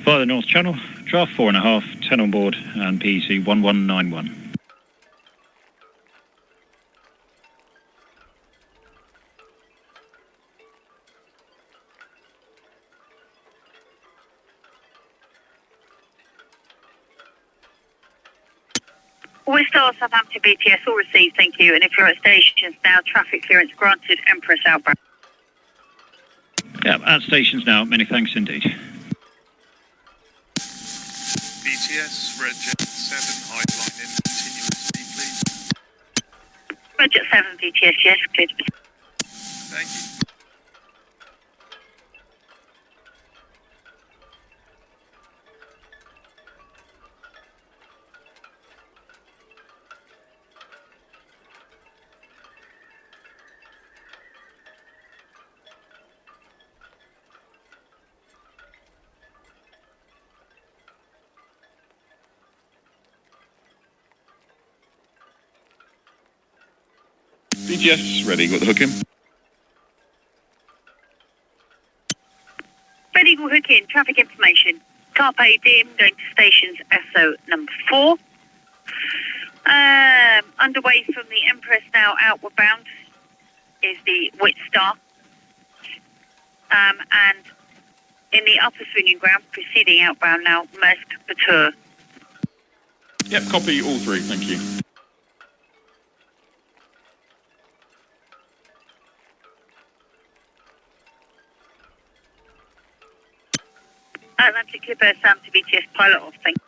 Via the North Channel, draft 4.5, 10 on board, and PEC 1191. Star Southampton BTS all received, thank you. And if you're at stations now, traffic clearance granted, Empress outbound. Yeah, at stations now, many thanks indeed. BTS, Red Jet 7, line in, continuously, please. Red Jet 7, BTS, yes, good. Thank you. BGS ready, got the hook in. Ready, we'll hook in. Traffic information. Carpe Diem going to stations SO number 4. Underway from the Empress now outward bound is the Wit Star. And in the upper swinging ground, proceeding outbound now, Maersk Batur. Yep, copy all three, thank you. Atlantic Clipper Sam to BTS pilot off, thank you.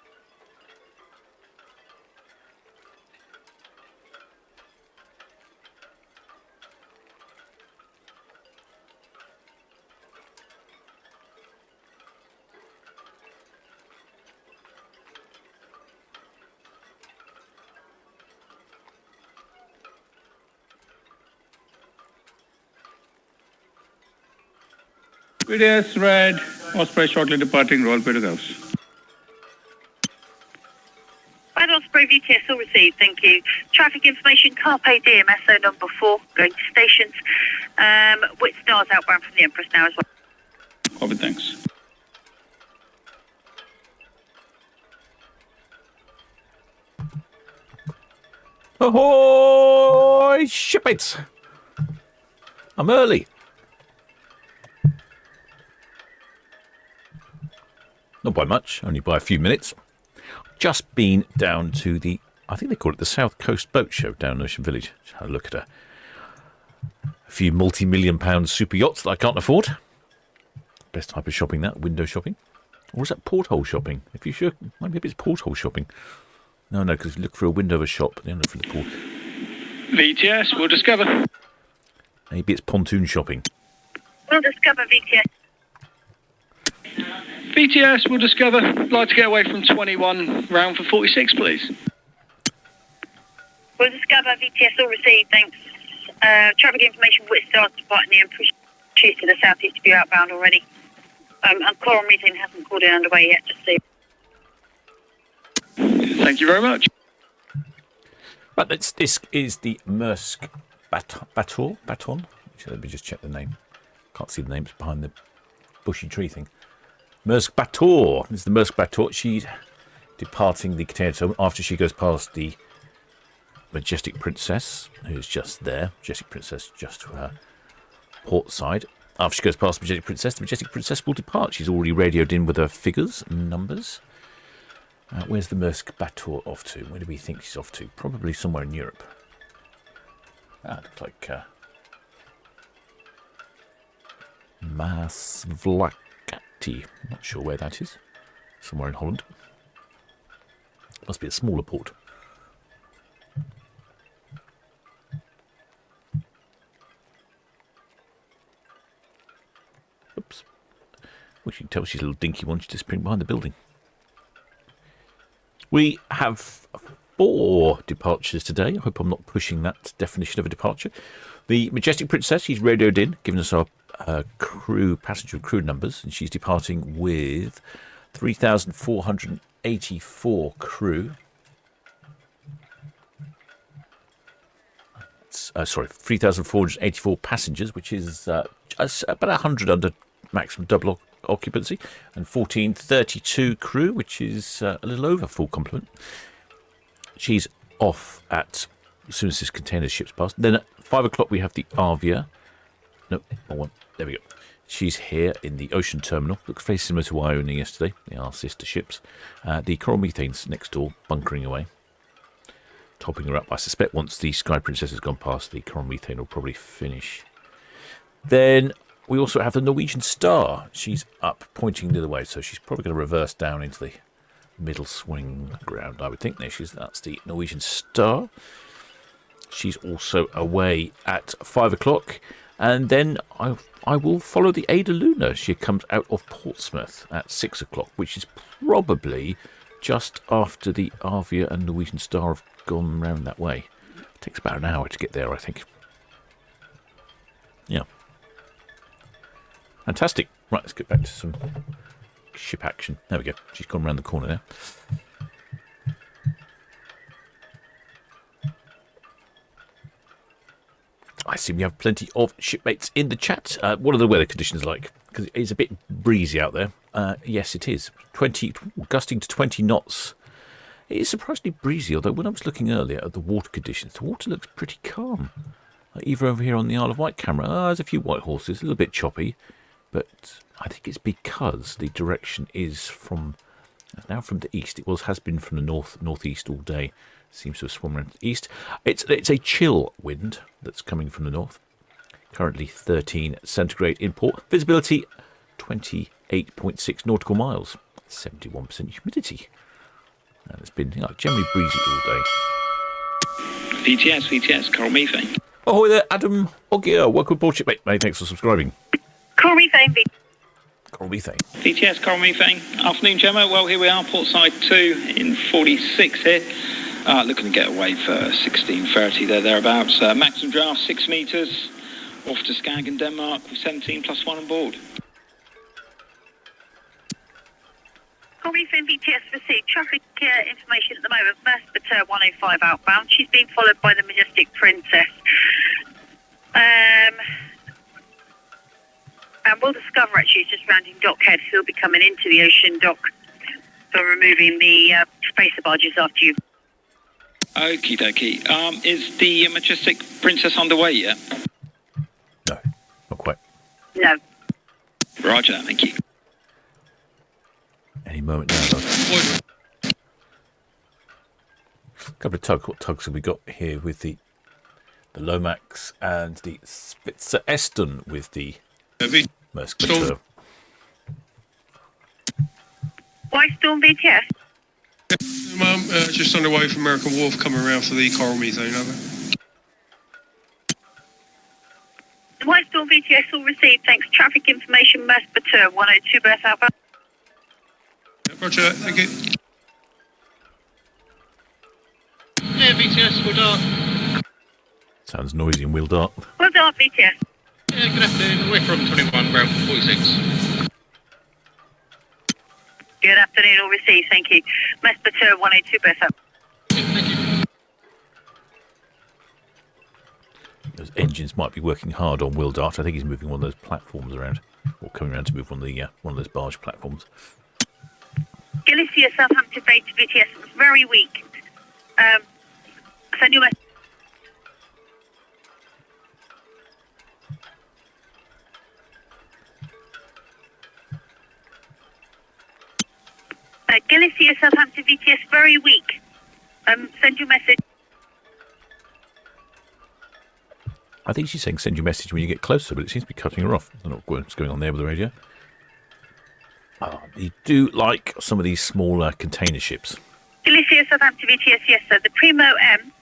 BTS Red, Osprey shortly departing Royal Peterhouse. Red Osprey VTS all received, thank you. Traffic information, Carpe Diem, SO number 4, going to stations. Wit Stars outbound from the Empress now as well. Copy, thanks. Ahoy, shipmates! I'm early. Not by much, only by a few minutes. Just been down to the, I think they call it the South Coast Boat Show down in Ocean Village. Just had a look at a few multi-million-pound super yachts that I can't afford. Best type of shopping, that, window shopping. Or is that porthole shopping? If you sure, maybe it's porthole shopping. No, because if you look through a window of a shop, they don't look through the port. VTS, we'll discover. Maybe it's pontoon shopping. We'll discover VTS. VTS, we'll discover. Like to get away from 21, round for 46, please. We'll discover VTS all received, thanks. Traffic information, Wit Stars departing the Empress to the southeast to be outbound already. And Coral Meeting hasn't called in underway yet, just see. Thank you very much. Right, this is the Maersk Baton. Let me just check the name. Can't see the name, it's behind the bushy tree thing. Maersk Bator. This is the Maersk Bator. She's departing the container terminal after she goes past the Majestic Princess, who's just there. Majestic Princess just to her port side. After she goes past the Majestic Princess will depart. She's already radioed in with her figures and numbers. Where's the Maersk Bator off to? Where do we think she's off to? Probably somewhere in Europe. Looks like Maasvlakte. Not sure where that is. Somewhere in Holland. Must be a smaller port. Oops. Well, you can tell she's a little dinky one. She's disappearing behind the building. We have 4 departures today. I hope I'm not pushing that definition of a departure. The Majestic Princess, she's radioed in, giving us our passenger crew numbers, and she's departing with 3,484 crew. 3,484 passengers, which is about 100 under maximum double occupancy, and 1432 crew, which is a little over full complement. She's off as soon as this container ship's passed. Then at 5 o'clock we have the Arvia. No, wrong one. There we go. She's here in the ocean terminal. Looks very similar to Iona yesterday. They are sister ships. The coral methane's next door, bunkering away. Topping her up. I suspect once the Sky Princess has gone past, the coral methane will probably finish. Then we also have the Norwegian Star. She's up, pointing the other way, so she's probably going to reverse down into the middle swing ground, I would think. That's the Norwegian Star. She's also away at 5 o'clock. And then I will follow the AIDAluna. She comes out of Portsmouth at 6 o'clock, which is probably just after the Arvia and Norwegian Star have gone round that way. It takes about an hour to get there, I think. Yeah. Fantastic. Right, let's get back to some ship action. There we go. She's gone round the corner there. I see we have plenty of shipmates in the chat. What are the weather conditions like? Because it's a bit breezy out there. Yes, it is. Gusting to 20 knots. It is surprisingly breezy, although when I was looking earlier at the water conditions, the water looks pretty calm. Even over here on the Isle of Wight camera, there's a few white horses, a little bit choppy. But I think it's because the direction is now from the east. Has been from the northeast all day. Seems to have swum around to the east. It's a chill wind that's coming from the north. Currently 13 centigrade in port. Visibility 28.6 nautical miles. 71% humidity. And it's been generally breezy all day. VTS, coral methane. Ahoy there, Adam Ogier. Welcome aboard, shipmate. Mate, thanks for subscribing. Coral methane. Coral methane. VTS, coral methane. Afternoon, Gemma. Well, here we are, portside 2 in 46 here. Looking to get away for 16:30 thereabouts. Maximum draft 6 metres. Off to Skagen, Denmark with 17 plus 1 on board. Coral methane VTS received traffic information at the moment. Master 105 outbound. She's being followed by the Majestic Princess. And we'll discover actually it's just rounding dockhead, so we'll be coming into the ocean dock for removing the spacer barges after you. Okie dokie. Is the Majestic Princess underway yet? No, not quite. No. Roger that, thank you. Any moment now, though. A couple of tugs. What tugs have we got here with the Lomax and the Spitzer Eston with the Maersk Batur? Why Storm VTS? Just underway from American Wharf, coming around for the coral methane, over. Why Storm VTS all received, thanks. Traffic information, Maersk Batur, 102 berth outbound. Roger that, thank you. Yeah, VTS, Will Dart. Sounds noisy in Will Dart. Will Dart VTS. Yeah, good afternoon. We're from 21, ground 46. Good afternoon, all received, thank you. Maersk Batur, 102 berth outbound. Thank you. Those engines might be working hard on Will Dart. I think he's moving one of those platforms around, or coming around to move one of those barge platforms. Galicia, Southampton Bay to VTS was very weak. Send your message. Galicia, Southampton VTS very weak. Send your message. I think she's saying send your message when you get closer, but it seems to be cutting her off. I don't know what's going on there with the radio. You do like some of these smaller container ships. Galicia, Southampton VTS, yes sir. The Primo M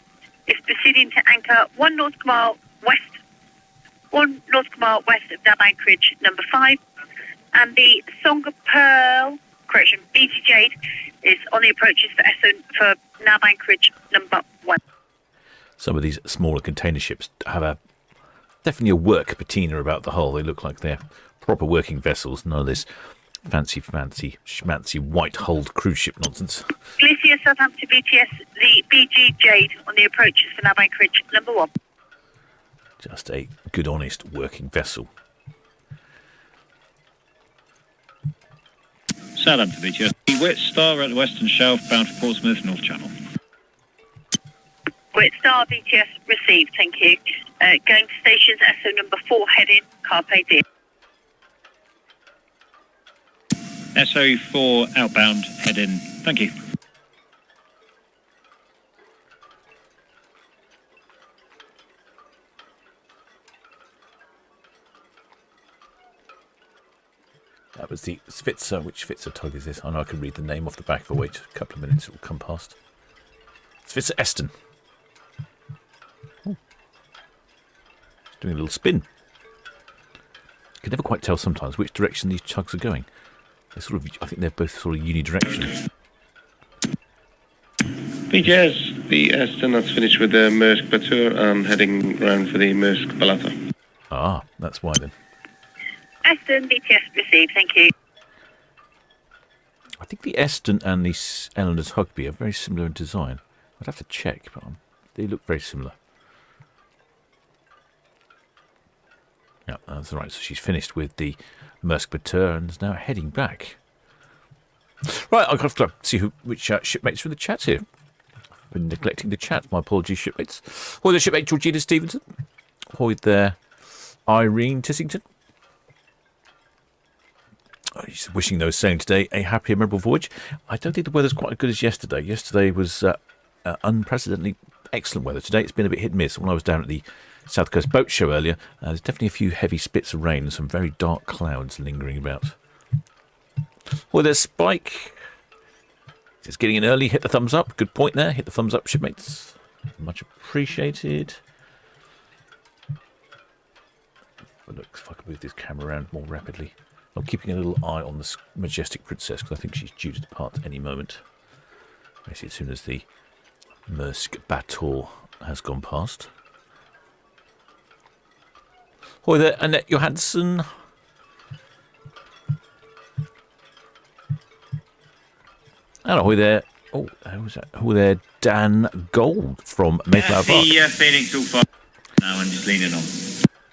is proceeding to anchor 1 nautical mile west of Nab Anchorage number 5. And the Song of Pearl, correction, BG Jade, is on the approaches for Nab Anchorage number 1. Some of these smaller container ships have definitely a work patina about the hull. They look like they're proper working vessels. None of this fancy, schmancy, white-hulled cruise ship nonsense. Galicia, Southampton VTS, the BG Jade on the approaches for Nab Anchorage number 1. Just a good, honest working vessel. Southampton, BTS. Wit Star at the Western Shelf, bound for Portsmouth, North Channel. Wit Star BTS received, thank you. Going to stations SO number 4, heading Carpe Diem. SO4 outbound, head in. Thank you. That was the Svitzer. Which Svitzer tug is this? I know I can read the name off the back, but wait a couple of minutes, it will come past. Svitzer Eston. Oh. It's doing a little spin. You can never quite tell sometimes which direction these tugs are going. They're sort of, I think they're both sort of unidirectional. BJS, the Eston has finished with the Maersk Batur and heading round for the Maersk Balata. Ah, that's why then. Eston BTS received, thank you. I think the Eston and the Eleanor's Hugby are very similar in design. I'd have to check, but they look very similar. Yeah, that's right. So she's finished with the Maersk Batur and is now heading back. Right, I've got to see which shipmates are in the chat here. I've been neglecting the chat. My apologies, shipmates. Hoy there, shipmate Georgina Stevenson. Hoy there, Irene Tissington. She's wishing those sailing today a happy and memorable voyage. I don't think the weather's quite as good as yesterday. Yesterday was unprecedentedly excellent weather. Today it's been a bit hit and miss. When I was down at the South Coast Boat Show earlier, there's definitely a few heavy spits of rain and some very dark clouds lingering about. Well, there's Spike. Just getting in early. Hit the thumbs up. Good point there. Hit the thumbs up, shipmates. Much appreciated. But look, if I can move this camera around more rapidly. I'm keeping a little eye on the Majestic Princess because I think she's due to depart any moment. Basically, as soon as the Maersk Batur has gone past. Hi there, Annette Johansson. And ahoy there. Oh, who was that? Ahoy there, Dan Gold from Mayflower Park. Phoenix all fine now and just leaning on.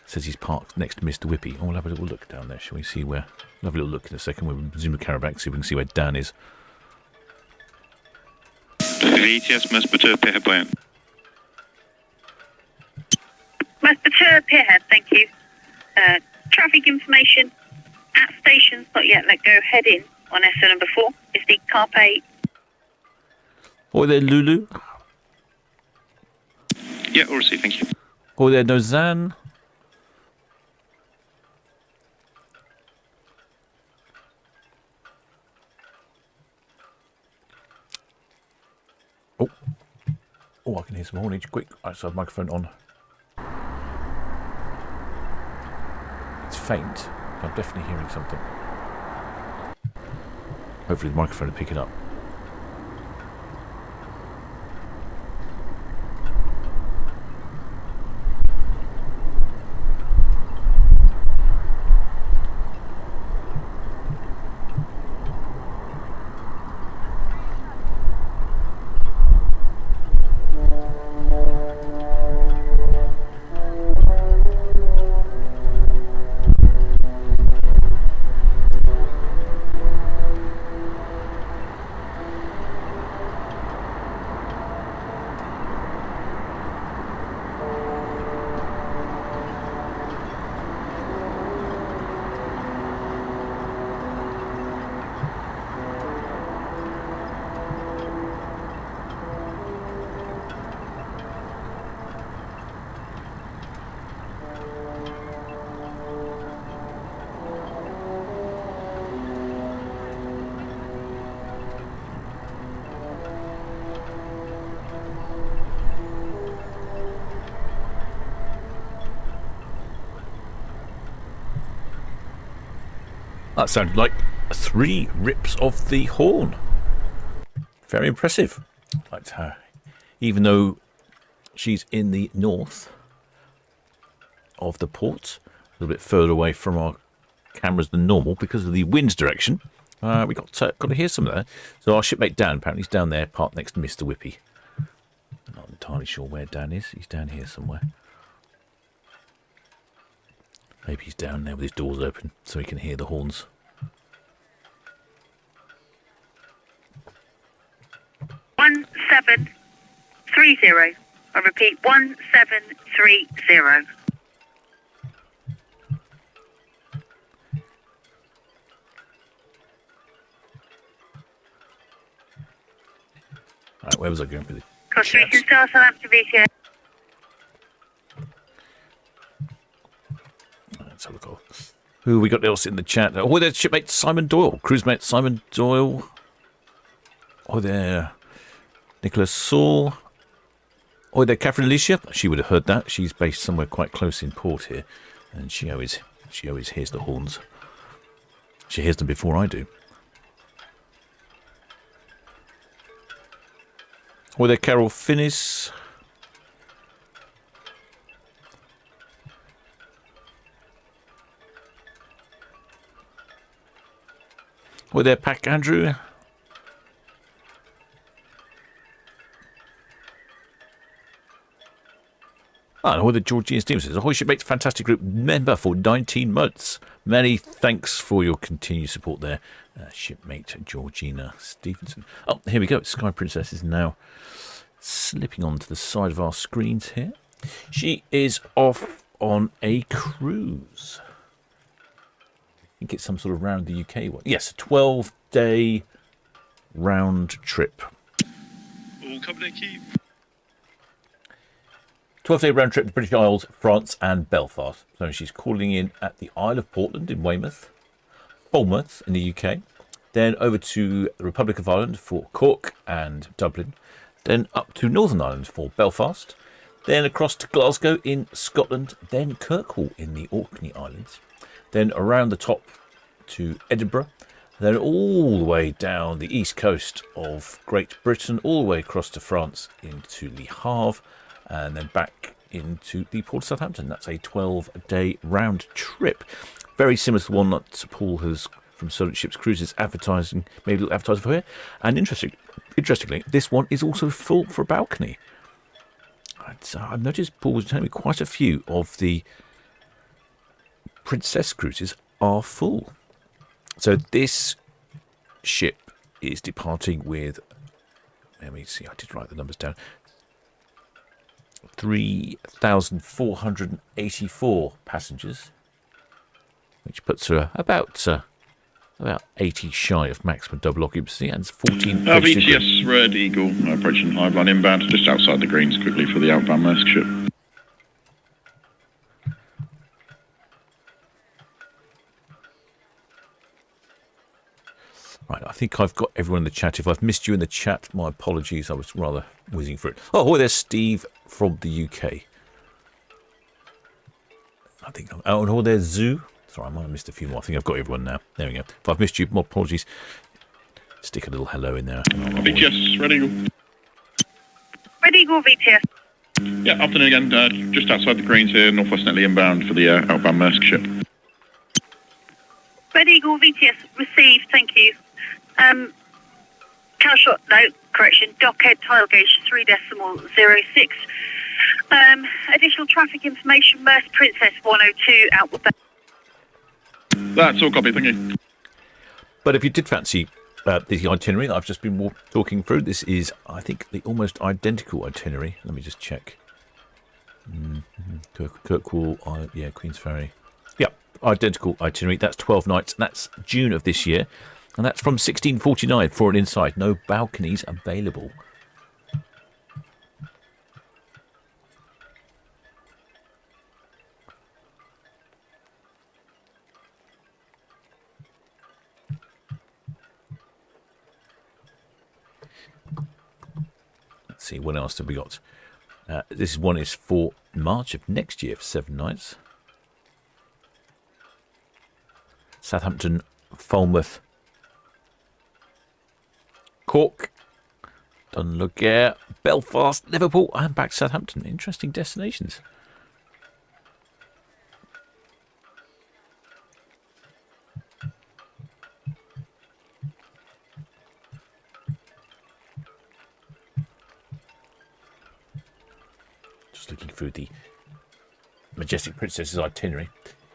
Says he's parked next to Mr. Whippy. Oh, we'll have a little look down there. Shall we see where? We'll have a little look in a second. We'll zoom the camera back, see if we can see where Dan is. VTS Maersk Batur Pierhead Boyan. Maersk Batur Pierhead, thank you. Traffic information at stations not yet let go. Head in on SO number 4 is the Carpe. Ahoy there, Lulu. Yeah, all received, thank you. Ahoy there, Nozan. Oh, I can hear some hornage. Quick, outside microphone on. It's faint, but I'm definitely hearing something. Hopefully the microphone will pick it up. That sounded like 3 rips of the horn. Very impressive. Like her. Even though she's in the north of the port, a little bit further away from our cameras than normal because of the wind's direction, we got to hear some of that. So our shipmate Dan, apparently he's down there, parked next to Mr. Whippy. I'm not entirely sure where Dan is. He's down here somewhere. Maybe he's down there with his doors open so he can hear the horns. 1730. I repeat, 1730. Right, where was I going with it? Costa Rican Star, Southampton VTS. Let's have a look. Who we got else in the chat? Oh, there's shipmate Simon Doyle, cruise mate Simon Doyle. Oh, there, Nicholas Saul. Oh, there, Catherine Alicia. She would have heard that. She's based somewhere quite close in port here, and she always hears the horns. She hears them before I do. Oh, there, Carol Finnis. Oh, there, Pack Andrew. Oh, the Georgian Stevens says, ahoy shipmates, fantastic group member for 19 months. Many thanks for your continued support there, shipmate Georgina Stevenson. Oh, here we go. Sky Princess is now slipping onto the side of our screens here. She is off on a cruise. I think it's some sort of round the UK one. Yes, a 12-day round trip. All company key. 12-day round trip to British Isles, France and Belfast. So she's calling in at the Isle of Portland in Weymouth, Falmouth in the UK, then over to the Republic of Ireland for Cork and Dublin, then up to Northern Ireland for Belfast, then across to Glasgow in Scotland, then Kirkwall in the Orkney Islands, then around the top to Edinburgh, then all the way down the east coast of Great Britain, all the way across to France into Le Havre, and then back into the port of Southampton. That's a 12-day round trip. Very similar to the one that Paul has from Solent Ships Cruises advertising, maybe a little advertising for here. And interestingly, this one is also full for a balcony. I've noticed Paul was telling me quite a few of the Princess cruises are full. So this ship is departing with, let me see, I did write the numbers down, 3,484 passengers, which puts her about 80 shy of maximum double occupancy, and 14. VTS Red Eagle approaching Highline inbound, just outside the greens quickly for the outbound Maersk ship. Right, I think I've got everyone in the chat. If I've missed you in the chat, my apologies. I was rather whizzing through it. Oh, there's Steve from the UK. I think. Oh, there's Zoo. Sorry, I might have missed a few more. I think I've got everyone now. There we go. If I've missed you, my apologies. Stick a little hello in there. VTS Red Eagle. Red Eagle VTS. Yeah, afternoon again. Just outside the greens here, northwest Netley inbound for the outbound Maersk ship. Red Eagle VTS received, thank you. Calshot, no, correction, dockhead tile gauge 3.06. Additional traffic information, Maersk Princess 102 outward bound. That's all copy, thank you. But if you did fancy the itinerary that I've just been talking through, this is, I think, the almost identical itinerary. Let me just check. Kirkwall, yeah, Queen's Ferry. Yep, identical itinerary. That's 12 nights. That's June of this year. And that's from 1649 for an inside. No balconies available. Let's see, what else have we got? This one is for March of next year for 7 nights. Southampton, Falmouth, Cork, Dunlugair, Belfast, Liverpool, and back to Southampton. Interesting destinations. Just looking through the Majestic Princess's itinerary.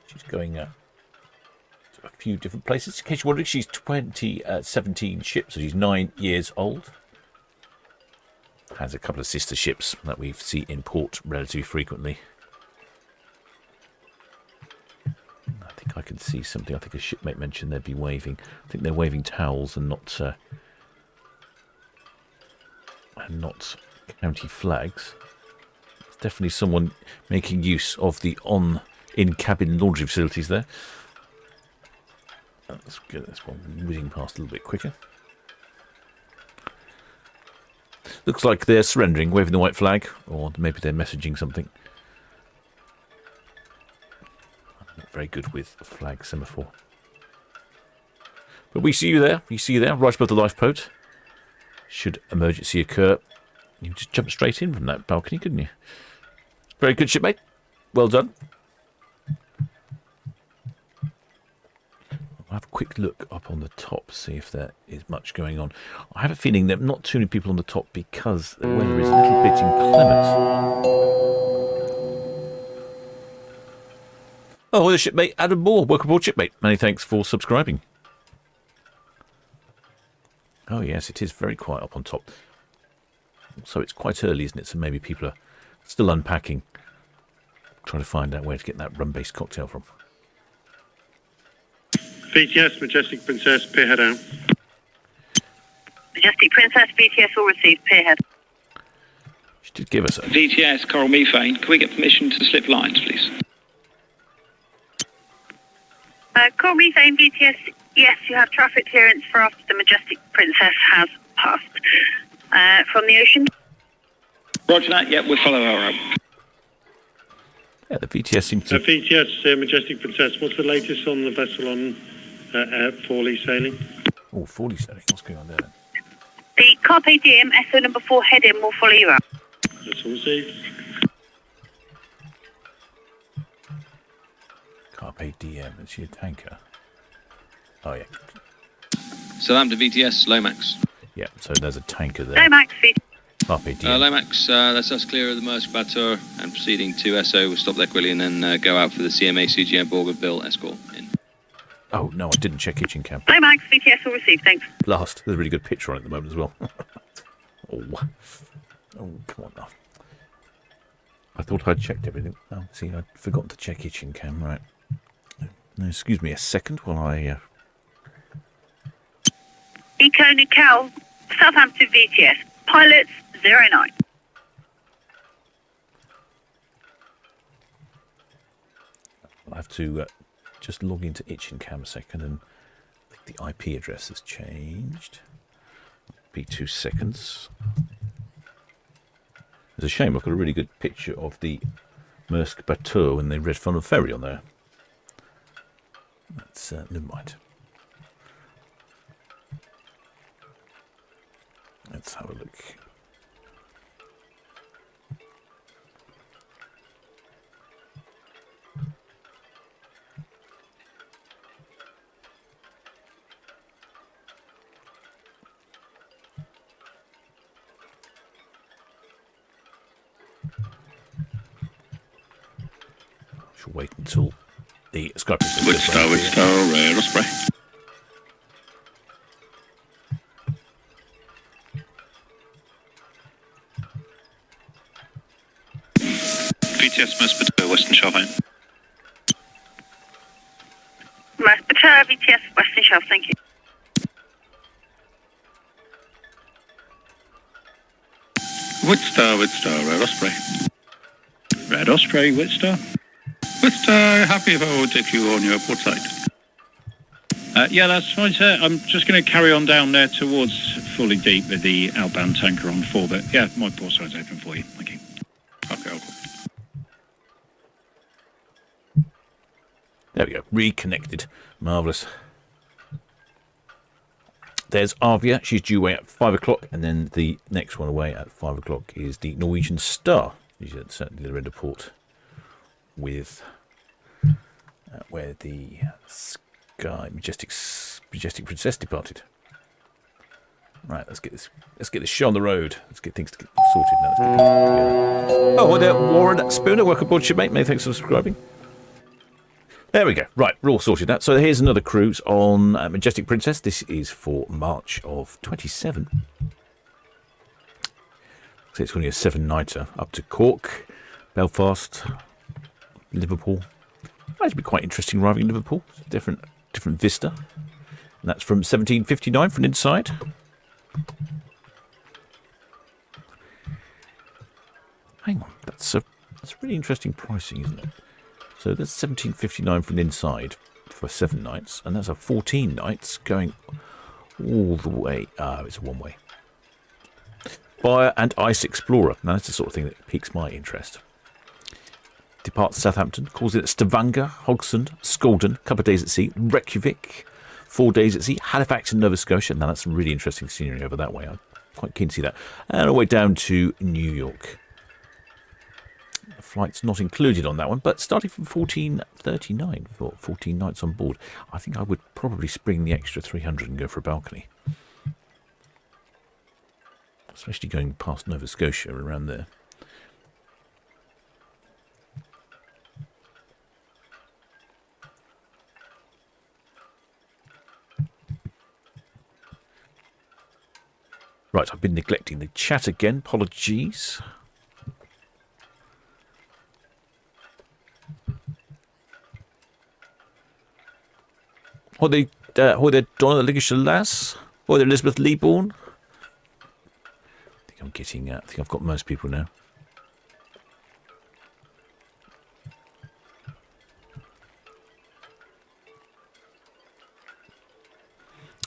She's going to a few different places. In case you're wondering, she's 17 ships, so she's 9 years old. has a couple of sister ships that we see in port relatively frequently. I think I can see something. I think a shipmate mentioned they'd be waving. I think they're waving towels and not county flags. It's definitely someone making use of the in-cabin laundry facilities there. Let's get this one whizzing past a little bit quicker. Looks like they're surrendering, waving the white flag, or maybe they're messaging something. I'm not very good with a flag semaphore. But we see you there. We see you there, right above the lifeboat. Should emergency occur, you just jump straight in from that balcony, couldn't you? Very good, shipmate. Well done. I'll have a quick look up on the top, see if there is much going on. I have a feeling there are not too many people on the top because the weather is a little bit inclement. Oh, the shipmate Adam Moore. Welcome aboard, shipmate. Many thanks for subscribing. Oh, yes, it is very quiet up on top. So it's quite early, isn't it? So maybe people are still unpacking, trying to find out where to get that rum-based cocktail from. VTS, Majestic Princess, pierhead out. Majestic Princess, VTS all received, pierhead. She did give us a... VTS, Coral Methane. Can we get permission to slip lines, please? Coral Methane, VTS, yes, you have traffic clearance for after the Majestic Princess has passed. From the ocean? Roger that, yep, we'll follow our route. Yeah, the VTS seems to... VTS, Majestic Princess, what's the latest on the vessel on Forley sailing? Oh, Forley sailing. What's going on there then? The Carpe Diem, SO number 4 head-in will follow you up. That's all received. Carpe Diem. Is she a tanker? Oh, yeah. Southampton VTS, Lomax. Yeah, so there's a tanker there. Lomax, VTS. Carpe Diem. Lomax, that's us clear of the Maersk Batur and proceeding to SO. We'll stop there quickly and then go out for the CMA CGM Bougainville escort. In. Oh, no, I didn't check kitchen cam. Lomax, VTS will receive, thanks. Last. There's a really good picture on it at the moment as well. Oh, come on now. I thought I'd checked everything. Oh, see, I'd forgotten to check kitchen cam, right. Now, excuse me a second while I... Eco Nickel, Southampton VTS, pilots 09. I'll have to just log into Itchin Cam a second, and I think the IP address has changed. Be 2 seconds. It's a shame, I've got a really good picture of the Maersk Batur when they Red Funnel Ferry on there. That's, never mind. Let's have a look. Shall wait until the Skype is Widstar, Osprey. VTS, Maersk Batur, Western Southampton. Maersk Batur, VTS, Western Shelf, thank you. Widstar, Red Osprey. Red Osprey, Widstar. Widstar, happy if I will take you on your port side. Yeah, that's fine, sir. I'm just going to carry on down there towards Fully Deep with the outbound tanker on 4, but yeah, my port side's open for you. Thank you. Okay. There we go, reconnected. Marvellous. There's Arvia, she's due away at 5 o'clock, and then the next one away at 5 o'clock is the Norwegian Star. She's at certainly the other end of port with where the Majestic Princess departed. Right, let's get this show on the road. Let's get things sorted now. Let's get things together. Oh, well, there, Warren Spooner, welcome aboard, shipmate. Many thanks for subscribing. There we go. Right, we're all sorted out. So here's another cruise on Majestic Princess. This is for March of 27. Looks So it's going to be a 7-nighter up to Cork, Belfast, Liverpool. Might be quite interesting arriving in Liverpool. Different vista. And that's from 1759 from inside. Hang on, that's really interesting pricing, isn't it? So that's 1759 from inside for 7 nights, and that's a 14 nights going all the way. It's a one-way. Fire and Ice Explorer. Now that's the sort of thing that piques my interest. Departs Southampton, calls it Stavanger, Hogsund, Skolden, couple of days at sea, Reykjavik, 4 days at sea, Halifax and Nova Scotia. Now that's some really interesting scenery over that way. I'm quite keen to see that. And all the way down to New York. The flight's not included on that one, but starting from 1439 for 14 nights on board. I think I would probably spring the extra 300 and go for a balcony. Especially going past Nova Scotia around there. Right, I've been neglecting the chat again. Apologies. Hoi there, Donna Liggisha Lass. Hoi there, Elizabeth Leeborn. I think I've got most people now.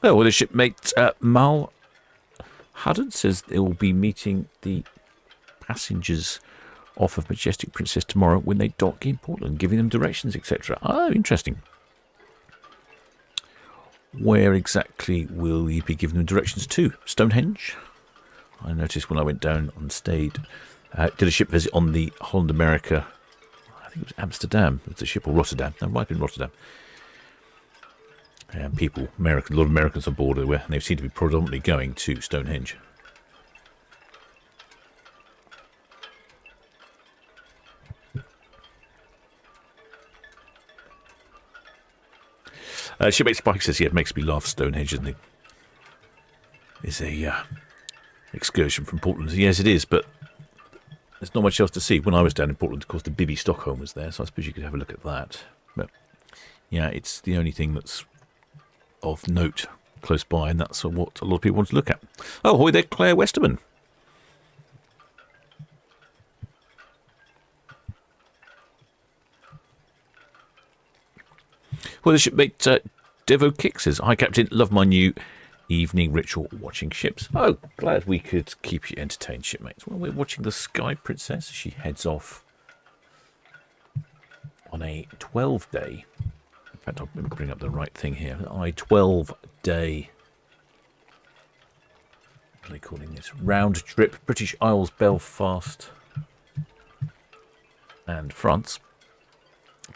Oh, well, the shipmate Mal Haddon says they will be meeting the passengers off of Majestic Princess tomorrow when they dock in Portland, giving them directions, etc. Oh, interesting. Where exactly will you be giving them directions to? Stonehenge? I noticed when I went down and stayed, did a ship visit on the Holland America. I think it was Amsterdam. It's a ship, or Rotterdam. No, it might have been Rotterdam. And people, a lot of Americans on board, and they seem to be predominantly going to Stonehenge. Shipmate Spike says, yeah, it makes me laugh. Stonehenge, isn't it? Is a excursion from Portland. Yes, it is, but there's not much else to see. When I was down in Portland, of course, the Bibby Stockholm was there, so I suppose you could have a look at that. But yeah, it's the only thing that's of note close by, and that's what a lot of people want to look at. Oh, hoi there, Claire Westerman. Well, the shipmate Devo Kick says, "Hi, Captain. Love my new evening ritual watching ships." Oh, glad we could keep you entertained, shipmates. Well, we're watching the Sky Princess as she heads off on a 12-day. In fact, I'll bring up the right thing here. A 12-day. What are they calling this? Round trip. British Isles, Belfast, and France.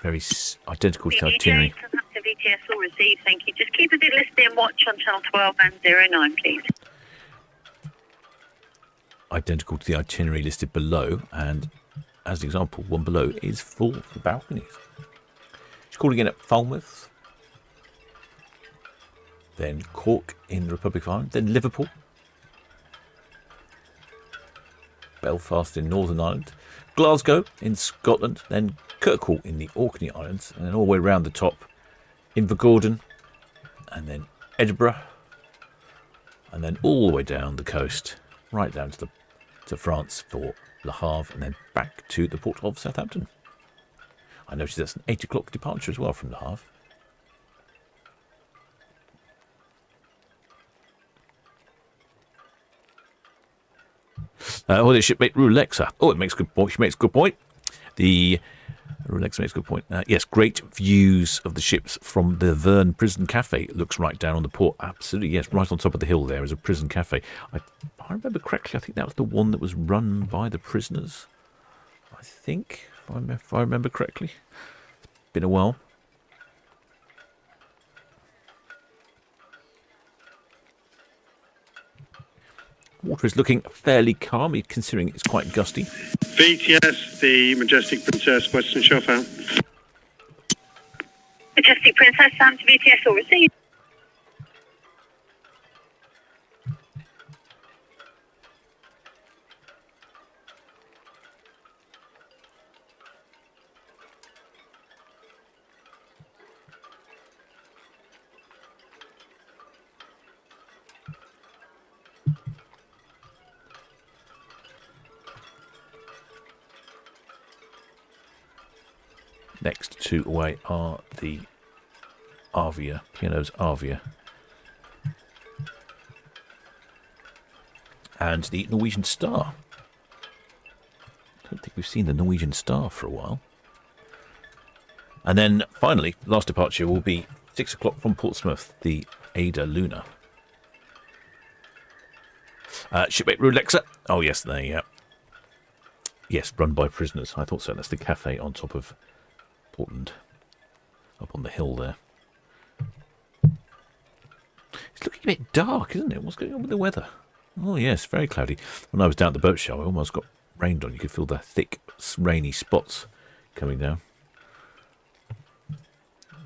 Very identical to itinerary. Southampton VTS all received, thank you. Just keep a bit listed and watch on channel 12 and 09, please. Identical to the itinerary listed below, and as an example, one below is full for balconies. She's calling in at Falmouth, then Cork in the Republic of Ireland, then Liverpool, Belfast in Northern Ireland, Glasgow in Scotland, then Kirkwall in the Orkney Islands, and then all the way around the top, Invergordon, and then Edinburgh, and then all the way down the coast, right down to France for Le Havre, and then back to the port of Southampton. I noticed that's an 8 o'clock departure as well from Le Havre. The shipmate Rulexa. Oh, it makes a good point. She makes a good point. The Rulexa makes a good point. Yes, great views of the ships from the Verne Prison Cafe. It looks right down on the port. Absolutely, yes. Right on top of the hill there is a prison cafe. I remember correctly, I think that was the one that was run by the prisoners. I think, if I remember correctly. It's been a while. Water is looking fairly calm, considering it's quite gusty. VTS, the Majestic Princess, Western Chauffeur. Majestic Princess, Sam to VTS all received. next to away are the Arvia, P&O's Arvia. And the Norwegian Star. I don't think we've seen the Norwegian Star for a while. And then finally, last departure will be 6 o'clock from Portsmouth, the AIDAluna. Shipmate Rolexa. Oh, yes, they. Yes, run by prisoners. I thought so. That's the cafe on top of Portland, up on the hill there. It's looking a bit dark, isn't it? What's going on with the weather? Oh, yes, very cloudy. When I was down at the boat show, I almost got rained on. You could feel the thick, rainy spots coming down.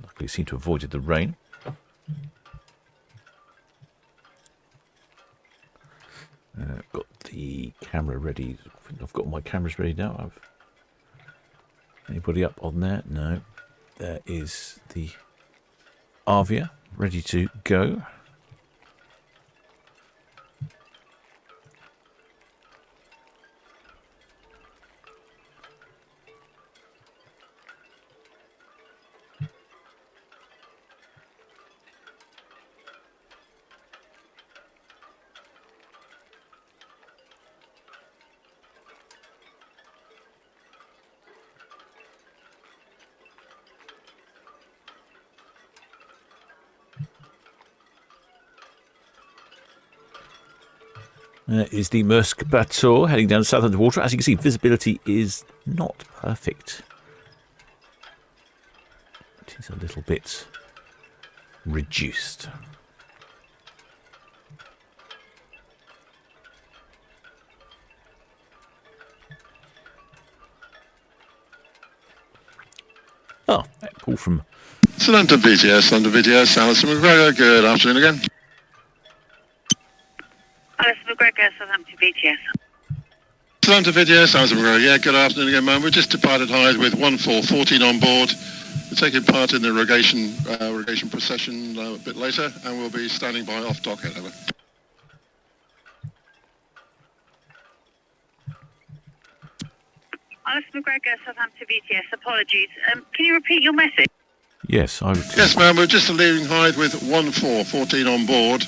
Luckily, it seemed to have avoided the rain. I've got the camera ready. I think I've got my cameras ready now. Anybody up on there? No. There is the Arvia ready to go. Is the Maersk Bateau heading down Southampton water. As you can see, visibility is not perfect. It is a little bit reduced. Oh, Paul from Solent BTS, under BTS, Alison McGregor, good afternoon again. Alison McGregor, Southampton BTS. Solent BTS, Alison McGregor, yeah, good afternoon again, man. We just departed Hyde with 1414 on board. We're taking part in the Rogation procession a bit later, and we'll be standing by off dockhead, over. Alison McGregor, Southampton BTS, apologies. Can you repeat your message? Yes, I would. Yes, ma'am, we're just leaving Hyde with 1414 on board,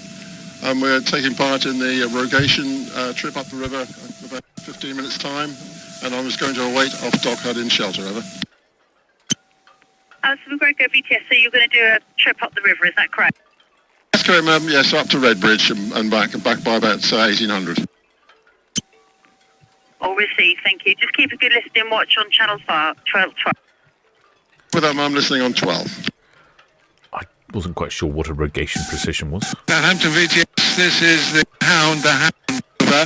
and we're taking part in the Rogation trip up the river in about 15 minutes' time, and I was going to await off dockhead in shelter, over. Alison McGregor, BTS, so you're going to do a trip up the river, is that correct? That's correct, ma'am, yes, up to Redbridge and back by about 1800. All received, thank you. Just keep a good listening watch on channel 12. With that, ma'am, listening on 12. I wasn't quite sure what a Rogation procession was. Southampton VTS, this is the Hound River.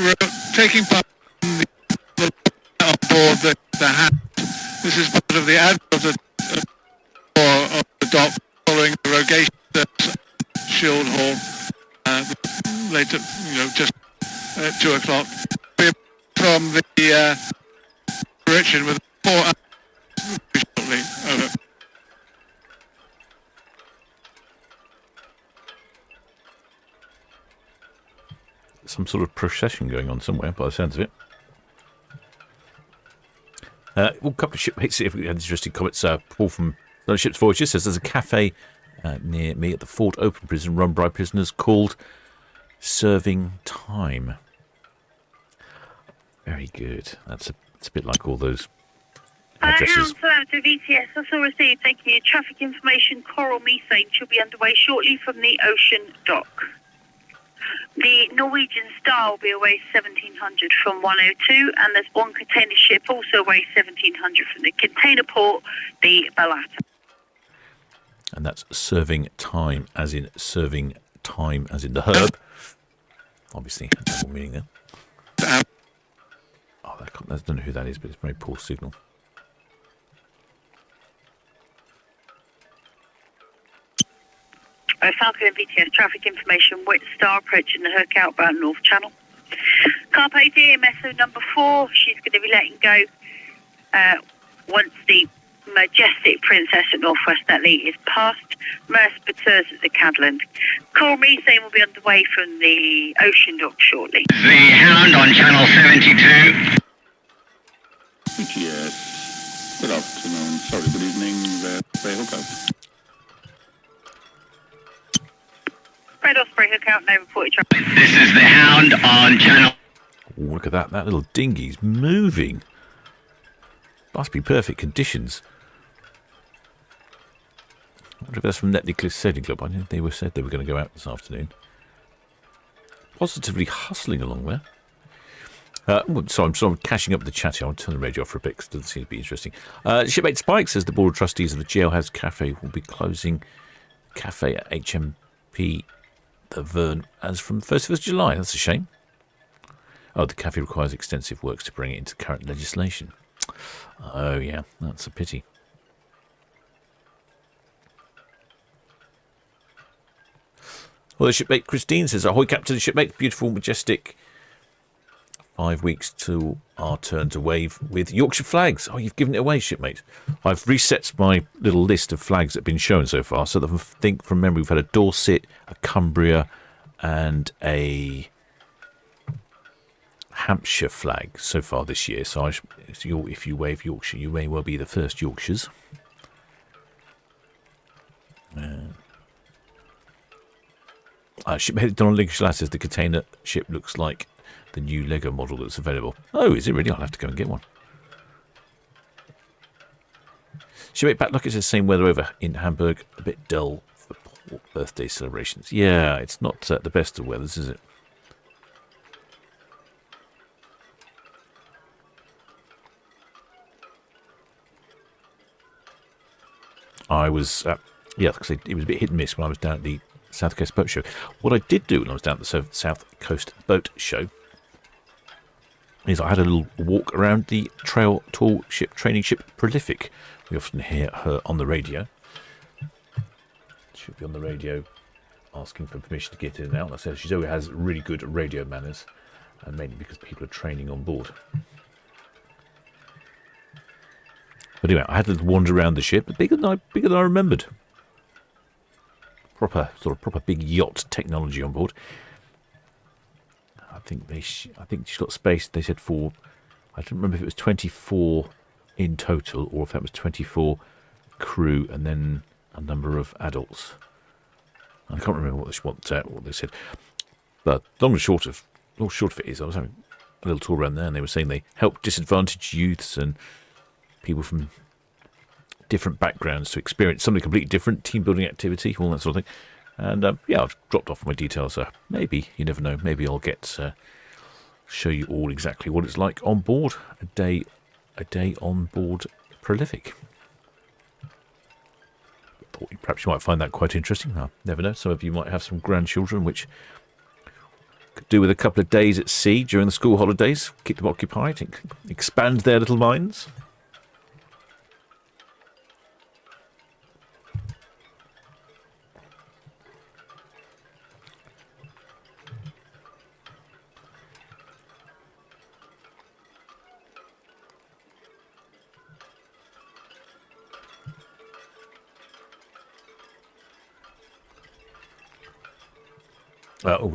We're taking part in on board the Hound. This is part of the advert of the dock following the Rogation Shield Hall later, just at 2 o'clock. We're from the Richard with 4 hours shortly. Over. Some sort of procession going on somewhere, by the sounds of it. Well, a couple of shipmates, if we had interesting comments. Paul from Solent Ships Voyages says there's a cafe near me at the Fort Open prison run by prisoners called Serving Time. Very good. It's a bit like all those addresses. Hound to VTS, that's all received, thank you. Traffic information, Coral Methane should be underway shortly from the Ocean Dock. The Norwegian Star will be away 1700 from 102, and there's one container ship also away 1700 from the container port, the Balata. And that's serving time, as in serving time, as in the herb. Obviously, double meaning there. Oh, I don't know who that is, but it's a very poor signal. Falcon and VTS traffic information, Wit Star approaching the Hook outbound North Channel. Carpe Diem, SO number 4, she's going to be letting go once the Majestic Princess at Northwest Netley is past Maersk Bateau at the Cadland. Coral Methane will be underway from the Ocean Dock shortly. The Hound on channel 72. Yes. Good afternoon. Sorry, good evening. Osprey Hookout. Red Osprey Hookout, no reported traffic. This is the Hound on channel. Oh, look at that. That little dinghy's moving. Must be perfect conditions. I wonder if that's from Netley Cliff Sailing Club. I think they said they were going to go out this afternoon. Positively hustling along there. So I'm cashing up the chat here. I'll turn the radio off for a bit because it doesn't seem to be interesting. Shipmate Spike says the Board of Trustees of the Jailhouse Cafe will be closing cafe at HMP The Verne as from 1st of July. That's a shame. Oh, the cafe requires extensive works to bring it into current legislation. Oh, yeah, that's a pity. Well, the shipmate Christine says, ahoy, Captain, shipmate, beautiful, majestic. 5 weeks to our turn to wave with Yorkshire flags. Oh, you've given it away, shipmate. I've reset my little list of flags that have been shown so far, so that I think from memory we've had a Dorset, a Cumbria, and a Hampshire flag so far this year. So if you wave Yorkshire, you may well be the first Yorkshires. Shipmate Donald Lincolnshire says the container ship looks like the new Lego model that's available. Oh, is it really? I'll have to go and get one. Shipmate Pat Lockett says same weather over in Hamburg. A bit dull for birthday celebrations. Yeah, it's not the best of weathers, is it? I was, because it was a bit hit and miss when I was down at the South Coast Boat Show. What I did do when I was down at the South Coast Boat Show is I had a little walk around the tall ship, training ship Prolific. We often hear her on the radio. She'll be on the radio asking for permission to get in and out. Like I said, she always has really good radio manners, and mainly because people are training on board. But anyway, I had to wander around the ship, bigger than I remembered. Proper big yacht technology on board. I think she's got space. They said for, I don't remember if it was 24 in total or if that was 24 crew and then a number of adults. I can't remember what they said. But long and short of it is, I was having a little tour around there, and they were saying they help disadvantaged youths and people from different backgrounds to experience something completely different, team building activity, all that sort of thing. And I've dropped off my details. So maybe, you never know, maybe I'll get show you all exactly what it's like on board a day on board Prolific. Thought perhaps you might find that quite interesting. I never know. Some of you might have some grandchildren which could do with a couple of days at sea during the school holidays, keep them occupied, expand their little minds.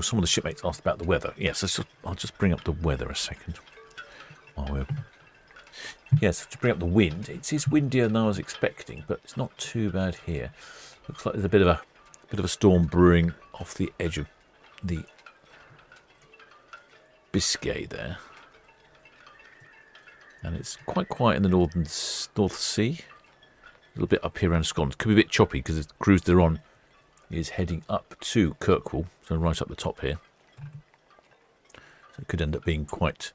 Some of the shipmates asked about the weather. Yes, I'll just bring up the weather a second. Yes, to bring up the wind. It's windier than I was expecting, but it's not too bad here. Looks like there's a bit of a storm brewing off the edge of the Biscay there, and it's quite quiet in the North Sea. A little bit up here around Scotland. Could be a bit choppy because the cruise they're on is heading up to Kirkwall, so right up the top here. So it could end up being quite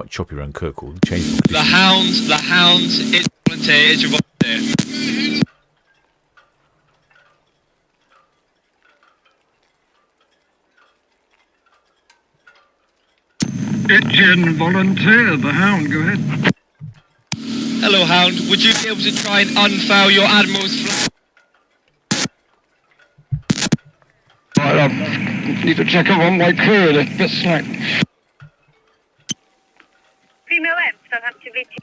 choppy around Kirkwall. The hounds, it's volunteer, it's your volunteer. Engine volunteer, the hound, go ahead. Hello, hound. Would you be able to try and unfoul your admiral's flag? I need to check up on my crew, they're a bit slack. Female M, Southampton VT.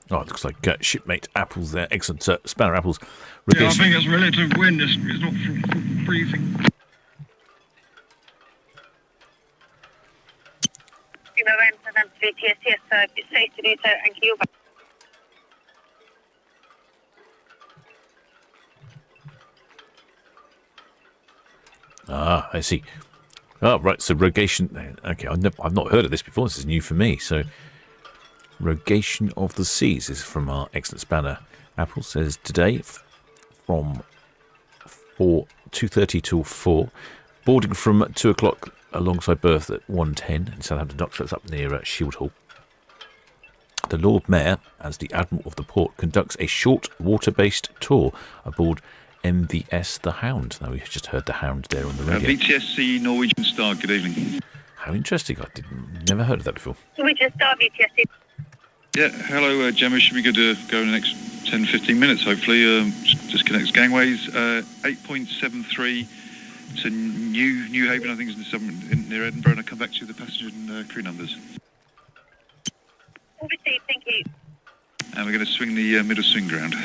Oh, it looks like shipmate apples there. Excellent. Spanner apples. Yeah, I think it's relative wind, it's not freezing. Female M, Southampton VTS, yes, sir. It's safe to do so. Thank you. Ah, I see. Oh, right. So Rogation. Okay, I've not heard of this before. This is new for me. So Rogation of the Seas is from our excellent spanner. Apple says today from 2:30 till 4. Boarding from 2 o'clock alongside berth at 1:10 in Southampton Docks. That's up near Shield Hall. The Lord Mayor, as the Admiral of the port, conducts a short water-based tour aboard MVS the Hound. Now, we've just heard the Hound there on the radio. VTSC Norwegian Star, good evening. How interesting. Never heard of that before. Norwegian Star, VTS. Yeah, hello, Gemma. Should be good to go in the next 10-15 minutes, hopefully. Disconnects gangways. 8.73 to New Haven, I think, is near Edinburgh, and I'll come back to you with the passenger and crew numbers. Received, thank you. And we're going to swing the middle swing ground.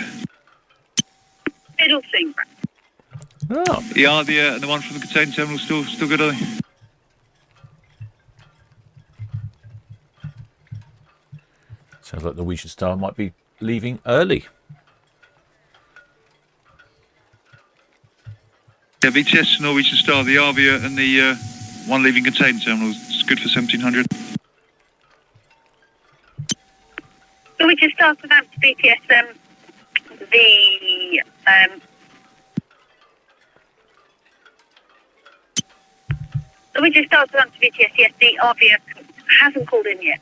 Middle swing ground. Oh. The Arvia and the one from the container terminal still good, are they? Sounds like the Norwegian Star might be leaving early. Yeah, VTS Norwegian Star, the Arvia and the one leaving container terminal is good for 1700. Norwegian Star, Southampton, VTS, Norwegian Star, Southampton, VTS, yes, the Arvia hasn't called in yet,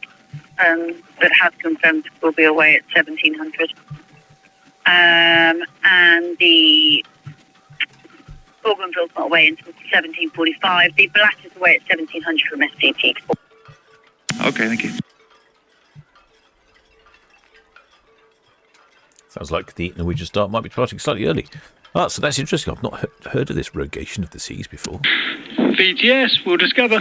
but has confirmed we'll be away at 1700. And the Bougainville's not away until 1745. The Blatter's away at 1700 from SCT. Okay, thank you. Sounds like the Norwegian Star might be departing slightly early. Ah, so that's interesting. I've not heard of this Rogation of the Seas before. VTS, we'll discover.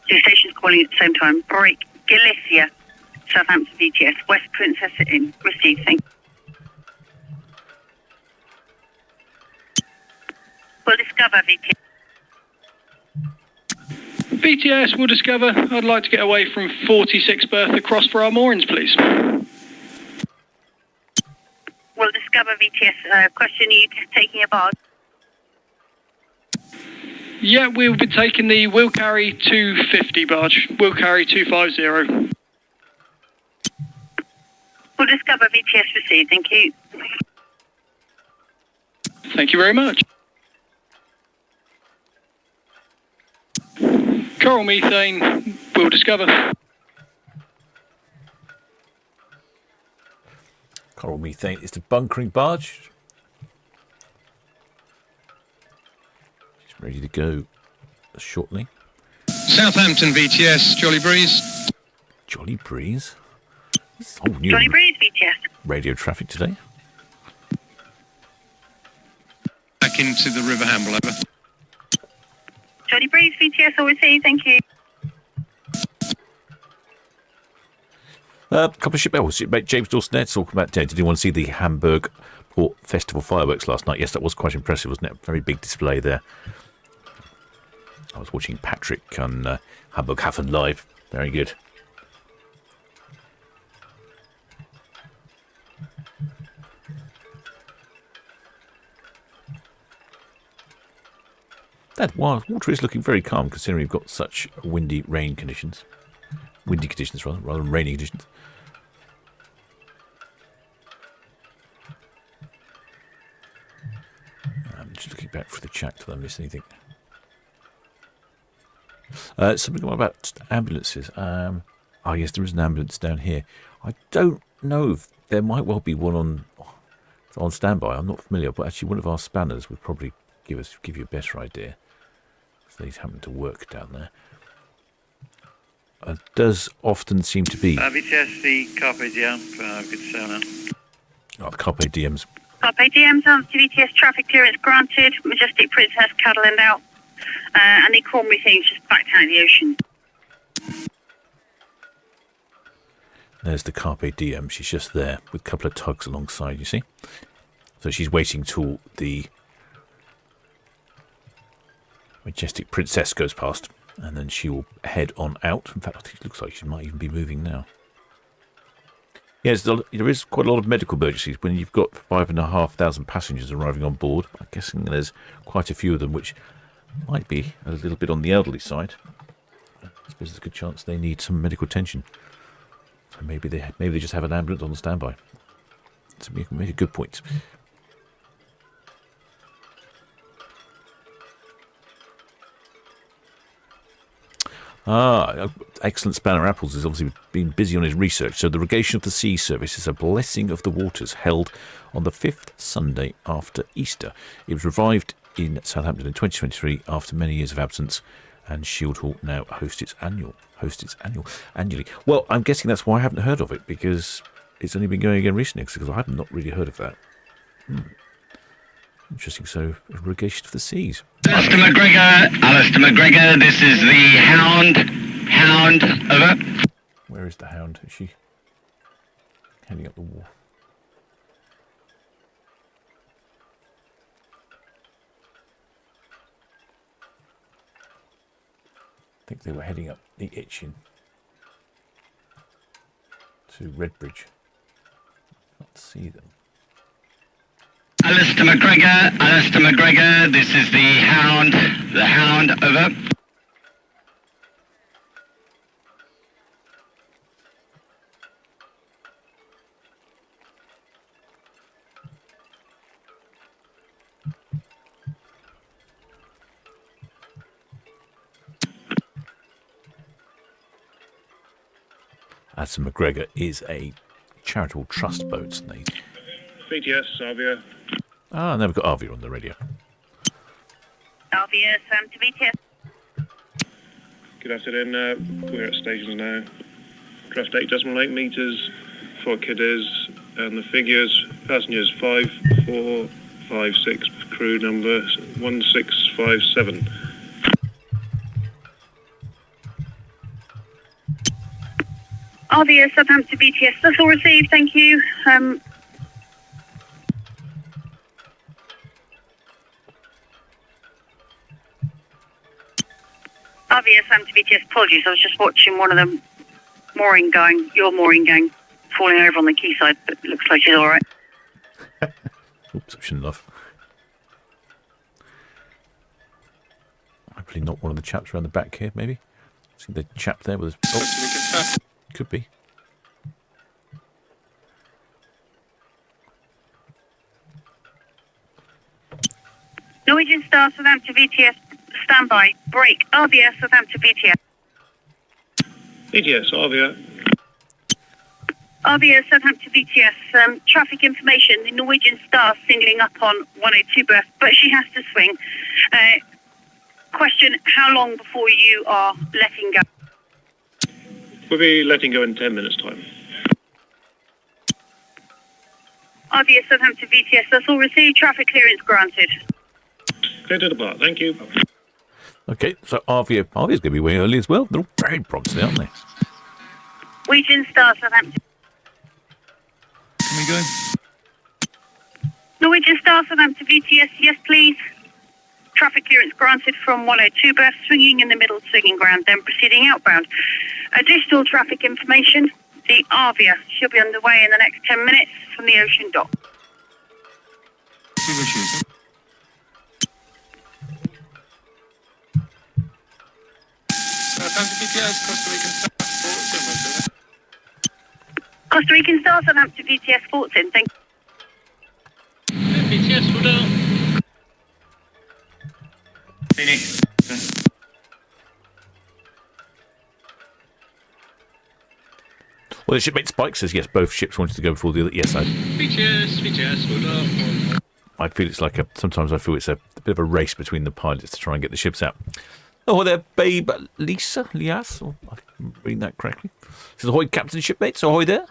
Two stations calling at the same time. Break, Galicia, Southampton, VTS, West Princess in. Received, thank you. We'll discover, VTS. VTS, we'll discover. I'd like to get away from 46 berth across for our moorings, please. We'll discover, VTS. Question, are you taking a barge? Yeah, we'll be taking the Will Carry 250 barge. Will Carry 250. We'll discover, VTS received, thank you. Thank you very much. Coral methane, we'll discover. Coral methane is the bunkering barge. She's ready to go shortly. Southampton VTS, Jolly Breeze. Jolly Breeze? Oh, new Jolly Breeze, VTS. radio traffic today. Back into the River Hamble, over. Jolly Breeze, VTS, all received, thank you. Couple of ship mate James Dawson talking about, did you want to see the Hamburg Port Festival fireworks last night? Yes, that was quite impressive, wasn't it? Very big display there. I was watching Patrick on Hamburg Hafen live. Very good. That water is looking very calm considering we've got such windy conditions rather than rainy conditions. I'm just looking back for the chat. Did I miss anything? Something about ambulances. Oh yes, there is an ambulance down here. I don't know if there might well be one on standby. I'm not familiar, but actually one of our spanners would probably give you a better idea. These happen to work down there. It does often seem to be. VTS, the Carpe Diem, good to sail now. Oh, the Carpe Diems. Carpe Diems on VTS, traffic clearance granted. Majestic Princess, cuddling out. And the Cornbury thing's just backed out of the ocean. There's the Carpe Diem. She's just there with a couple of tugs alongside, you see. So she's waiting till the Majestic Princess goes past. And then she will head on out. In fact, I think it looks like she might even be moving now. Yes, there is quite a lot of medical emergencies when you've got 5,500 passengers arriving on board. I'm guessing there's quite a few of them which might be a little bit on the elderly side. I suppose there's a good chance they need some medical attention. So maybe they just have an ambulance on standby. So you can make a good point. Excellent Spanner Apples has obviously been busy on his research. So the Rogation of the Sea service is a blessing of the waters held on the 5th Sunday after Easter. It was revived in Southampton in 2023 after many years of absence, and Shield Hall now hosts its annually. Well, I'm guessing that's why I haven't heard of it, because it's only been going again recently, because I have not really heard of that. Interesting. So, Rogation of the Seas. Alistair McGregor, this is the Hound, over. Where is the Hound? Is she heading up the wall? I think they were heading up the Itchin to Redbridge. Can't see them. Alistair McGregor, this is the Hound, over. Alistair McGregor is a charitable trust boat, isn't he? BTS, Arvia. Now we've got Arvia on the radio. Arvia, Sam to BTS. Good afternoon. We're at stations now. Draft 8.8 metres, 4 kiddies, and the figures, passengers 5456, crew number 1657. Arvia, Southampton BTS. That's all received, thank you. Arvia, Sam to BTS. Apologies, I was just watching one of them your mooring gang, falling over on the quayside, but it looks like she's all right. Oops, I shouldn't have. Hopefully not one of the chaps around the back here, maybe. See the chap there with his... Oh, could be. Norwegian Star, Southampton BTS. Standby. Break. Arvia, Southampton BTS. BTS, Arvia. Arvia, Southampton BTS. Traffic information. The Norwegian Star singling up on 102 berth, but she has to swing. Question, how long before you are letting go? We'll be letting go in 10 minutes' time. Arvia, Southampton BTS. That's all received. Traffic clearance granted. Clear to depart. Thank you. Okay, so Arvia's going to be way early as well. They're all very prompt, aren't they? Norwegian Star, Southampton. Can we go? Norwegian Star, Southampton BTS. Yes, please. Traffic clearance granted from 102 berth, swinging in the middle swinging ground, then proceeding outbound. Additional traffic information. The Arvia should be underway in the next 10 minutes from the ocean dock. Costa Rican Star, Southampton BTS, ports in. Thank you. BTS, hold on. Well, the shipmate Spike says yes, both ships wanted to go before the other. Yes, BTS, hold on. I feel it's like sometimes I feel it's a bit of a race between the pilots to try and get the ships out. Oh, there, Babe Lias, or I'm reading that correctly. Says ahoy, Captain Shipmates, ahoy there.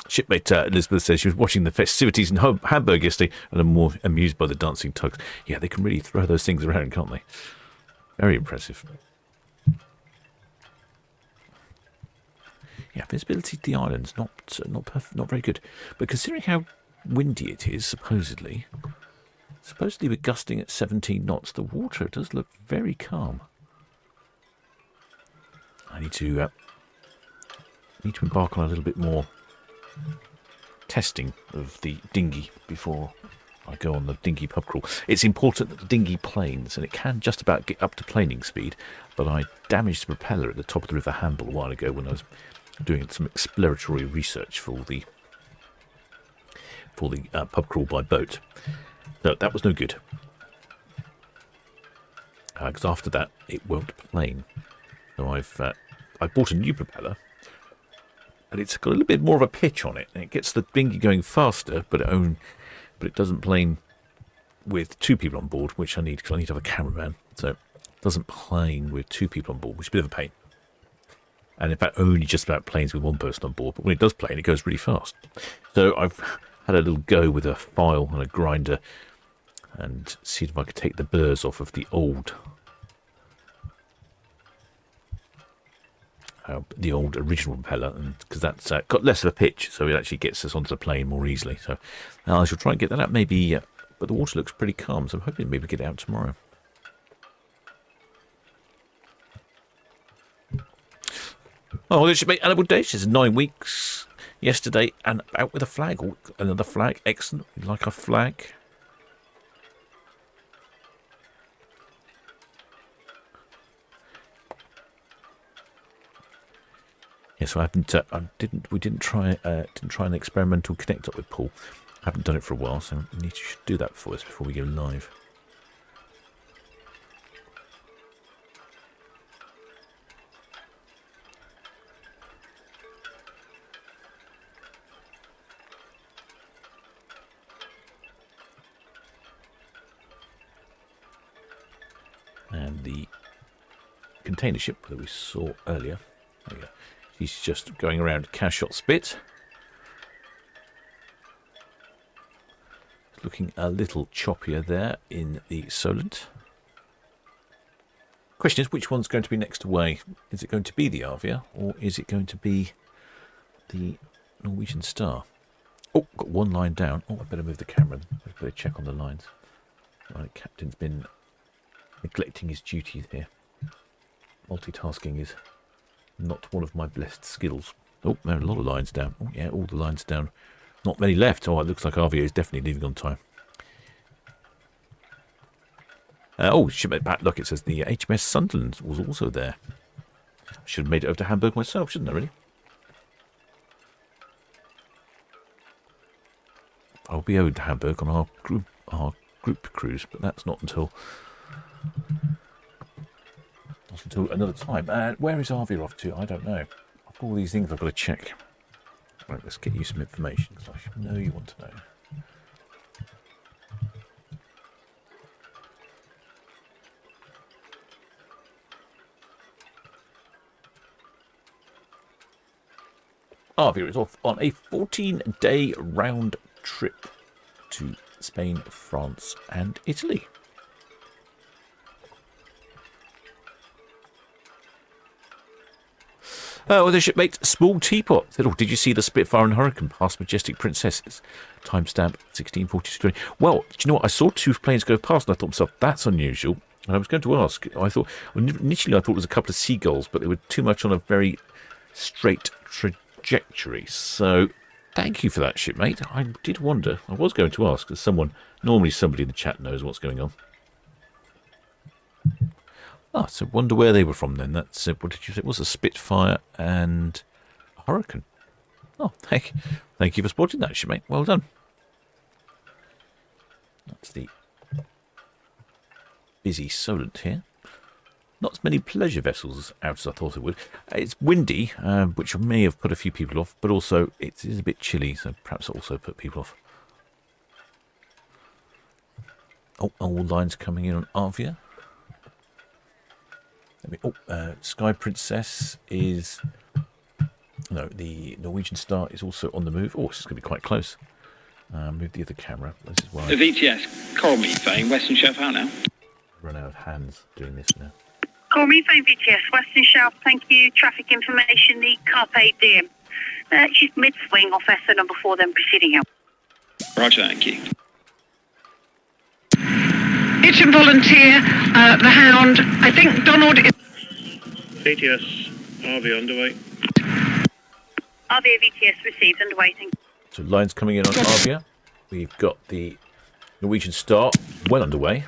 Shipmate Elizabeth says she was watching the festivities in Hamburg yesterday and are more amused by the dancing tugs. Yeah, they can really throw those things around, can't they? Very impressive. Yeah, visibility to the islands not very good. But considering how windy it is, supposedly, Supposedly we're gusting at 17 knots. The water does look very calm. I need to embark on a little bit more testing of the dinghy before I go on the dinghy pub crawl. It's important that the dinghy planes, and it can just about get up to planing speed, but I damaged the propeller at the top of the River Hamble a while ago when I was doing some exploratory research for the pub crawl by boat. So that was no good. Because after that, it won't plane. So I bought a new propeller, and it's got a little bit more of a pitch on it, and it gets the dinghy going faster, but it doesn't plane with two people on board, which I need because I need to have a cameraman. So it doesn't plane with two people on board, which is a bit of a pain. And in fact, only just about planes with one person on board. But when it does plane, it goes really fast. So I've had a little go with a file and a grinder and see if I could take the burrs off of the old original propeller, and because that's got less of a pitch, so it actually gets us onto the plane more easily. So I shall try and get that out maybe, but the water looks pretty calm, so I'm hoping maybe get it out tomorrow. Oh, this should be an audacious 9 weeks yesterday, and out with a flag. Oh, another flag, excellent. We like a flag. Yeah, so we didn't try an experimental connect up with Paul. I haven't done it for a while, so we should do that for us before we go live. And the container ship that we saw earlier, there we go. He's just going around Cashshot Spit. It's looking a little choppier there in the Solent. Question is, which one's going to be next away? Is it going to be the Arvia, or is it going to be the Norwegian Star? Oh, got one line down. Oh, I better move the camera. I better check on the lines. Right, Captain's been neglecting his duties here. Multitasking is not one of my blessed skills. Oh, there are a lot of lines down. Oh, yeah, all the lines down. Not many left. Oh, it looks like Arvia is definitely leaving on time. Shipmate back. Look, it says the HMS Sunderland was also there. I should have made it over to Hamburg myself, shouldn't I, really? I'll be over to Hamburg on our group cruise, but that's not until another time. Where is Arvia off to? I don't know. I've got all these things I've got to check. Right, let's get you some information, because I should know you want to know. Arvia is off on a 14-day round trip to Spain, France and Italy. The shipmate, Small Teapot, said, did you see the Spitfire and Hurricane past Majestic Princess? Timestamp 1642. Well, do you know what? I saw two planes go past and I thought to myself, that's unusual. And I was going to ask, initially I thought it was a couple of seagulls, but they were too much on a very straight trajectory. So thank you for that, shipmate. I did wonder. I was going to ask, because normally somebody in the chat knows what's going on. So wonder where they were from then. That's what did you say? It was a Spitfire and a Hurricane. Oh, thank you for spotting that, shipmate. Well done. That's the busy Solent here. Not as many pleasure vessels out as I thought it would. It's windy, which may have put a few people off, but also it is a bit chilly, so perhaps also put people off. Oh, all lines coming in on Arvia. Sky Princess is... No, the Norwegian Star is also on the move. Oh, this is going to be quite close. Move the other camera. This is why the VTS, Coral Methane, Western Chef out now. Run out of hands doing this now. Coral Methane VTS, Western Shelf, thank you. Traffic information, the Carpe Diem. She's mid-swing off SO number 4, then proceeding out. Roger, thank you. Itchen volunteer, the Hound. I think Donald is... VTS, Arvia underway. Arvia VTS received, underway. So lines coming in on Arvia. We've got the Norwegian Star well underway.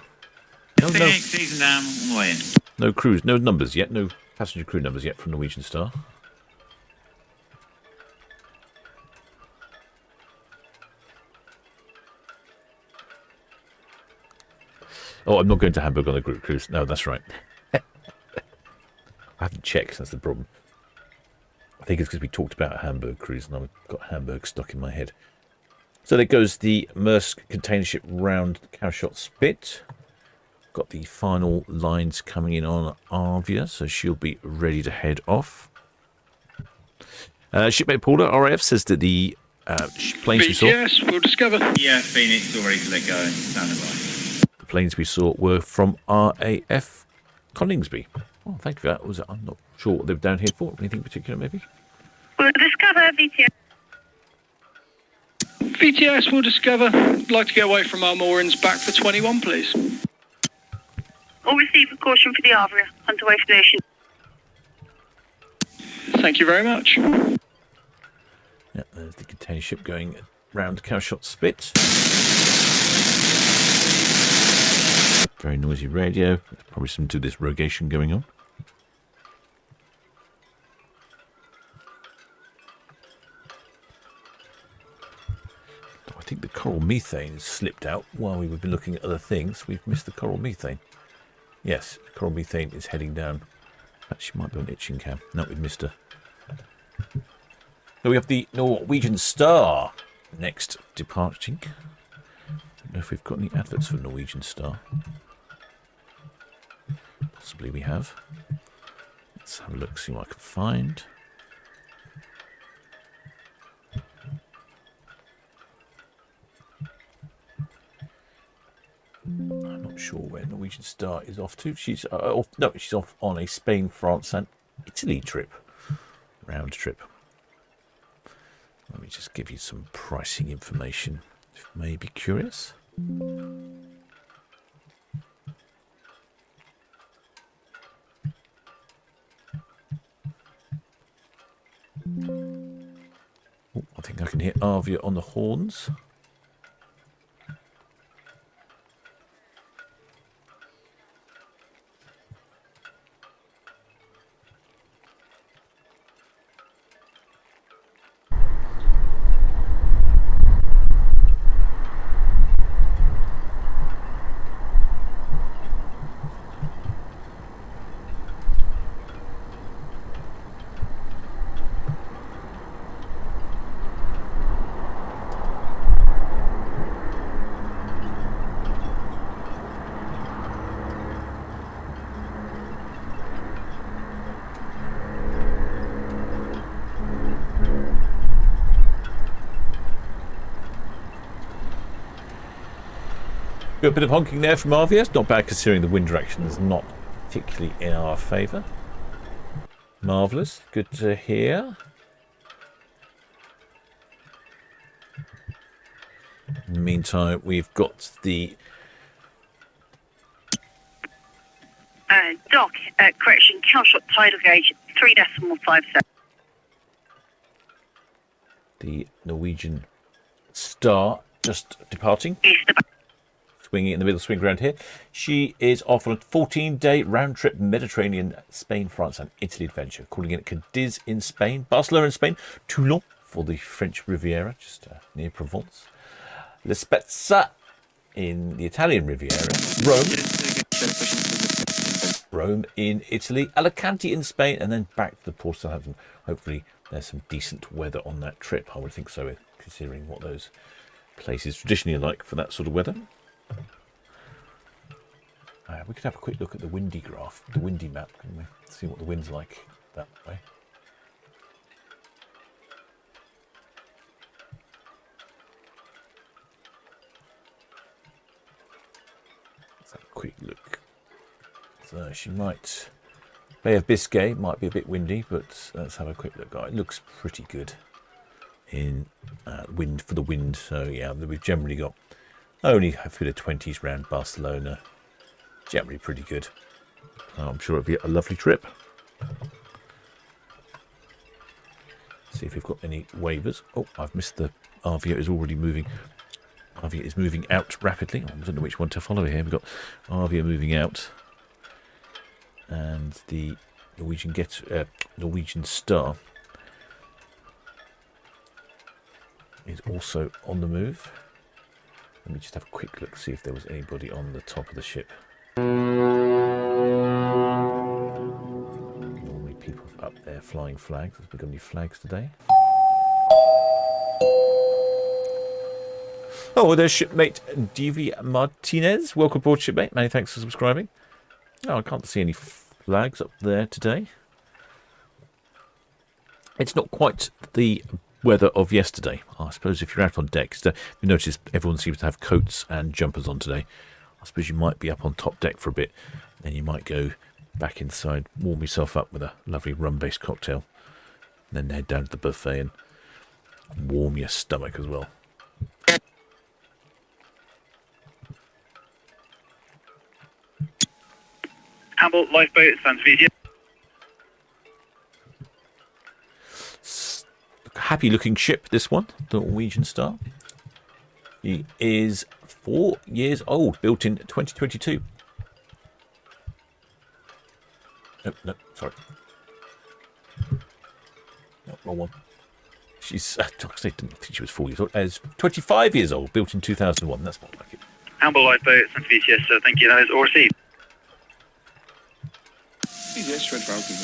Phoenix, season down, on the way in. No crews, no numbers yet, no passenger crew numbers yet from Norwegian Star. Oh, I'm not going to Hamburg on a group cruise. No, that's right. I haven't checked, that's the problem. I think it's because we talked about a Hamburg cruise and I've got Hamburg stuck in my head. So there goes the Maersk container ship round Cowshot Spit. Got the final lines coming in on Arvia, so she'll be ready to head off. Shipmate Paula, RAF, says that the planes we saw... Yes, we'll discover. Yeah, Phoenix already to let go. Standing by. The planes we saw were from RAF Coningsby. Oh, thank you for that. I'm not sure what they were down here for. Anything particular, maybe? We'll discover VTS. VTS will discover. I'd like to get away from our moorings back for 21, please. All receive a caution for the Arvia. Underway for the ocean. Thank you very much. Yeah, there's the container ship going round Cowshot Spit. Very noisy radio. There's probably some to this Rogation going on. I think the coral methane has slipped out while we've been looking at other things. We've missed the coral methane. Yes, the coral methane is heading down. Actually, might be on Itching Cam. No, we've missed her. So we have the Norwegian Star next departing. Don't know if we've got any adverts for Norwegian Star. Possibly we have. Let's have a look, see what I can find. I'm not sure where Norwegian Star is off to. She's off. No, she's off on a Spain, France, and Italy trip, round trip. Let me just give you some pricing information, if you may be curious. Oh, I think I can hear Arvia on the horns. Got a bit of honking there from Arvia. Not bad considering the wind direction is not particularly in our favour. Marvellous. Good to hear. In the meantime, we've got the... Dock, correction, Cowshot tidal gauge 3.57. The Norwegian Star just departing. Swinging in the middle, swing around here. She is off on a 14-day round-trip Mediterranean, Spain, France and Italy adventure, calling it Cadiz in Spain, Barcelona in Spain, Toulon for the French Riviera, just near Provence, La Spezia in the Italian Riviera, Rome in Italy, Alicante in Spain, and then back to the port of Southampton. Hopefully there's some decent weather on that trip. I would think so, considering what those places traditionally are like for that sort of weather. We could have a quick look at the windy graph, the windy map, couldn't we? See what the wind's like that way. Let's have a quick look. So she might... Bay of Biscay might be a bit windy, but let's have a quick look. Oh, it looks pretty good in wind for the wind. So yeah, we've generally got only a bit of 20s around Barcelona, generally pretty good. I'm sure it'll be a lovely trip. See if we've got any waivers. Oh, I've missed the Arvia is already moving. Arvia is moving out rapidly. I don't know which one to follow here. We've got Arvia moving out. And the Norwegian Star is also on the move. Let me just have a quick look, see if there was anybody on the top of the ship. Normally people up there flying flags. Have we got any flags today? Oh, there's shipmate Divi Martinez. Welcome aboard, shipmate. Many thanks for subscribing. Oh, I can't see any flags up there today. It's not quite the weather of yesterday. I suppose if you're out on deck, you notice everyone seems to have coats and jumpers on today. I suppose you might be up on top deck for a bit. Then you might go back inside, warm yourself up with a lovely rum-based cocktail. And then head down to the buffet and warm your stomach as well. Hamble, lifeboat, Santavidia. Happy looking ship, this one, the Norwegian Star. He is 4 years old, built in 2022. No, sorry. No, wrong one. She's, I didn't think she was 4 years old. As 25 years old, built in 2001. That's more like it. Hamble, lifeboat, Santavidia, so thank you. That is all received. Yes, Red Falcon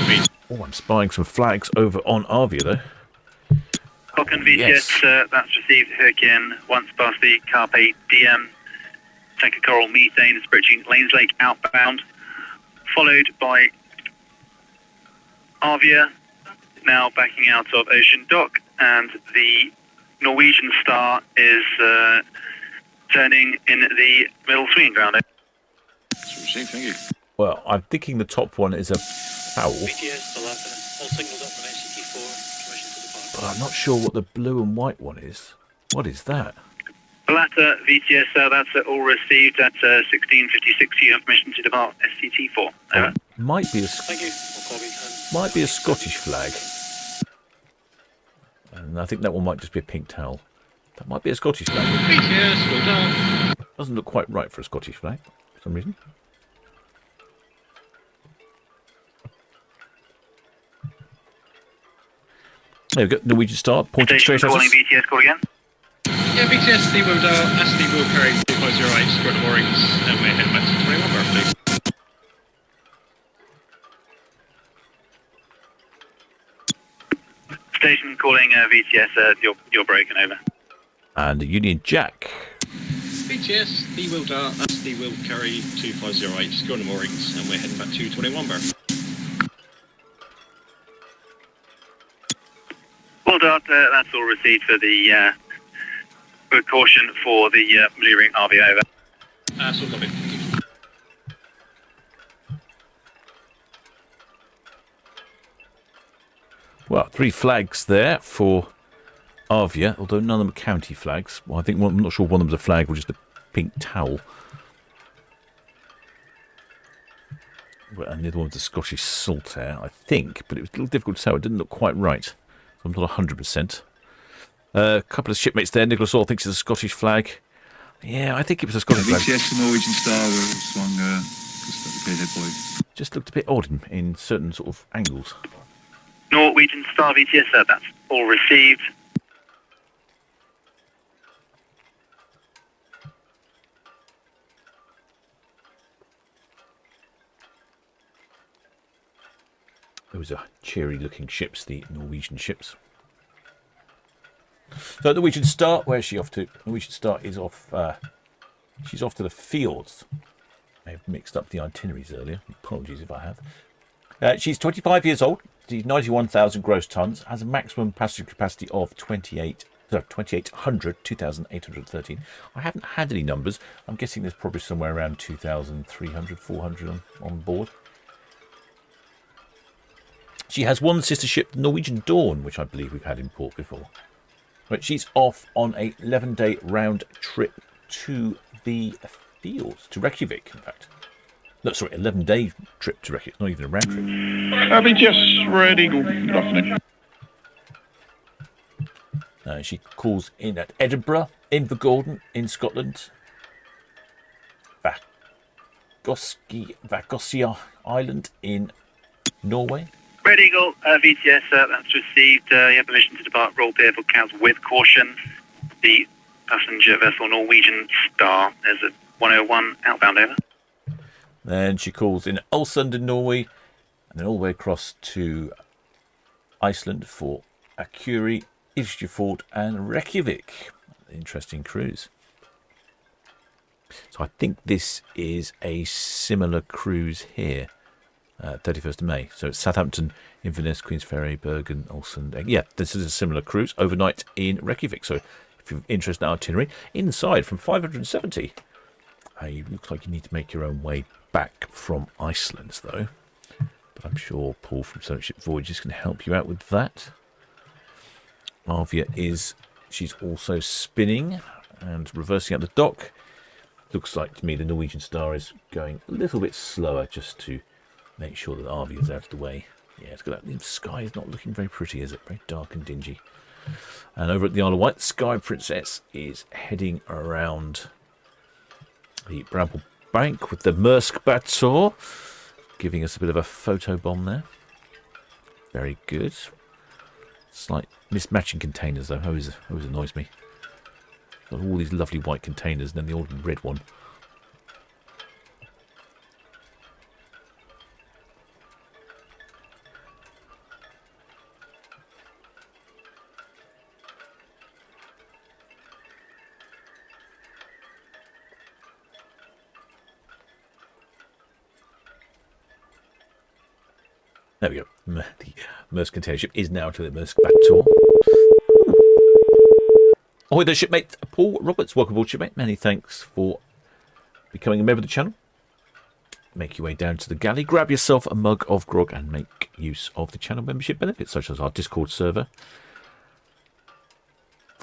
away. Oh, I'm spying some flags over on Arvia, though. Falcon VTS, Yes. that's received. Herkian, once past the Carpe Diem. Tanker Coral Methane is approaching Lanes Lake outbound. Followed by Arvia, now backing out of Ocean Dock. And the Norwegian Star is turning in the middle swinging ground. Thank you. Well, I'm thinking the top one is a foul. BTS, Aluna, all signals up from SCT4, permission to depart. But I'm not sure what the blue and white one is. What is that? Balata VTS, that's all received at 1656. You have permission to depart SCT4. Over. Might be a Thank you. We'll copy. might be a Scottish flag. And I think that one might just be a pink towel. That might be a Scottish flag. BTS, well done. Doesn't look quite right for a Scottish flag for some reason. There we go. Norwegian Star pointing straight at us. Calling VTS, call again. Yeah, BTS, the will Astley will carry 2508, square the moorings, and we're heading back to 21 birthday. Station calling VTS, you're broken, over. And Union Jack. BTS, the will Astley will carry 2508, square the moorings, and we're heading back to 21 birthday. Well done, that's all received for the good caution for the maneuvering Arvia, over. So copy. Well, 3 flags there for Arvia, although none of them are county flags. Well, I think I'm not sure one of them's a flag or just a pink towel. Well, and the other one was a Scottish saltaire, I think, but it was a little difficult to tell. It didn't look quite right. So I'm not 100%. A couple of shipmates there. Nicholas Orr thinks it's a Scottish flag. Yeah, I think it was a Scottish flag. VTS, the Norwegian Star, swung just at the head boy. Just looked a bit odd in certain sort of angles. Norwegian Star VTS, that's all received. Those are cheery-looking ships, the Norwegian ships. So Norwegian Star, where's she off to? Norwegian Star is off. She's off to the fields. I have mixed up the itineraries earlier. Apologies if I have. She's 25 years old. She's 91,000 gross tons. Has a maximum passenger capacity of 2,800, 2,813. I haven't had any numbers. I'm guessing there's probably somewhere around 2,300, 400 on board. She has one sister ship, the Norwegian Dawn, which I believe we've had in port before. Right, she's off on a 11-day round trip to the fields, to Reykjavik, in fact. No, sorry, 11-day trip to Reykjavik, not even a round trip. BTS ready. Good afternoon. She calls in at Edinburgh, Invergordon in Scotland, Vagosia Island in Norway. Red Eagle, VTS, that's received. You have permission to depart Royal Beerful Council with caution. The passenger vessel Norwegian Star is at 101 outbound, over. Then she calls in Ulsund in Norway, and then all the way across to Iceland for Akurey, Isefjord and Reykjavik. Interesting cruise. So I think this is a similar cruise here. 31st of May. So it's Southampton, Inverness, Queensferry, Bergen, Ulsund. Yeah, this is a similar cruise overnight in Reykjavik. So if you're interested in our itinerary, inside from 570. It looks like you need to make your own way back from Iceland, though. But I'm sure Paul from Solent Ships Voyages can help you out with that. Arvia she's also spinning and reversing at the dock. Looks like to me the Norwegian Star is going a little bit slower just to make sure that Arvia is out of the way. Yeah, it's got that. The sky is not looking very pretty, is it? Very dark and dingy. And over at the Isle of Wight, Sky Princess is heading around the Bramble Bank with the Maersk Bator, giving us a bit of a photo bomb there. Very good. Slight mismatching containers, though. Always annoys me. Got all these lovely white containers and then the old red one. There we go. The Maersk container ship is now to the Maersk Bator. Ahoy there, shipmate. Paul Roberts, welcome aboard, shipmate. Many thanks for becoming a member of the channel. Make your way down to the galley, grab yourself a mug of grog and make use of the channel membership benefits, such as our Discord server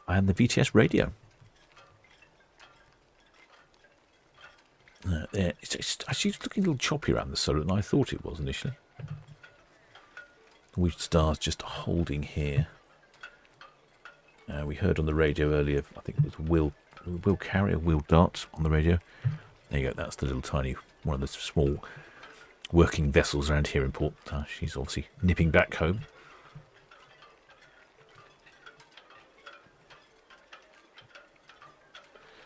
and the VTS radio. It's actually looking a little choppy around the Solent than I thought it was initially. Norwegian Star's just holding here. We heard on the radio earlier, I think it was Will Carrier, Will Dart on the radio. There you go, that's the little tiny, one of the small working vessels around here in port. She's obviously nipping back home.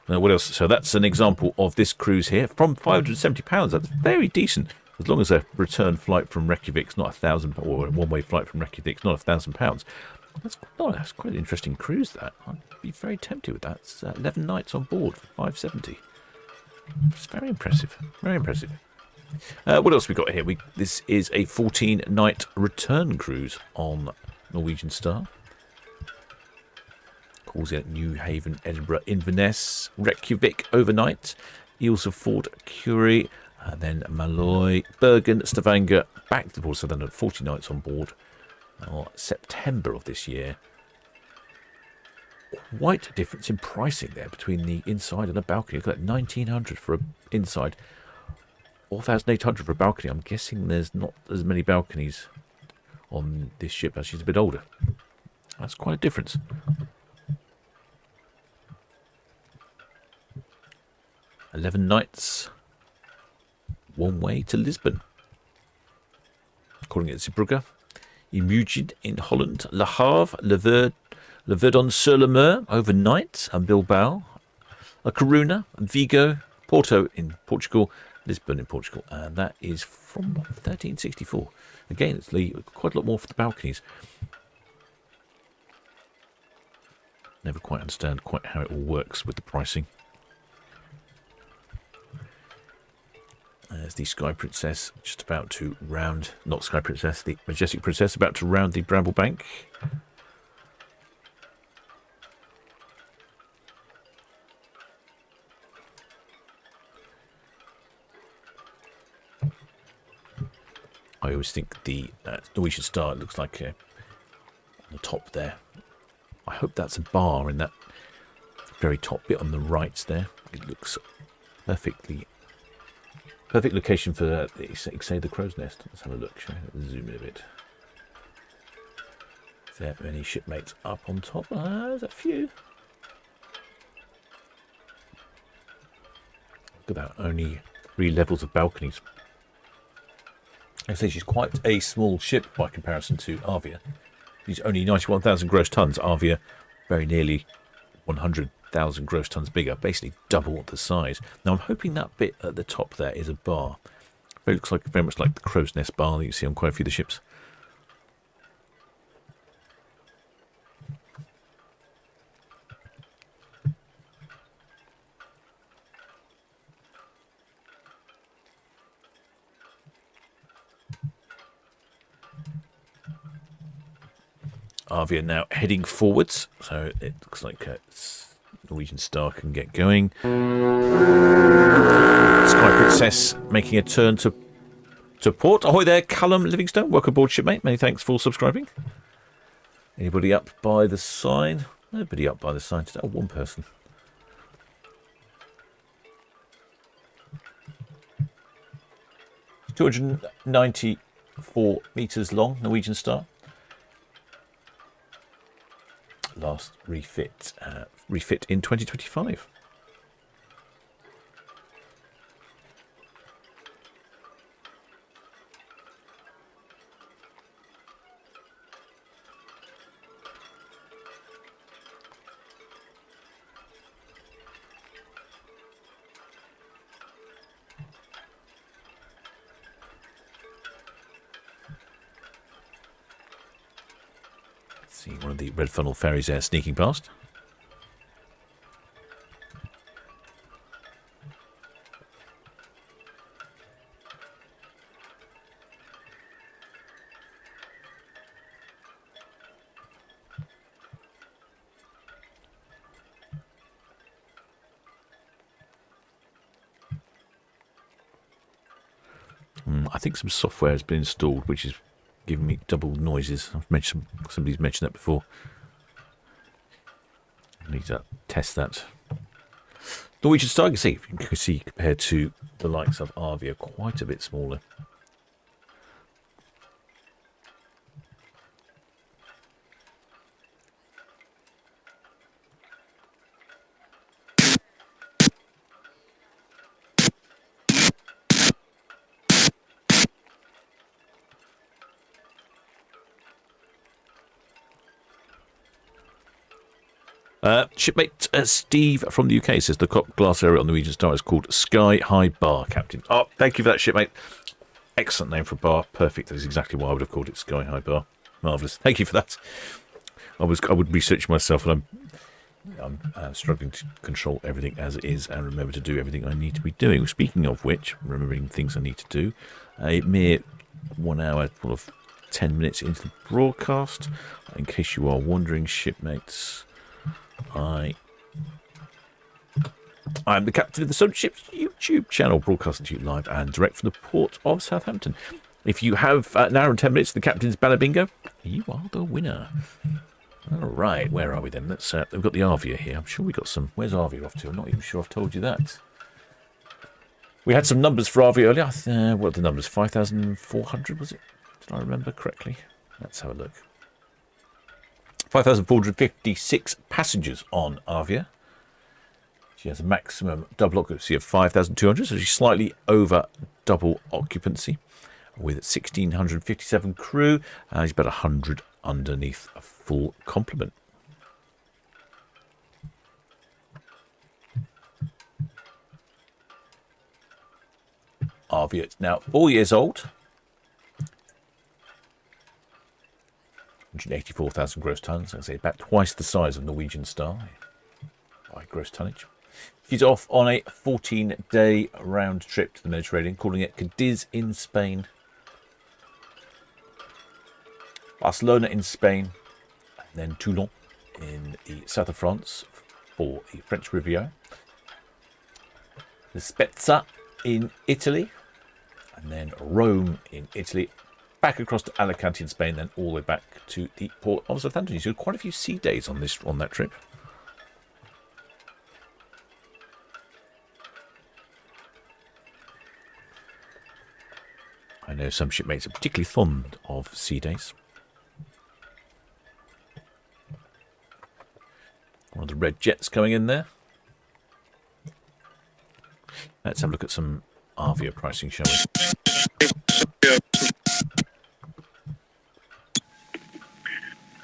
Now, what else? So that's an example of this cruise here from £570. That's very decent. As long as a return flight from Reykjavik's not £1,000, or a one-way flight from Reykjavik's not £1,000. That's quite an interesting cruise, that. I'd be very tempted with that. It's 11 nights on board for 570. It's very impressive. Very impressive. What else we got here? This is a 14-night return cruise on Norwegian Star. Calls in at New Haven, Edinburgh, Inverness, Reykjavik overnight. Eels of Ford, Curie, and then Malloy, Bergen, Stavanger, back to the port. So then 40 nights on board. September of this year. Quite a difference in pricing there between the inside and the balcony. Look at that, £1,900 for an inside, £4,800 for a balcony. I'm guessing there's not as many balconies on this ship as she's a bit older. That's quite a difference. "11 nights, one way to Lisbon." Calling it Zeebrugge. Imugin in Holland, Le Havre, Le Verdon-sur-le-Mer overnight, and Bilbao, La Coruna, Vigo, Porto in Portugal, Lisbon in Portugal, and that is from 1364. Again, it's quite a lot more for the balconies. Never quite understand how it all works with the pricing. There's the Sky Princess just about to round, not Sky Princess, the Majestic Princess about to round the Bramble Bank. I always think the Norwegian Star looks like on the top there. I hope that's a bar in that very top bit on the right there. It looks perfect location for say the crow's nest. Let's have a look. Shall I zoom in a bit? Is there any shipmates up on top? There's a few. Look at that, only 3 levels of balconies. I say she's quite a small ship by comparison to Arvia. She's only 91,000 gross tons. Arvia, very nearly 100,000 gross tons bigger, basically double the size. Now I'm hoping that bit at the top there is a bar. It looks like very much like the crow's nest bar that you see on quite a few of the ships. Arvia now heading forwards, so it looks like Norwegian Star can get going. Sky Princess making a turn to port. Ahoy there, Callum Livingstone. Welcome aboard, shipmate. Many thanks for subscribing. Anybody up by the sign? Nobody up by the sign today. Oh, one person. "294 metres long, Norwegian Star. Last refit in 2025. See one of the red funnel ferries there sneaking past. I think some software has been installed, which is giving me double noises. Somebody's mentioned that before. I need to test that. Norwegian Star, you can see compared to the likes of Arvia, quite a bit smaller. Shipmate Steve from the UK says the glass area on the Norwegian Star is called Sky High Bar, Captain. Oh, thank you for that, shipmate. Excellent name for a bar. Perfect. That is exactly why I would have called it Sky High Bar. Marvellous. Thank you for that. I would research myself, and I'm struggling to control everything as it is and remember to do everything I need to be doing. Speaking of which, remembering things I need to do, a mere 1 hour, 10 minutes into the broadcast. In case you are wondering, shipmates, I'm the captain of the Solent Ships YouTube channel, broadcasting to you live and direct from the port of Southampton. If you have an hour and 10 minutes, the captain's banner bingo, you are the winner. All right, where are we then? Let's. We've got the Arvia here. I'm sure we got some. Where's Arvia off to? I'm not even sure I've told you that. We had some numbers for Arvia earlier. What are the numbers? 5,400 was it? Did I remember correctly? Let's have a look. 5,456 passengers on Arvia. She has a maximum double occupancy of 5,200, so she's slightly over double occupancy, with 1,657 crew. She's about 100 underneath a full complement. Arvia is now 4 years old. 184,000 gross tons. I'd say about twice the size of Norwegian Star by gross tonnage. She's off on a 14-day round trip to the Mediterranean, calling it Cadiz in Spain, Barcelona in Spain, and then Toulon in the south of France for the French Riviera, the Spezia in Italy, and then Rome in Italy, back across to Alicante in Spain, then all the way back to the port of Southampton. So quite a few sea days on that trip. I know some shipmates are particularly fond of sea days. One of the red jets going in there. Let's have a look at some Arvia pricing, shall we?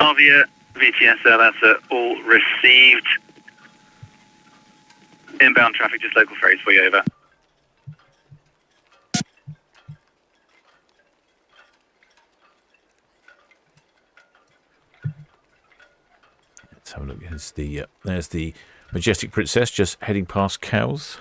Arvia, VTS, that's all received. Inbound traffic, just local ferries for you, over. Let's have a look. There's the Majestic Princess just heading past Cowes.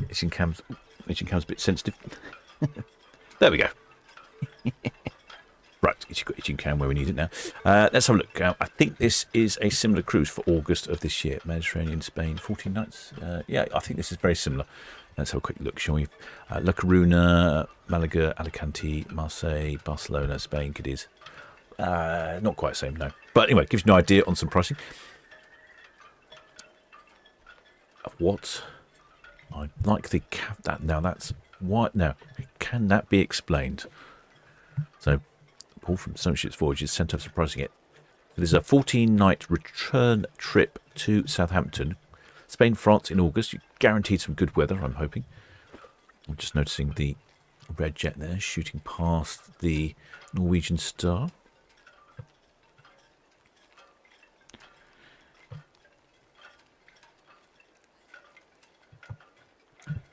Itching cam's a bit sensitive. There we go. Right, it's got itching cam where we need it now. Let's have a look. I think this is a similar cruise for August of this year. Mediterranean, Spain, 14 nights. Yeah, I think this is very similar. Let's have a quick look, shall we? La Coruna, Malaga, Alicante, Marseille, Barcelona, Spain, Cadiz. Not quite the same, no. But anyway, gives you an idea on some pricing. What? I like the cap. That now that's what now can that be explained? So Paul from Solent Ships Voyages sent us pricing it. This is a 14-night return trip to Southampton, Spain, France in August. You guaranteed some good weather, I'm hoping. I'm just noticing the red jet there shooting past the Norwegian Star.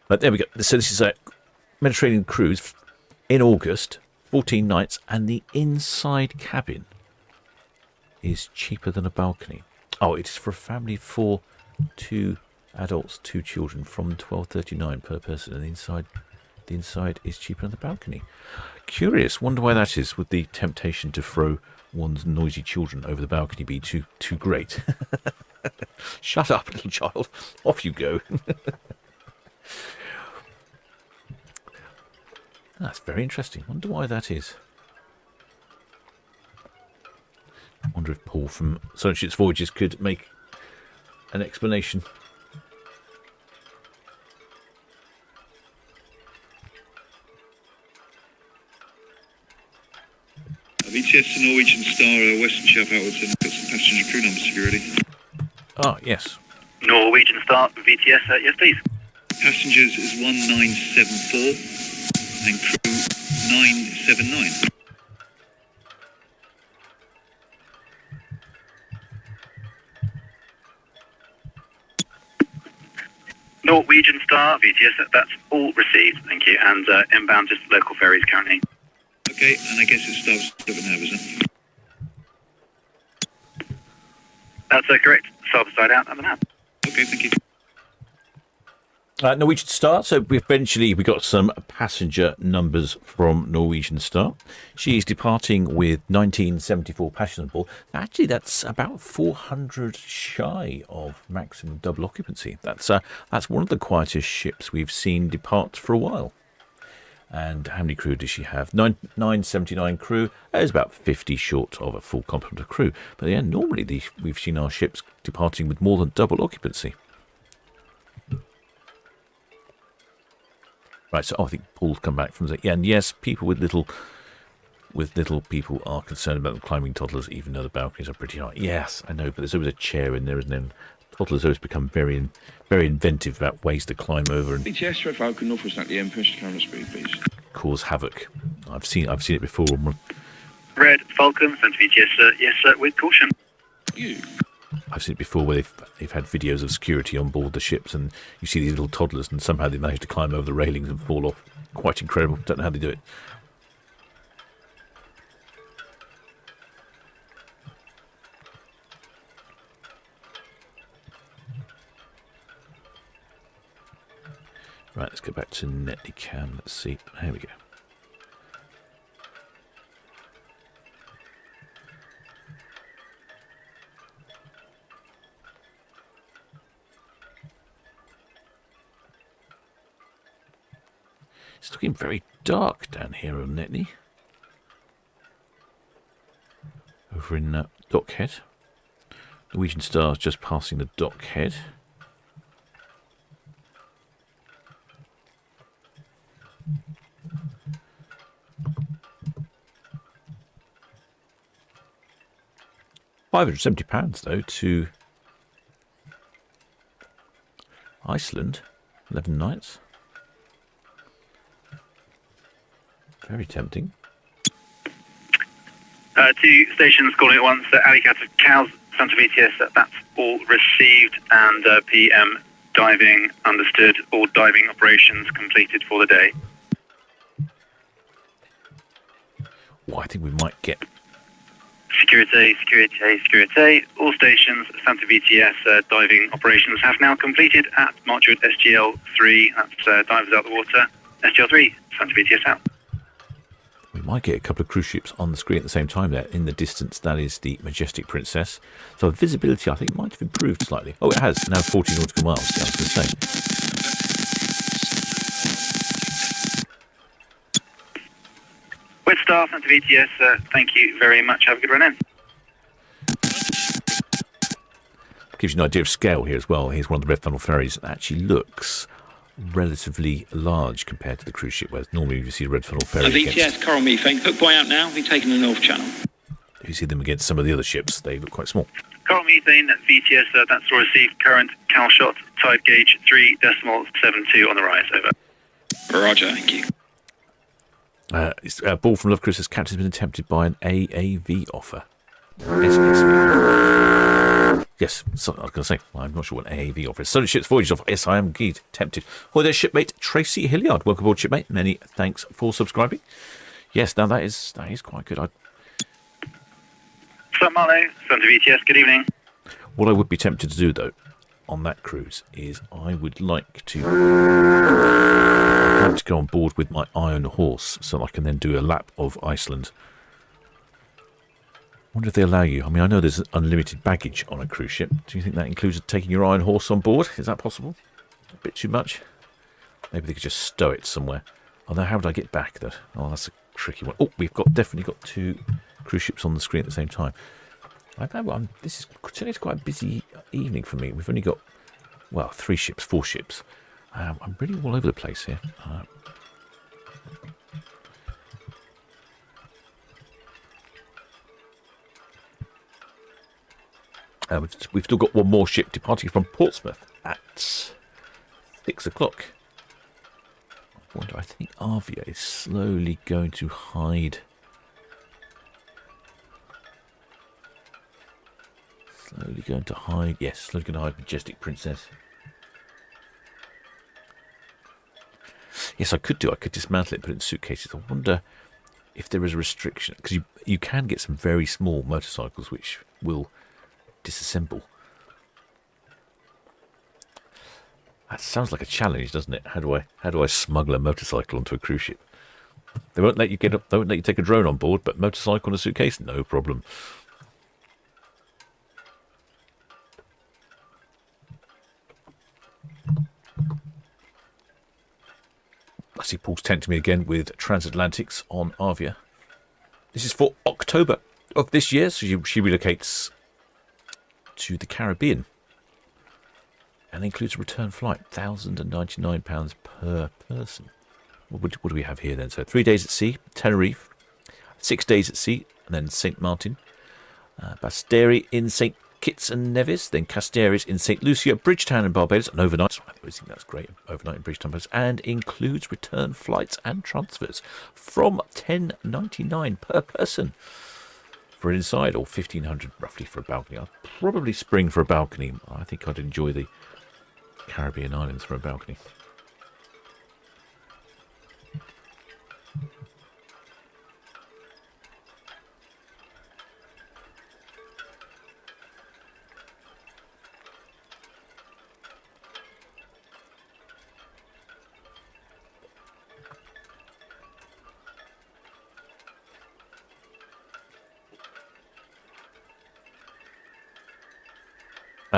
But there we go. So this is a Mediterranean cruise in August, 14 nights, and the inside cabin is cheaper than a balcony. Oh, it is for a family of 4, 2 adults, 2 children, from $12.39 per person, and the inside is cheaper than the balcony. Curious. Wonder why that is. Would the temptation to throw one's noisy children over the balcony be too great? Shut up, little child. Off you go. That's very interesting. Wonder why that is. I wonder if Paul from Solent Ships Voyages could make an explanation. VTS to Norwegian Star, Western Sharp outwards, and got some passenger crew numbers if you're ready. Ah, yes. Norwegian Star, VTS, yes please. Passengers is 1974. And crew 979. Norwegian Star, VTS, that's all received, thank you. And inbound, just local ferries currently. Okay, and I guess it starts at 7 hours, isn't it? That's correct. Starboard side out, 7 hours. Okay, thank you. Norwegian Star. So we got some passenger numbers from Norwegian Star. She is departing with 1974 passengers on board. Actually, that's about 400 shy of maximum double occupancy. That's one of the quietest ships we've seen depart for a while. And how many crew does she have? 979 crew. That is about 50 short of a full complement of crew. But yeah, normally we've seen our ships departing with more than double occupancy. Right, so I think Paul's come back from the... Yeah, and yes, people with little people are concerned about them climbing toddlers, even though the balconies are pretty high. Yes, I know, but there's always a chair in there, isn't there? Toddlers always become very inventive about ways to climb over and... BTS Red Falcon, Northwest 98, push to camera speed, please. Cause havoc. I've seen it before on one. Red Falcon, sent to VTS, yes, with caution. You. I've seen it before where they've had videos of security on board the ships, and you see these little toddlers, and somehow they manage to climb over the railings and fall off. Quite incredible. Don't know how they do it. Right, let's go back to Netley Cam. Let's see. Here we go. It's looking very dark down here on Netley. Over in Dockhead. Norwegian Star's just passing the Dockhead. £570 though to Iceland, 11 nights. Very tempting. 2 stations calling at once. Alicante, Cows, Santa VTS. That's all received, and PM diving understood. All diving operations completed for the day. Well, I think we might get. Security. All stations, Santa VTS diving operations have now completed at Marchwood SGL 3. That's divers out the water. SGL 3, Santa VTS out. We might get a couple of cruise ships on the screen at the same time there. In the distance, that is the Majestic Princess. So visibility, I think, might have improved slightly. Oh, it has. Now 40 nautical miles, yeah, I was going to say. With staff, Santa VTS, thank you very much. Have a good run in. Gives you an idea of scale here as well. Here's one of the red funnel ferries. It actually looks relatively large compared to the cruise ship, whereas normally you see a red funnel ferry. VTS, Coral Methane, hook buoy out now. We're taking the North Channel. If you see them against some of the other ships, they look quite small. Coral Methane, VTS, that's all received. Current cal shot, tide gauge 3.72 on the rise. Over. Roger, thank you. Ball from Love Cruise says captain's been attempted by an AAV offer. Yes, so I was going to say, I'm not sure what AAV offer is. Solent Ships voyage offer. Yes, I am indeed tempted. Hi there, shipmate Tracy Hilliard. Welcome aboard, shipmate. Many thanks for subscribing. Yes, now that is quite good. St. Malo, Santa VTS, good evening. What I would be tempted to do, though, on that cruise is I would like to go on board with my Iron Horse so I can then do a lap of Iceland. I wonder if they allow you. I mean, I know there's unlimited baggage on a cruise ship. Do you think that includes taking your Iron Horse on board? Is that possible? A bit too much? Maybe they could just stow it somewhere. Although, how would I get back, though? Oh, that's a tricky one. Oh, we've definitely got 2 cruise ships on the screen at the same time. I know today's quite a busy evening for me. We've only got, well, 3 ships, 4 ships. I'm really all over the place here. We've still got one more ship departing from Portsmouth at 6 o'clock. I think Arvia is slowly going to hide. Yes, slowly going to hide Majestic Princess. Yes, I could dismantle it, put it in suitcases. I wonder if there is a restriction, because you can get some very small motorcycles which will disassemble. That sounds like a challenge, doesn't it? How do I smuggle a motorcycle onto a cruise ship? They won't let you get up. They won't let you take a drone on board, but motorcycle in a suitcase, no problem. I see Paul's tempting me again with transatlantics on Arvia. This is for October of this year, so she relocates to the Caribbean and includes a return flight, £1,099 per person. What do we have here then? So 3 days at sea, Tenerife, 6 days at sea, and then St. Martin, Basteri in St. Kitts and Nevis, then Casteres in St. Lucia, Bridgetown in Barbados, and overnight. I always think that's great, overnight in Bridgetown, and includes return flights and transfers from $10.99 per person. for inside, or 1,500 roughly for a balcony. I'd probably spring for a balcony. I think I'd enjoy the Caribbean islands for a balcony.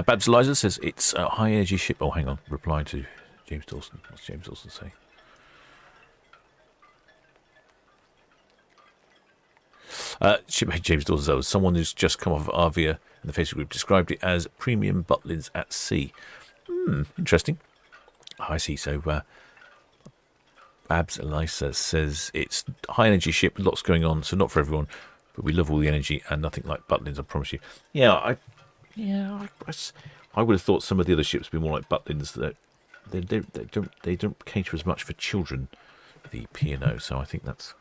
Babs Eliza says it's a high energy ship. Oh, hang on. Reply to James Dawson. What's James Dawson say? Shipmate James Dawson says someone who's just come off of Arvia in the Facebook group described it as premium butlins at sea. Interesting. I see. So Babs Eliza says it's high energy ship, lots going on, so not for everyone, but we love all the energy and nothing like butlins, I promise you. I would have thought some of the other ships would be more like butlins. That they don't cater as much for children, the P&O. So I think that's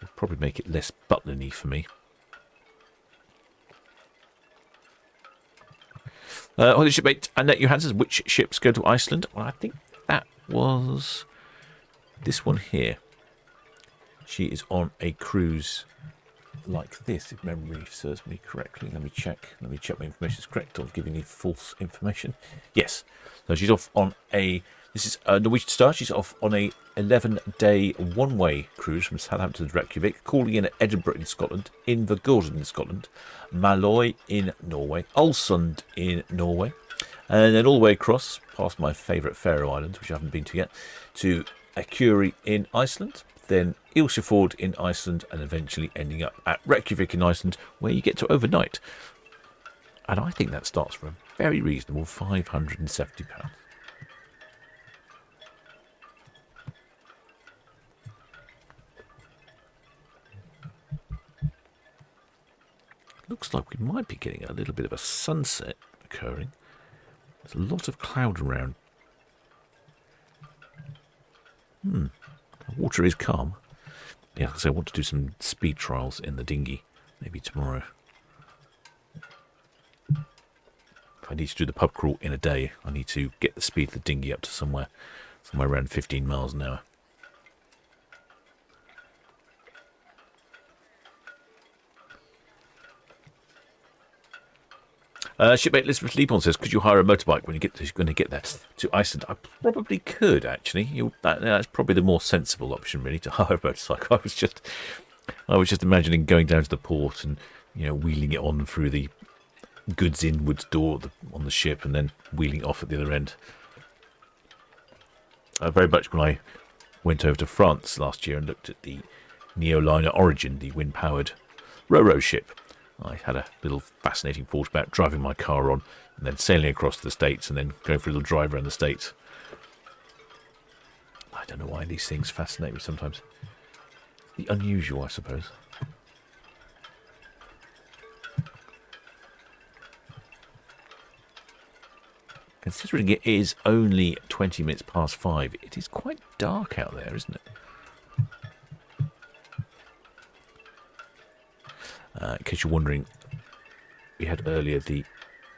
will probably make it less butlin-y for me. Holly Shipmate Annette Johansson, which ships go to Iceland? Well, I think that was this one here. She is on a cruise like this, if memory serves me correctly. Let me check my information is correct, or giving you false information. Yes, so she's off on this is a Norwegian Star. She's off on a 11-day one-way cruise from Southampton to Reykjavik, calling in at Edinburgh in Scotland, Invergordon in Scotland, Malloy in Norway, Ålesund in Norway, and then all the way across past my favourite Faroe Islands, which I haven't been to yet, to Akureyri in Iceland, then Ísafjörður in Iceland, and eventually ending up at Reykjavik in Iceland, where you get to overnight. And I think that starts for a very reasonable £570. Looks like we might be getting a little bit of a sunset occurring. There's a lot of cloud around. The water is calm. Yeah, because I want to do some speed trials in the dinghy, maybe tomorrow. If I need to do the pub crawl in a day, I need to get the speed of the dinghy up to somewhere around 15 miles an hour. Shipmate Elizabeth Liebon says, could you hire a motorbike when you're going to get there to Iceland? I probably could, actually. That's probably the more sensible option, really, to hire a motorcycle. I was just imagining going down to the port and, wheeling it on through the goods inwards door on the ship and then wheeling off at the other end. Very much when I went over to France last year and looked at the Neoliner Origin, the wind-powered ro-ro ship. I had a little fascinating thought about driving my car on and then sailing across the States and then going for a little drive around the States. I don't know why these things fascinate me sometimes. The unusual, I suppose. Considering it is only 20 minutes past 5, it is quite dark out there, isn't it? In case you're wondering, we had earlier the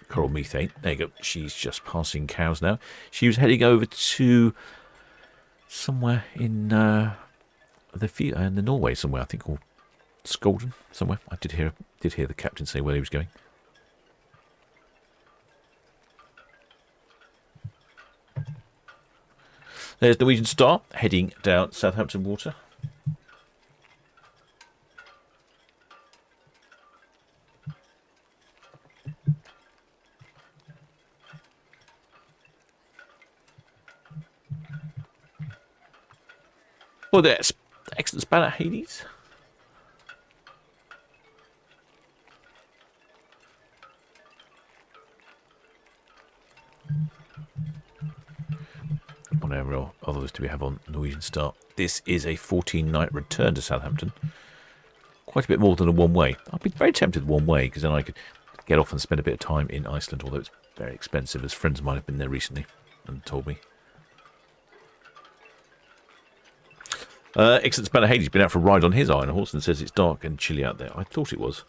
coral methane. There you go. She's just passing cows now. She was heading over to somewhere in the Norway somewhere, I think, or Skolden somewhere. I did hear the captain say where he was going. There's Norwegian Star heading down Southampton water. Well, there's excellent span at Hades. Whatever others do we have on Norwegian Star? This is a 14-night return to Southampton. Quite a bit more than a one-way. I'd be very tempted one-way, because then I could get off and spend a bit of time in Iceland, although it's very expensive, as friends of mine have been there recently and told me. Excellent Spanner Hades been out for a ride on his iron horse and says it's dark and chilly out there. I thought it was.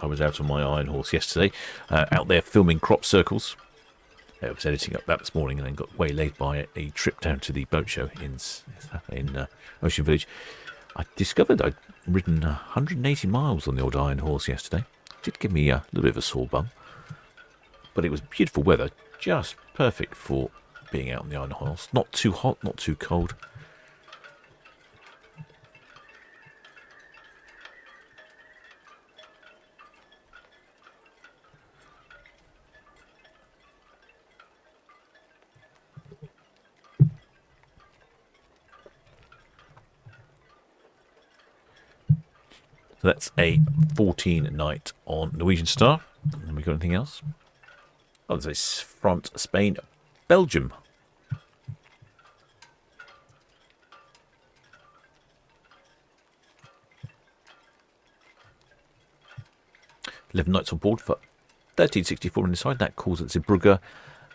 I was out on my Iron Horse yesterday, out there filming crop circles. I was editing up that this morning and then got waylaid by a trip down to the boat show in Ocean Village. I discovered I'd ridden 180 miles on the old Iron Horse yesterday. It did give me a little bit of a sore bum, but it was beautiful weather, just perfect for being out on the Iron Horse. Not too hot, not too cold. So that's a 14 night on Norwegian Star. Have we got anything else? Oh, there's a France, Spain, Belgium. $11 nights on board for 1364 inside. That calls at Zeebrugge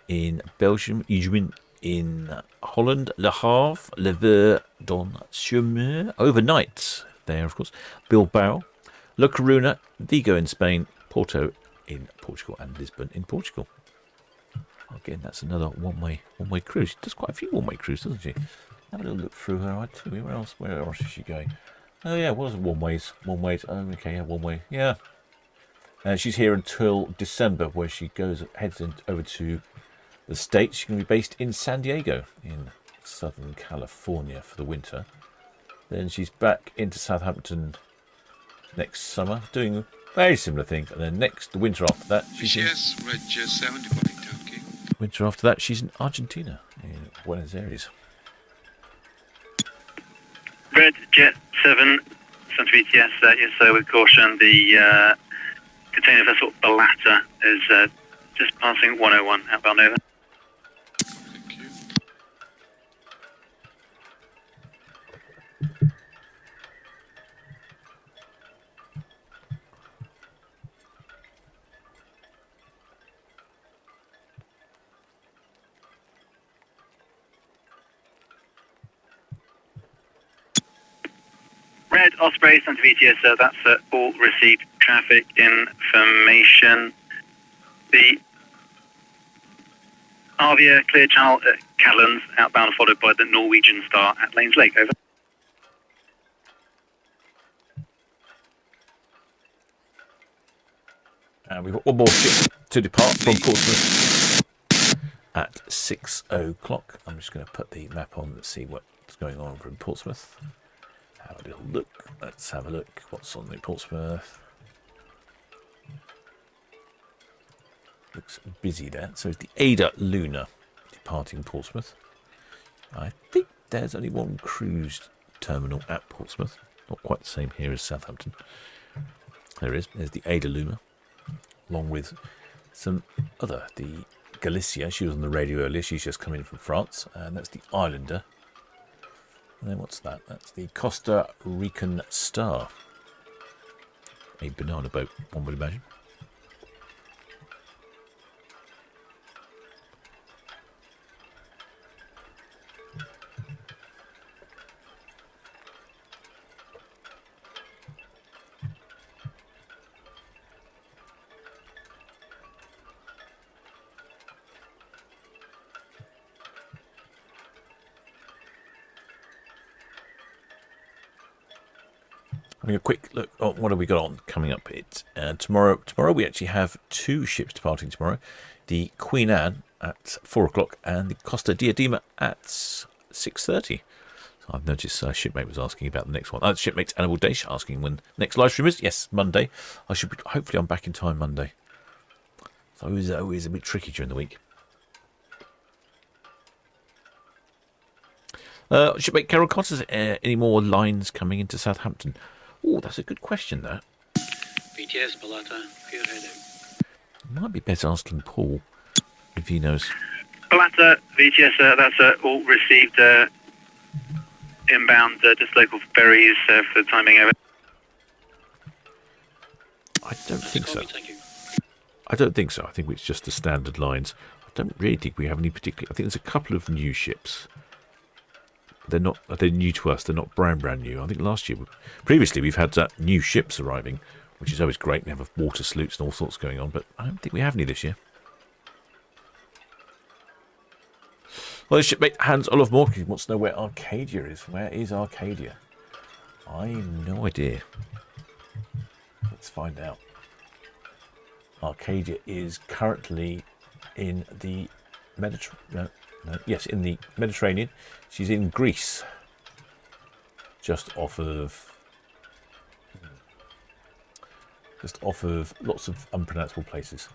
in Belgium, Ujmin in Holland, Le Havre, Le Ver dans Chemin, overnight there, of course, Bilbao, La Coruna, Vigo in Spain, Porto in Portugal, and Lisbon in Portugal. Again, that's another one-way cruise. She does quite a few one-way cruises, doesn't she? Have a little look through her itinerary. Where else is she going? Oh yeah, what was it? One-ways. Oh, okay, yeah, one-way. Yeah. She's here until December, where she heads over to the States. She's going to be based in San Diego, in Southern California, for the winter. Then she's back into Southampton next summer, doing a very similar thing. And then the winter after that, she's in Argentina, in Buenos Aires. Red Jet 7, Santa VTS, yes sir, with caution. The container vessel Balata is just passing 101 outbound over. Red Osprey, Santa VTS, that's all received traffic information. The Arvia clear channel at Callans, outbound, followed by the Norwegian Star at Lanes Lake, over. And we've got one more ship to depart from Portsmouth at 6 o'clock. I'm just going to put the map on and see what's going on over in Portsmouth. Have a little look. Let's have a look. What's on the Portsmouth? Looks busy there. So it's the AIDAluna departing Portsmouth. I think there's only one cruise terminal at Portsmouth. Not quite the same here as Southampton. There is. There's the AIDAluna, along with some other. The Galicia. She was on the radio earlier. She's just come in from France, and that's the Islander. And then what's that? That's the Costa Rican Star. A banana boat, one would imagine. Having a quick look at what have we got on coming up. Tomorrow we actually have two ships departing tomorrow. The Queen Anne at 4 o'clock and the Costa Diadema at 6:30. So I've noticed shipmate was asking about the next one. Shipmate Annabelle Dash asking when next live stream is. Yes, Monday. Hopefully I'm back in time Monday. So it was always a bit tricky during the week. Shipmate Carol Cotters, any more lines coming into Southampton? Oh, that's a good question, that. BTS, Balata, Might be better asking Paul, if he knows. Balata, VTS, that's all received inbound, just local ferries for the timing over. I don't think so. I don't think so. I think it's just the standard lines. I don't really think we have any particular. I think there's a couple of new ships. They're new to us. They're not brand new. I think previously we've had new ships arriving, which is always great. We have water salutes and all sorts going on, but I don't think we have any this year. Well, this shipmate Hans Olaf Morkin wants to know where Arcadia is. Where is Arcadia? I have no idea. Let's find out. Arcadia is currently in the in the Mediterranean. She's in Greece, just off of lots of unpronounceable places.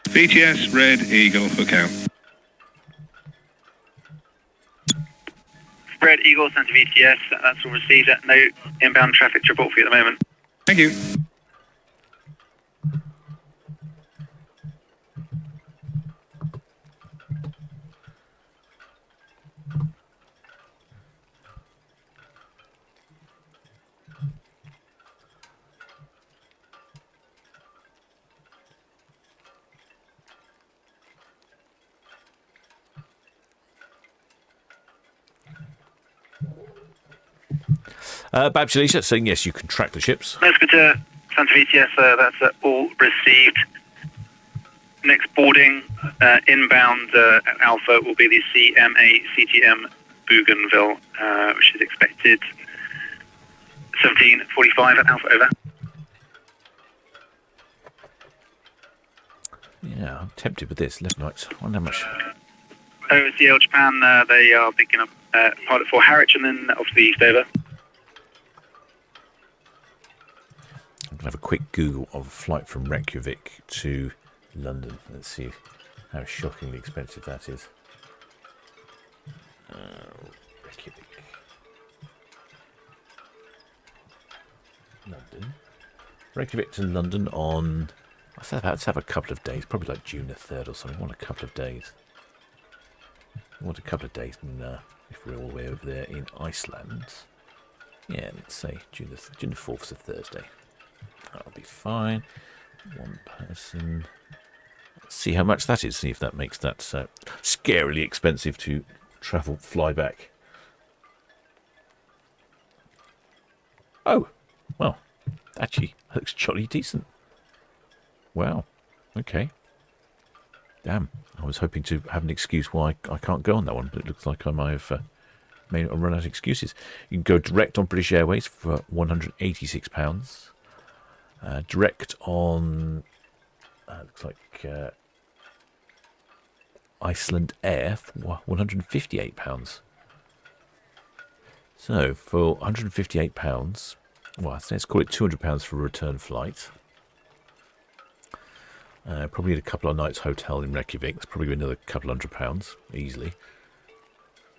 VTS Red Eagle hook out. Red Eagle, Santa VTS, that's all received. No inbound traffic to report for you at the moment. Thank you. Babs Lisa saying yes, you can track the ships. Mesquiter, Santa VTS, that's all received. Next boarding, inbound Alpha will be the CMA CTM Bougainville, which is expected 17:45 at Alpha, over. Yeah, I'm tempted with this. 11 nights. I wonder how much. OCL Japan, they are picking up pilot for Harwich and then off to the east, over. I'm going to have a quick Google of a flight from Reykjavik to London. Let's see how shockingly expensive that is. Reykjavik. London. Reykjavik to London on... let's have a couple of days. Probably like June the 3rd or something. I want a couple of days. If we're all the way over there in Iceland. Yeah, let's say June the 4th is a Thursday. That'll be fine. One person. Let's see how much that is. See if that makes that scarily expensive to fly back. Oh, well, actually, looks jolly decent. Wow. Okay. Damn. I was hoping to have an excuse why I can't go on that one, but it looks like I might have may not run out of excuses. You can go direct on British Airways for £186. Direct on looks like Iceland Air for £158. So for £158, well, let's call it £200 for a return flight. Probably a couple of nights hotel in Reykjavik. That's probably another couple £100 easily.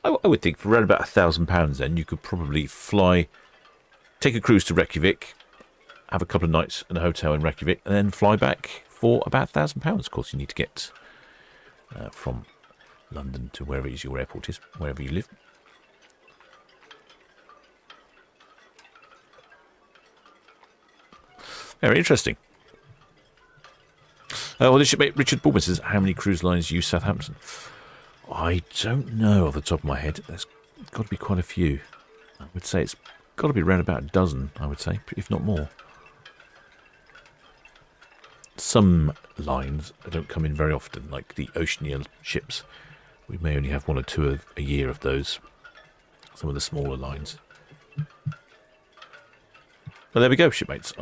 I would think for around about £1,000 then you could probably take a cruise to Reykjavik, have a couple of nights in a hotel in Reykjavik, and then fly back for about £1,000. Of course, you need to get from London to wherever your airport is, wherever you live. Very interesting. Well, this shipmate Richard Bulman says, how many cruise lines use Southampton? I don't know off the top of my head. There's got to be quite a few. I would say it's got to be around about a dozen, I would say, if not more. Some lines don't come in very often, like the Oceania ships. We may only have one or two a year of those. Some of the smaller lines. But there we go, shipmates.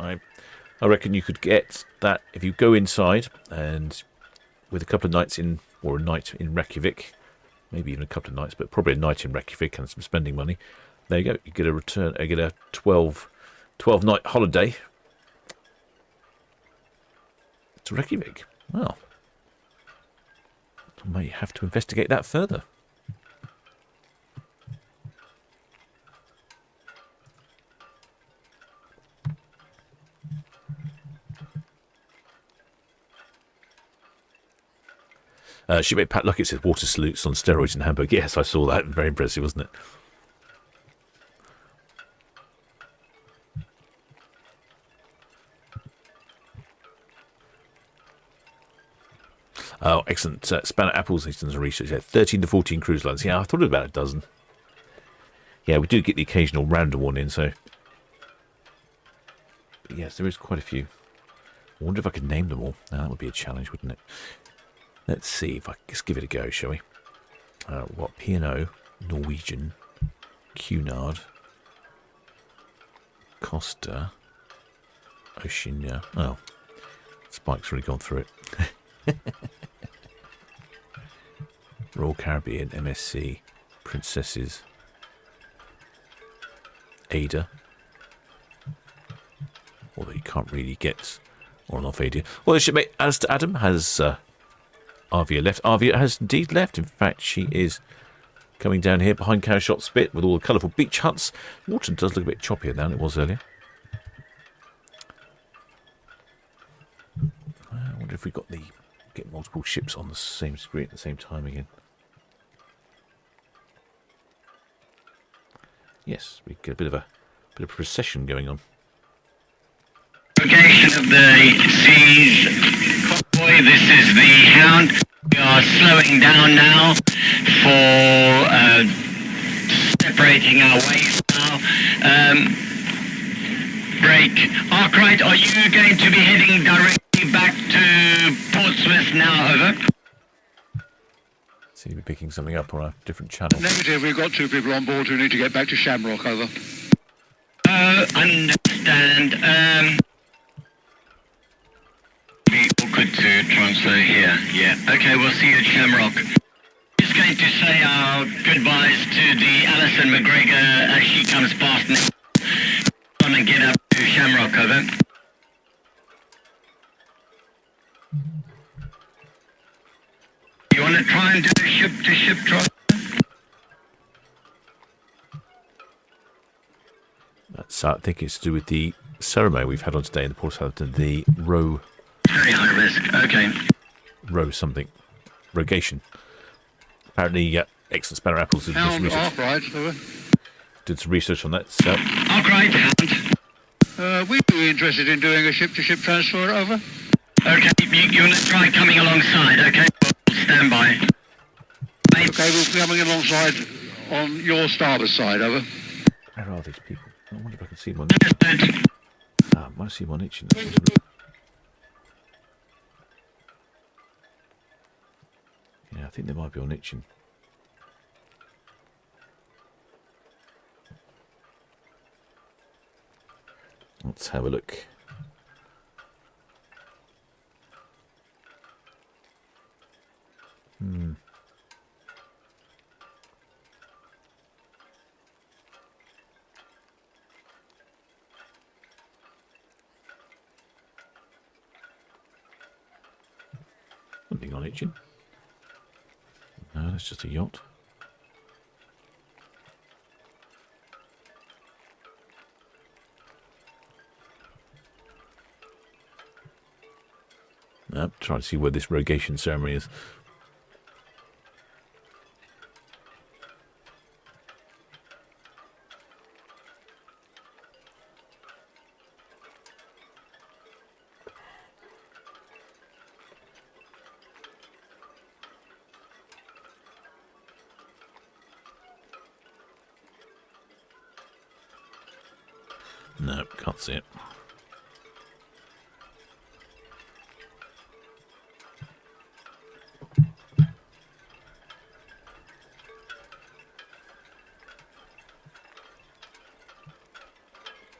I reckon you could get that if you go inside and with a couple of nights in, or a night in Reykjavik, maybe even a couple of nights, but probably a night in Reykjavik and some spending money. There you go. You get a 12-night holiday to Reykjavik. Well, I may have to investigate that further. Shipmate Pat Luckett says water salutes on steroids in Hamburg. Yes, I saw that. Very impressive, wasn't it? Oh, excellent. Spanner Apples, he's done some research. 13 to 14 cruise lines. Yeah, I thought it was about a dozen. Yeah, we do get the occasional random one in, so... But yes, there is quite a few. I wonder if I could name them all. Now, that would be a challenge, wouldn't it? Let's see if I just give it a go, shall we? What? P&O, Norwegian, Cunard, Costa, Oceania. Oh, Spike's really gone through it. Royal Caribbean, MSC, Princesses, AIDA. Although you can't really get on and off AIDA. Well, the shipmate, as to Adam, has Arvia left. Arvia has indeed left. In fact, she is coming down here behind Cowshot Spit with all the colourful beach huts. Water does look a bit choppier now than it was earlier. I wonder if we get multiple ships on the same screen at the same time again. Yes, we get a bit of a procession going on. Location of the seas convoy. This is the Hound. We are slowing down now for separating our ways now. Break. Arkwright, are you going to be heading directly back to Portsmouth now? Over. Seem to be picking something up on a different channel. Negative. We've got 2 people on board who need to get back to Shamrock. Over. Understand. Good to transfer here. Yeah. Okay, we'll see you at Shamrock. Just going to say our goodbyes to the Alison McGregor as she comes past now. On and get up to Shamrock. Over. You want to try and do a ship-to-ship transfer? That's, I think it's to do with the ceremony we've had on today in the Port of Southampton, the row. Very high risk. Okay. Row something. Rogation. Apparently, excellent Spanner Apples did some research. Did some research on that. So. We'd be interested in doing a ship-to-ship transfer. Over. Okay, you want to try coming alongside? Okay, we'll stand by. Okay, we'll be coming alongside on your starboard side. Over. Where are these people? I wonder if I can see one. I might see one itching. Yeah, I think they might be on itching. Let's have a look. Something on itching. No, that's just a yacht. No, trying to see where this Rogation ceremony is. No, can't see it.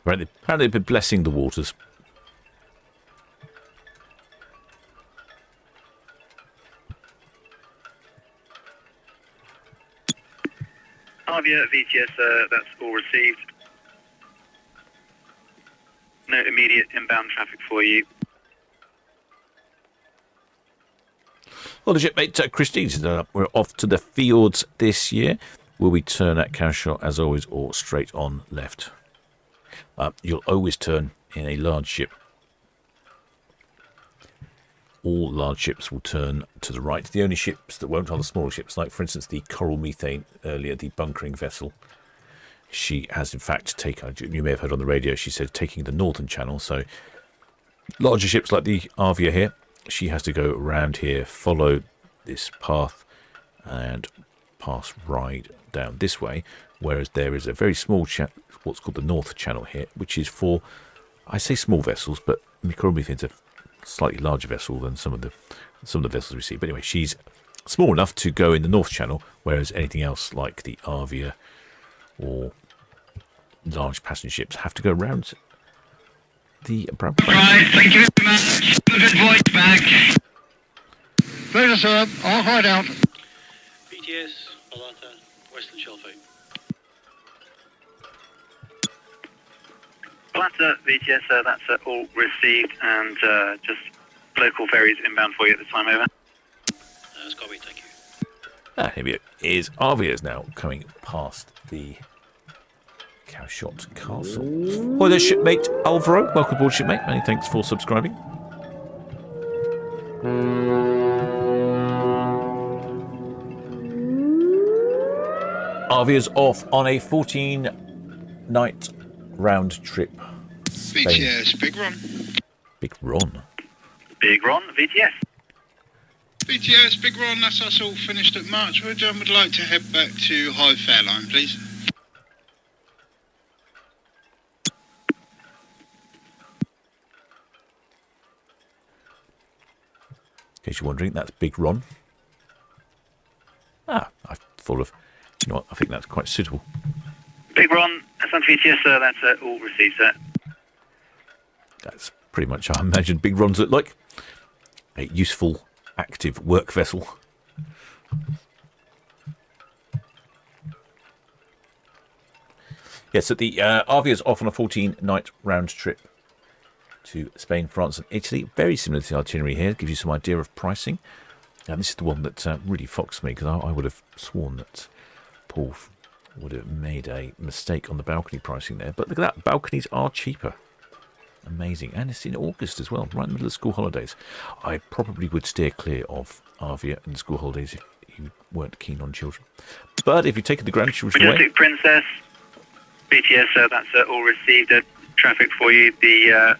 Right, apparently they've been blessing the waters. Arvia, VTS, that's all received. No immediate inbound traffic for you. Well, the shipmate Christine's we're off to the fields this year. Will we turn at Cowshot as always or straight on left? You'll always turn in a large ship. All large ships will turn to the right. The only ships that won't are the smaller ships, like for instance the Coral Methane earlier, the bunkering vessel. She has in fact taken, you may have heard on the radio, she said taking the northern channel. So larger ships like the Arvia here, she has to go around here, follow this path and pass ride down this way, whereas there is a very small what's called the North Channel here, which is for, I say small vessels, but Micromethin's a slightly larger vessel than some of the vessels we see. But anyway, she's small enough to go in the North Channel, whereas anything else like the Arvia or large passenger ships have to go around the Brown Plain. Right, thank you very much. Good voice back. Pleasure, sir. I'll hide out. BTS, Atlanta, Western Shelfie. Atlanta, VTS, that's all received, and just local ferries inbound for you at the time, over. That's got me, thank you. Here we go. Arvia is now coming past the Cowshot Castle. Hi there, shipmate Alvaro. Welcome aboard, shipmate. Many thanks for subscribing. Arvia's off on a 14-night round trip. VTS, Big Ron. Big Ron. Big Ron, VTS. VTS, Big Ron, that's us all finished at Marchwood. Would like to head back to High Fairline, please. In case you're wondering, that's Big Ron. I thought of, you know what, I think that's quite suitable. Big Ron, Atlanta VTS, that's all received, sir. That's pretty much how I imagine Big Rons look like. A useful, active work vessel. Yes, so the Arvia's off on a 14-night round trip to Spain, France and Italy. Very similar to the itinerary here. Gives you some idea of pricing. And this is the one that really foxed me, because I would have sworn that Paul would have made a mistake on the balcony pricing there. But look at that, balconies are cheaper. Amazing. And it's in August as well, right in the middle of school holidays. I probably would steer clear of Arvia in school holidays if you weren't keen on children. But if you're taking the grandchildren away... Majestic Princess, BTS, that's all received. Traffic for you. The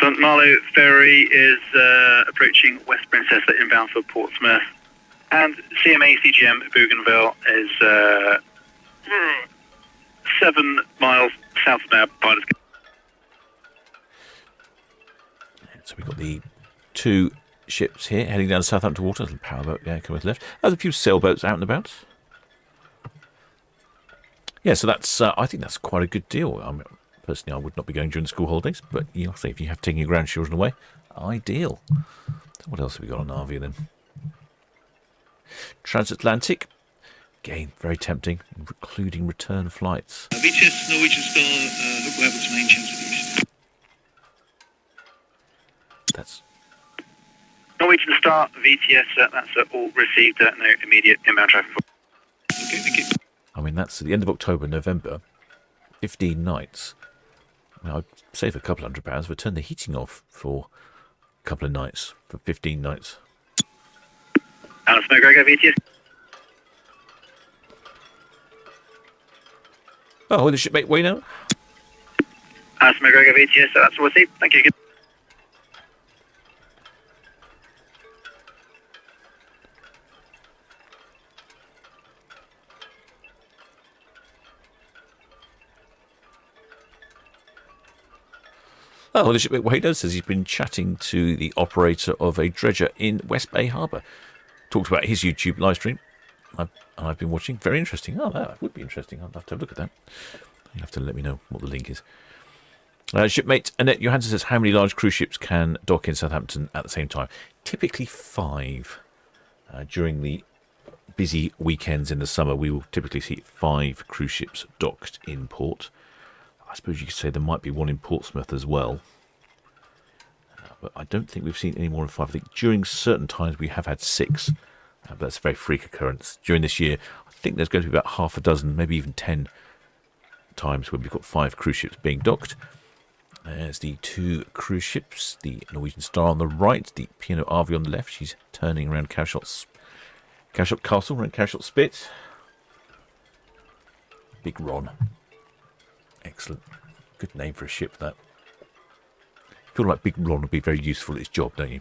St. Malo ferry is approaching West Princess inbound for Portsmouth. And CMA CGM Bougainville is 7 miles south of our pilot's. So we've got the two ships here heading down to Southampton water. There's a powerboat there coming to the left. There's a few sailboats out and about. Yeah, so that's I think that's quite a good deal. Personally, I would not be going during the school holidays, but I'll say if you have taken your grandchildren away, ideal. So what else have we got on Arvia then? Transatlantic. Again, very tempting, including return flights. VTS, Norwegian Star, hope we're able to main chance with you. That's Norwegian Star, VTS, that's all received. No immediate inbound traffic. Okay, thank you. I mean, that's at the end of October, November. 15 nights. Now, I'd save a couple £100, but turn the heating off for a couple of nights, for 15 nights. Alice McGregor, VTS. Oh, the shipmate Wayno. Alice McGregor, VTS, that's all received. Thank you. Oh, the shipmate Wayno says he's been chatting to the operator of a dredger in West Bay Harbour. Talked about his YouTube live stream. I've been watching. Very interesting. Oh, that would be interesting. I'd have to have a look at that. You'll have to let me know what the link is. Shipmate Annette Johansson says, how many large cruise ships can dock in Southampton at the same time? Typically 5. During the busy weekends in the summer, we will typically see 5 cruise ships docked in port. I suppose you could say there might be one in Portsmouth as well. But I don't think we've seen any more than 5. I think during certain times we have had 6. But that's a very freak occurrence. During this year, I think there's going to be about half a dozen, maybe even 10 times when we've got 5 cruise ships being docked. There's the 2 cruise ships, the Norwegian Star on the right, the P&O Arvia on the left. She's turning around Cowshot Castle, around Cowshot Spit. Big Ron. Excellent. Good name for a ship, that. I feel like Big Ron would be very useful at his job, don't you?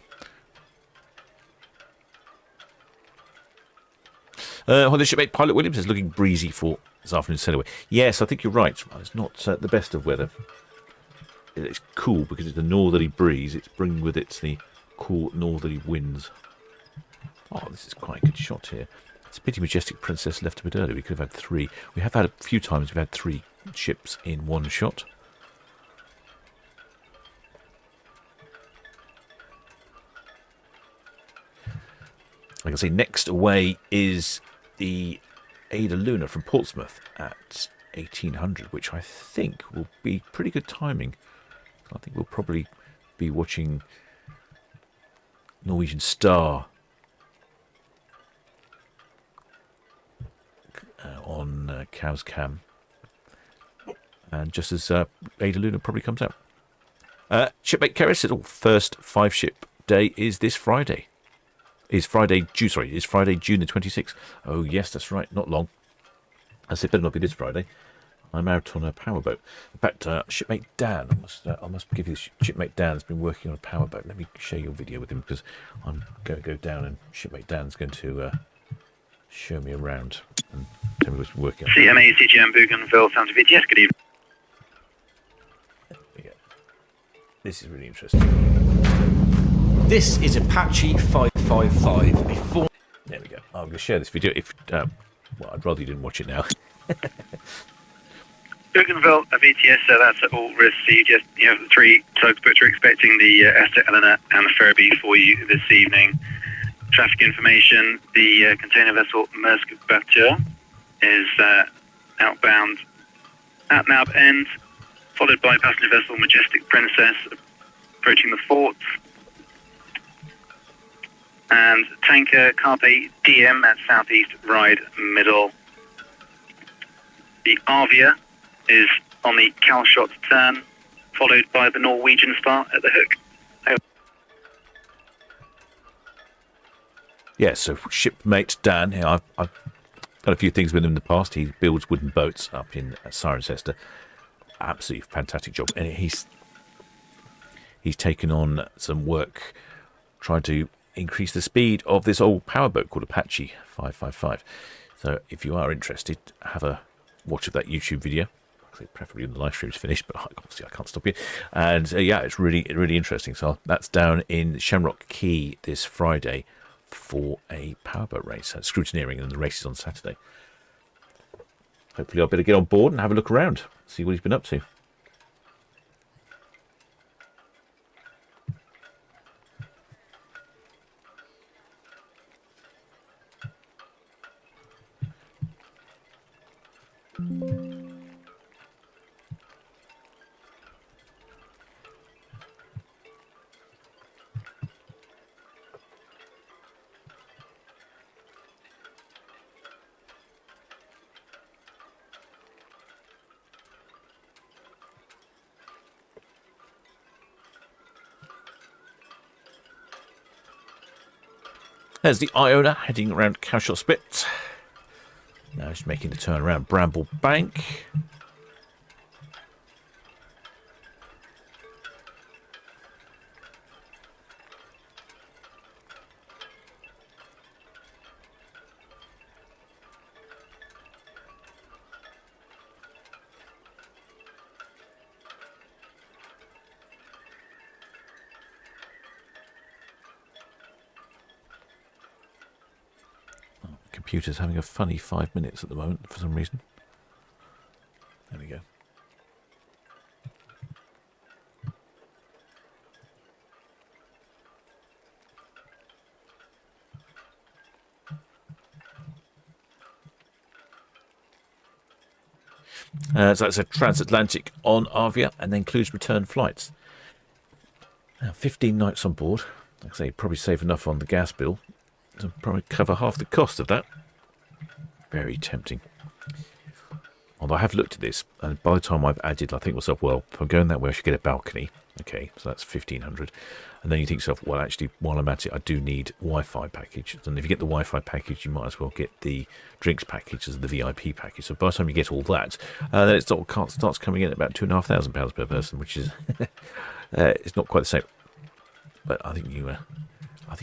Holiday shipmate Pilot Williams is looking breezy for this afternoon anyway. Yes, I think you're right. It's not the best of weather. It's cool because it's a northerly breeze. It's bringing with it the cool northerly winds. Oh, this is quite a good shot here. It's a pity Majestic Princess left a bit early. We could have had 3. We have had a few times we've had 3 ships in one shot. Like I say, next away is the AIDAluna from Portsmouth at 1800, which I think will be pretty good timing. I think we'll probably be watching Norwegian Star on Cow's Cam, and just as AIDAluna probably comes out. Shipmate Kerris said, first 5-ship day is this Friday. Is Friday June the 26th. Oh yes, that's right, not long. I said better not be this Friday. I'm out on a powerboat. In fact, shipmate Dan, I must give you this. Shipmate Dan's been working on a powerboat. Let me share your video with him because I'm going to go down and shipmate Dan's going to show me around and tell me what's working on. CMA CGM Bougainville, Santa VTS, good evening. This is really interesting. This is Apache 555. There we go. I'm going to share this video. If well, I'd rather you didn't watch it now. Bougainville, VTS, so that's at all risk. So you just, 3 tugbooks are expecting the AIDAluna and the Furby for you this evening. Traffic information, the container vessel Maersk Batur is outbound at Nab End, followed by passenger vessel Majestic Princess approaching the fort. And tanker Carpe Diem at southeast ride middle. The Arvia is on the Calshot turn, followed by the Norwegian Star at the hook. Yeah, so shipmate Dan here, I've done a few things with him in the past. He builds wooden boats up in Cirencester. Absolutely fantastic job. And he's taken on some work trying to increase the speed of this old powerboat called Apache 555. So if you are interested, have a watch of that YouTube video. Preferably when the live stream's finished, but obviously I can't stop you. And yeah, it's really interesting. So that's down in Shamrock Quay this Friday for a powerboat race, scrutineering, and the race is on Saturday. Hopefully I'll better get on board and have a look around, see what he's been up to. There's the Iona heading around Calshot Spit. Now it's making the turn around Bramble Bank. Computer's having a funny 5 minutes at the moment for some reason. There we go. So that's a transatlantic on Arvia and then includes return flights. Now 15 nights on board. Like I say, probably save enough on the gas bill to probably cover half the cost of that. Very tempting. Although I have looked at this, and by the time I've added, I think to myself, well, if I'm going that way, I should get a balcony. Okay, so that's 1,500. And then you think to yourself, well, actually, while I'm at it, I do need Wi-Fi package. And if you get the Wi-Fi package, you might as well get the drinks package as the VIP package. So by the time you get all that, then it starts coming in at about £2,500 per person, which is it's not quite the same. But I think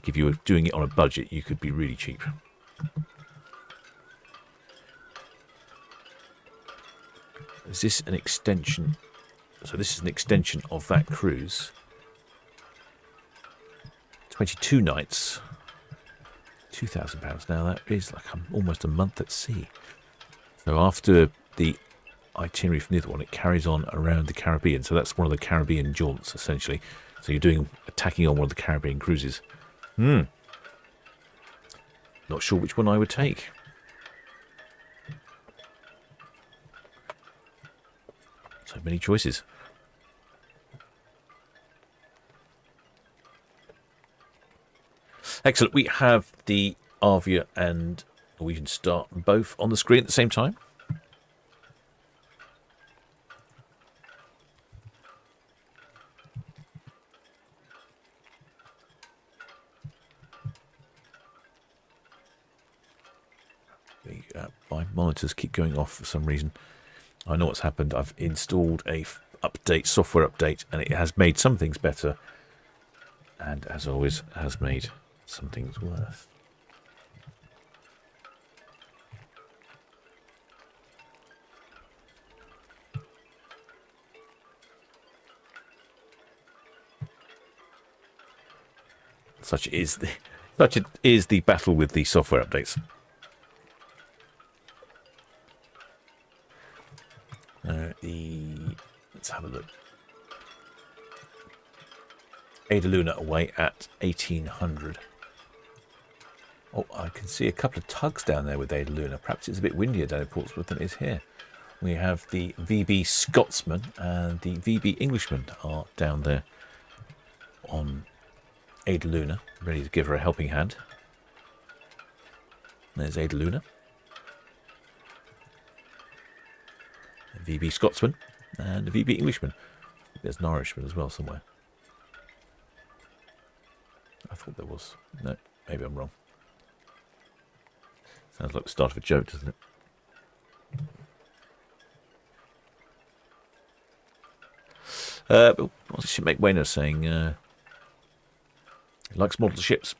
if you were doing it on a budget, you could be really cheap. Is this an extension? So this is an extension of that cruise. 22 nights. £2,000 now. That is like almost a month at sea. So after the itinerary from the other one, it carries on around the Caribbean. So that's one of the Caribbean jaunts, essentially. So you're attacking on one of the Caribbean cruises. Not sure which one I would take. So many choices. Excellent. We have the Arvia and Norwegian Star both on the screen at the same time. My monitors keep going off for some reason. I know what's happened. I've installed a software update, and it has made some things better, and as always has made some things worse. Such is the battle with the software updates. Let's have a look. AIDAluna away at 1800. Oh, I can see a couple of tugs down there with AIDAluna. Perhaps it's a bit windier down in Portsmouth than it is here. We have the VB Scotsman and the VB Englishman are down there on AIDAluna, ready to give her a helping hand. There's AIDAluna. VB Scotsman and a VB Englishman. There's an Irishman as well somewhere. I thought there was. No, maybe I'm wrong. Sounds like the start of a joke, doesn't it? What's Shipmate Wayner saying? Likes model ships.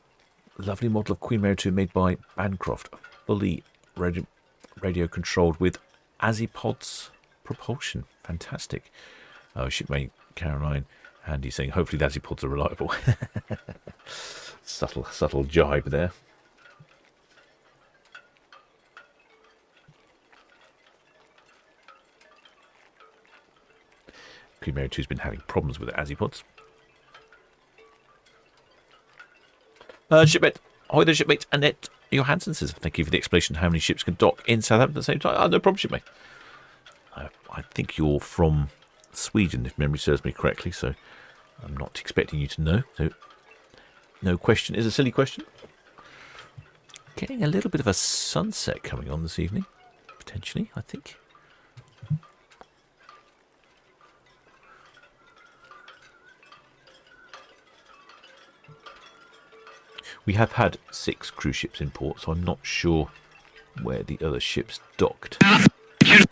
Lovely model of Queen Mary 2 made by Bancroft. Fully radio controlled with Azipods propulsion. Fantastic. Oh, Shipmate Caroline Handy saying hopefully the Azipods are reliable. subtle jibe there. Queen Mary 2's been having problems with the Azipods. Shipmate, ahoy there, Shipmate Annette Johansson says, thank you for the explanation how many ships can dock in Southampton at the same time. Oh, no problem, Shipmate. I think you're from Sweden, if memory serves me correctly, so I'm not expecting you to know. So, no question is a silly question. Getting a little bit of a sunset coming on this evening, potentially, I think. We have had 6 cruise ships in port, so I'm not sure where the other ships docked.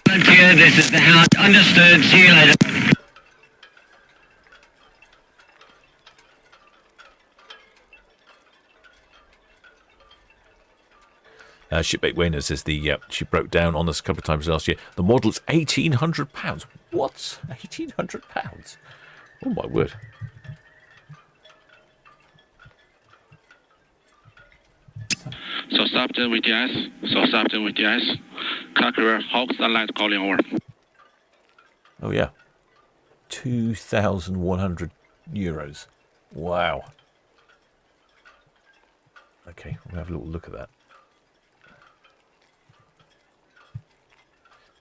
Volunteer, this is the Hound. Understood. See you later. Shipmate Wayner says she broke down on us a couple of times last year. The model's £1,800. What? £1,800? Oh my word. Southampton VTS, Southampton VTS, Conqueror, Hawks and Light calling over. Oh yeah, €2,100. Wow. Okay, we'll have a little look at that.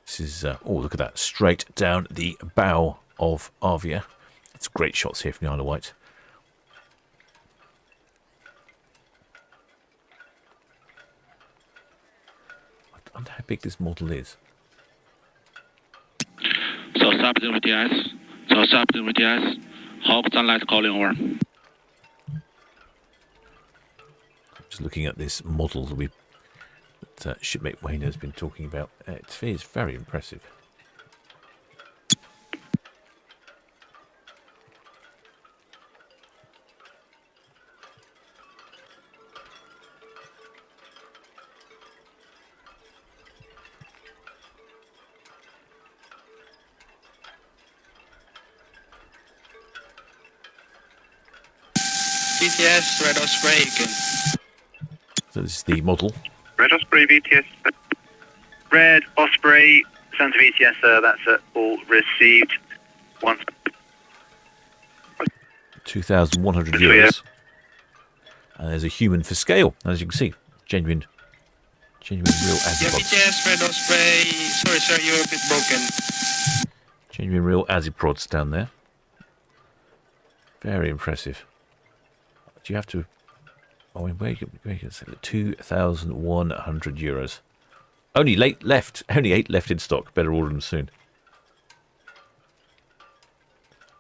This is oh, look at that, straight down the bow of Arvia. It's great shots here from the Isle of Wight. I wonder how big this model is. Southampton VTS, Southampton VTS, Hawks and Light calling over. Just looking at this model that Shipmate Wayne has been talking about. It is very impressive. BTS, Red Osprey again. So this is the model. Red Osprey VTS. Red Osprey, Santa VTS, that's all received. Once. 2,100 euros. And there's a human for scale, as you can see. Genuine real azipods. BTS, Red Osprey. Sorry, sir, you're a bit broken. Genuine real azipods down there. Very impressive. Do you have to... Oh, where you can say 2,100 euros. Only 8 left in stock. Better order them soon.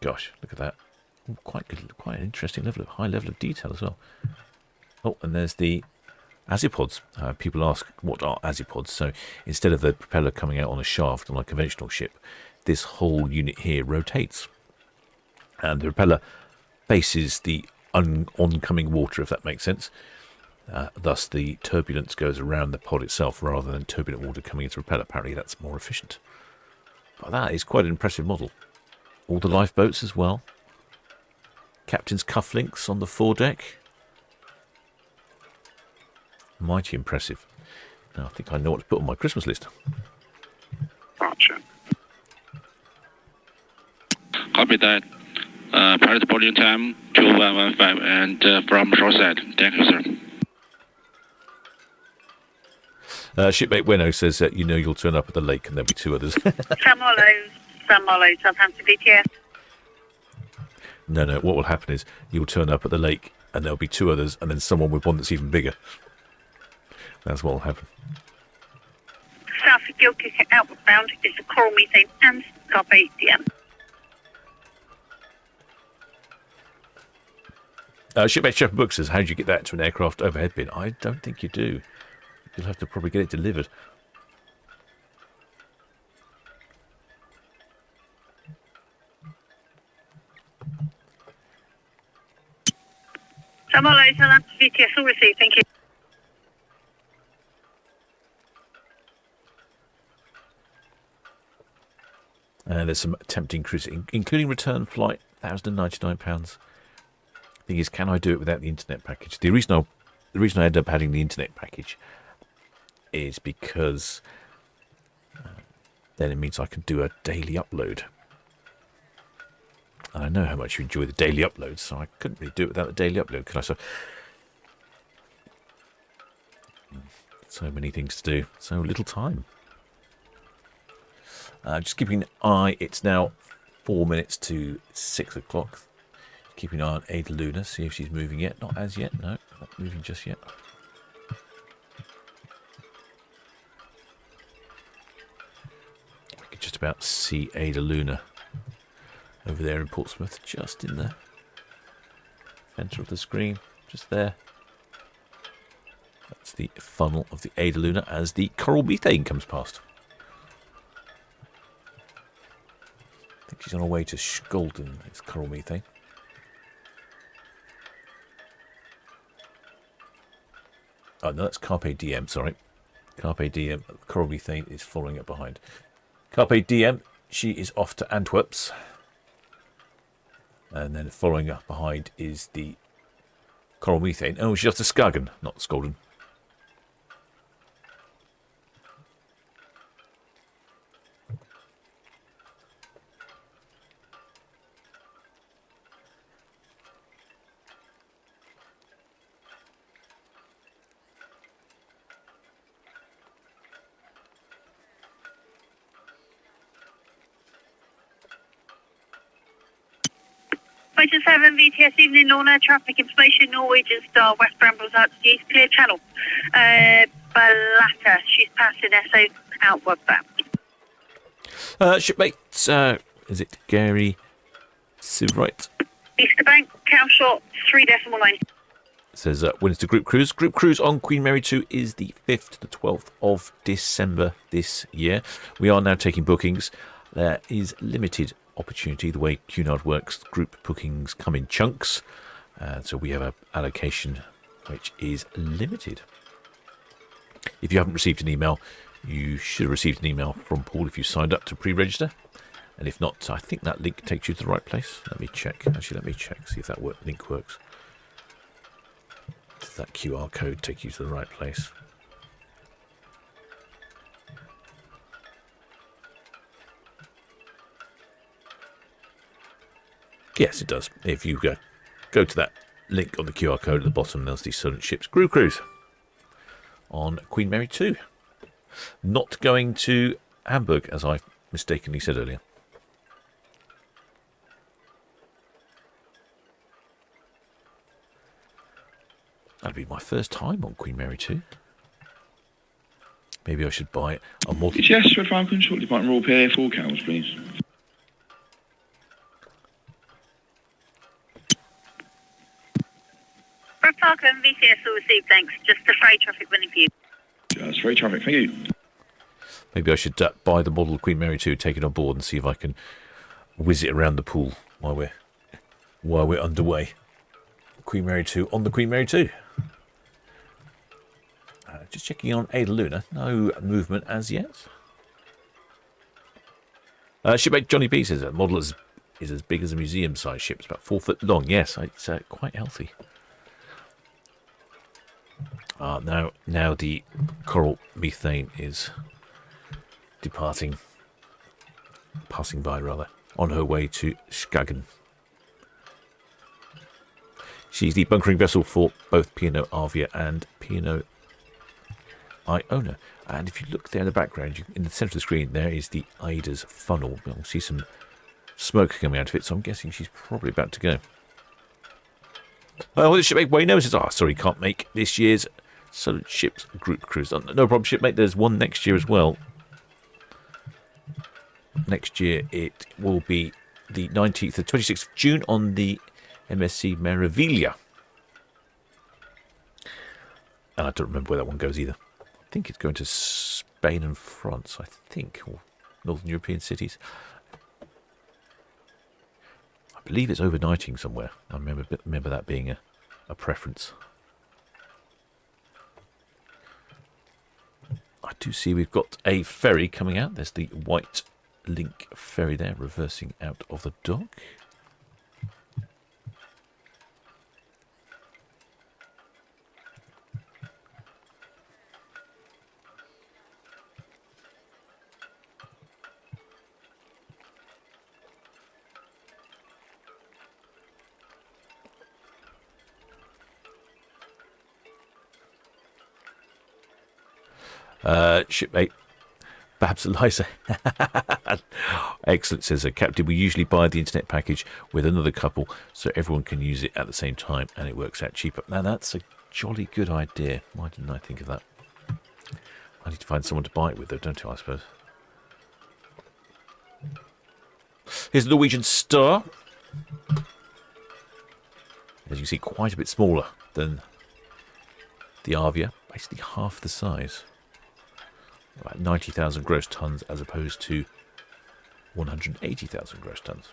Gosh, look at that. Ooh, quite good, quite an interesting high level of detail as well. Oh, and there's the azipods. People ask, what are azipods? So instead of the propeller coming out on a shaft on a conventional ship, this whole unit here rotates. And the propeller faces the oncoming water, if that makes sense. Thus, the turbulence goes around the pod itself rather than turbulent water coming into the propeller. Apparently, that's more efficient. But that is quite an impressive model. All the lifeboats as well. Captain's cufflinks on the foredeck. Mighty impressive. Now, I think I know what to put on my Christmas list. Gotcha. Copy that. Pilot boarding time 2115 and from shoreside. Thank you, sir. Shipmate Weno says that you'll turn up at the lake and there'll be 2 others. Sam Hollow, Southampton BTS. No, what will happen is you'll turn up at the lake and there'll be 2 others and then someone with one that's even bigger. That's what will happen. South of Gilkirk outward bound is the Coral Methane and Carpe Diem. Shipmate Shepherd Book says, how do you get that to an aircraft overhead bin? I don't think you do. You'll have to probably get it delivered. Sam Hollow, Southampton BTS, all received, thank you. There's some tempting cruising, including return flight, £1,099. Thing is, can I do it without the internet package? The reason I ended up having the internet package is because then it means I can do a daily upload. And I know how much you enjoy the daily uploads, so I couldn't really do it without the daily upload, could I? So many things to do, so little time. Just keeping an eye, it's now 4 minutes to 6 o'clock. Keeping an eye on AIDAluna, see if she's moving yet. Not as yet, no, not moving just yet. We can just about see AIDAluna over there in Portsmouth, just in the centre of the screen, just there. That's the funnel of the AIDAluna as the Coral Methane comes past. I think she's on her way to Skolden, it's Coral Methane. Oh, no, that's Carpe Diem, sorry. Carpe Diem, Coral Methane is following up behind. Carpe Diem, she is off to Antwerps. And then following up behind is the Coral Methane. Oh, she's off to Skagen, not Skolden. Major 7 VTS evening Lorna, traffic information, Norwegian Star, West Brambles out to the east, clear channel. Balata, she's passing SO outward bound. Shipmate, is it Gary Silveright? Easter Bank, cow short, 3.9. It says, when is the group cruise? Group cruise on Queen Mary 2 is the 5th to the 12th of December this year. We are now taking bookings. There is limited opportunity. The way Cunard works, group bookings come in chunks. So we have an allocation which is limited. If you haven't received an email, you should have received an email from Paul if you signed up to pre-register. And if not, I think that link takes you to the right place. Let me check. Actually, let me check, see if that link works. that QR code take you to the right place. Yes, it does. If you go to that link on the QR code at the bottom, there's the Solent Ships Crew Cruise on Queen Mary 2. Not going to Hamburg, as I mistakenly said earlier. That'll be my first time on Queen Mary 2. Maybe I should buy a model. Yes, Red Falcon, shortly Martin Raw Pier, 4 cows, please. Red Falcon, VCS will receive, thanks. Just the freight traffic running for you. Just freight traffic, thank you. Maybe I should buy the model Queen Mary 2, take it on board and see if I can whiz it around the pool while we're underway. Queen Mary 2 on the Queen Mary 2. Just checking on AIDAluna. No movement as yet. Shipmate Johnny B says that model is as big as a museum-sized ship. It's about 4 foot long. Yes, it's quite healthy. Now the coral methane is passing by rather, on her way to Skagen. She's the bunkering vessel for both P&O Arvia and P&O AIDAluna. And if you look there in the background, in the centre of the screen, there is the AIDA's funnel. You'll see some smoke coming out of it, so I'm guessing she's probably about to go. Well, the shipmate Wayno says, sorry, can't make this year's Solent Ships group cruise. No problem, shipmate. There's one next year as well. Next year it will be the 19th to 26th of June on the MSC Meraviglia. And I don't remember where that one goes either. I think it's going to Spain and France, I think, or Northern European cities. I believe it's overnighting somewhere. I remember that being a preference. I do see we've got a ferry coming out. There's the White Link ferry there, reversing out of the dock. Shipmate Babs Eliza. Excellent, says Captain. We usually buy the internet package with another couple so everyone can use it at the same time and it works out cheaper. Now that's a jolly good idea. Why didn't I think of that? I need to find someone to buy it with though, don't I suppose? Here's the Norwegian Star. As you see, quite a bit smaller than the Arvia, basically half the size. About 90,000 gross tons as opposed to 180,000 gross tons.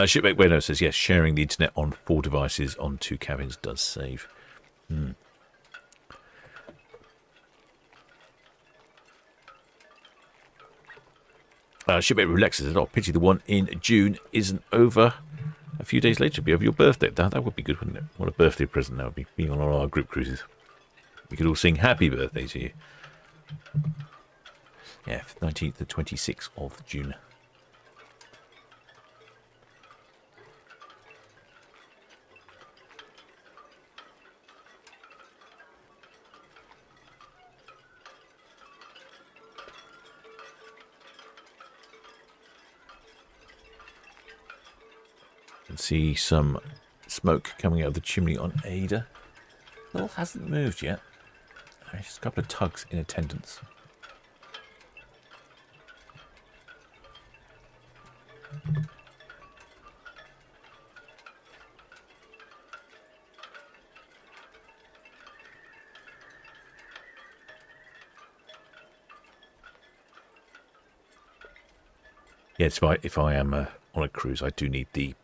Shipmate Bueno says, yes, sharing the internet on 4 devices on 2 cabins does save. Shipmate Relaxes says, pity the one in June isn't over a few days later. It'd be over your birthday. That would be good, wouldn't it? What a birthday present that would be, being on our group cruises. We could all sing happy birthday to you. Yeah, 19th to 26th of June. See some smoke coming out of the chimney on Ada. Still hasn't moved yet. There's just a couple of tugs in attendance. Yes, if I am on a cruise, I do need the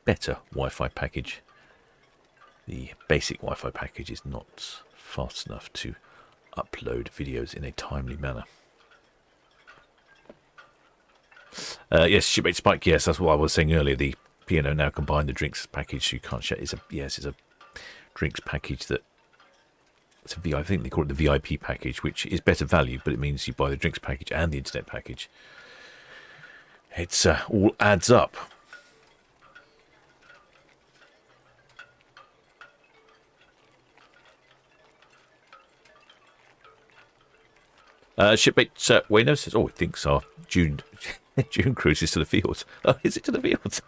better Wi-Fi package. The basic Wi-Fi package is not fast enough to upload videos in a timely manner. Yes, Shipmate Spike. Yes, that's what I was saying earlier. The P&O now combine the drinks package. You can't share. It's a drinks package that it's I think they call it the VIP package, which is better value, but it means you buy the drinks package and the internet package. It's all adds up. Shipmate Wayno says, "Oh, he thinks our June cruise is to the fields." Oh, is it to the fields?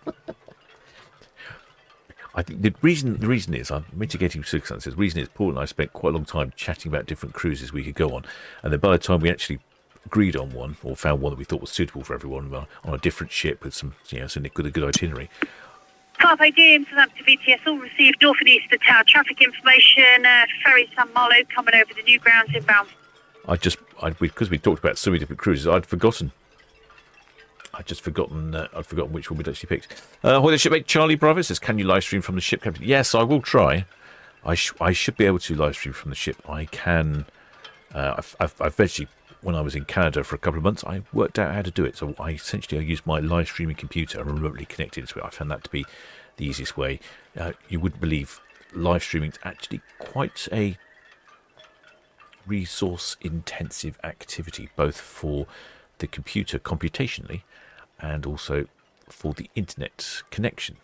I think the reason is I'm mitigating circumstances. The reason is Paul and I spent quite a long time chatting about different cruises we could go on, and then by the time we actually agreed on one or found one that we thought was suitable for everyone on a different ship with some, some good itinerary. Carpe Diem, Southampton VTS, all received north and east of town traffic information. Ferry San Malo coming over the new grounds inbound. Because we talked about so many different cruises, I'd forgotten which one we'd actually picked. Hoy the Shipmate Charlie Bravo says, "Can you live stream from the ship, Captain?" Yes, I will try. I should be able to live stream from the ship. I can. I've actually, when I was in Canada for a couple of months, I worked out how to do it. So I used my live streaming computer and remotely connected to it. I found that to be the easiest way. You wouldn't believe live streaming is actually quite a resource-intensive activity, both for the computer computationally and also for the internet connection.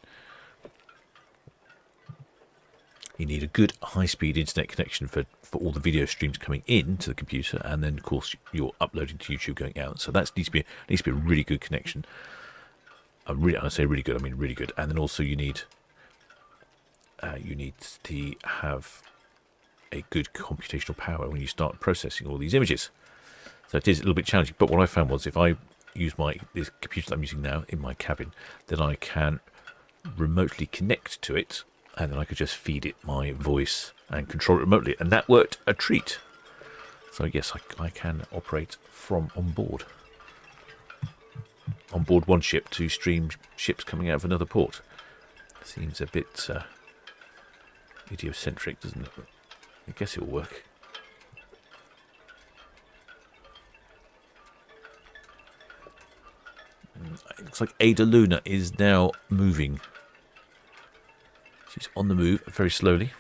You need a good high-speed internet connection for all the video streams coming in to the computer, and then of course you're uploading to YouTube going out. So that needs to be a really good connection. When I say really good, I mean really good. And then also you need to have a good computational power when you start processing all these images. So it is a little bit challenging. But what I found was if I use this computer that I'm using now in my cabin, then I can remotely connect to it, and then I could just feed it my voice and control it remotely, and that worked a treat. So yes, I can operate from on board one ship to stream ships coming out of another port. Seems a bit idiocentric, doesn't it? But I guess it will work. It looks like AIDAluna is now moving. She's on the move very slowly.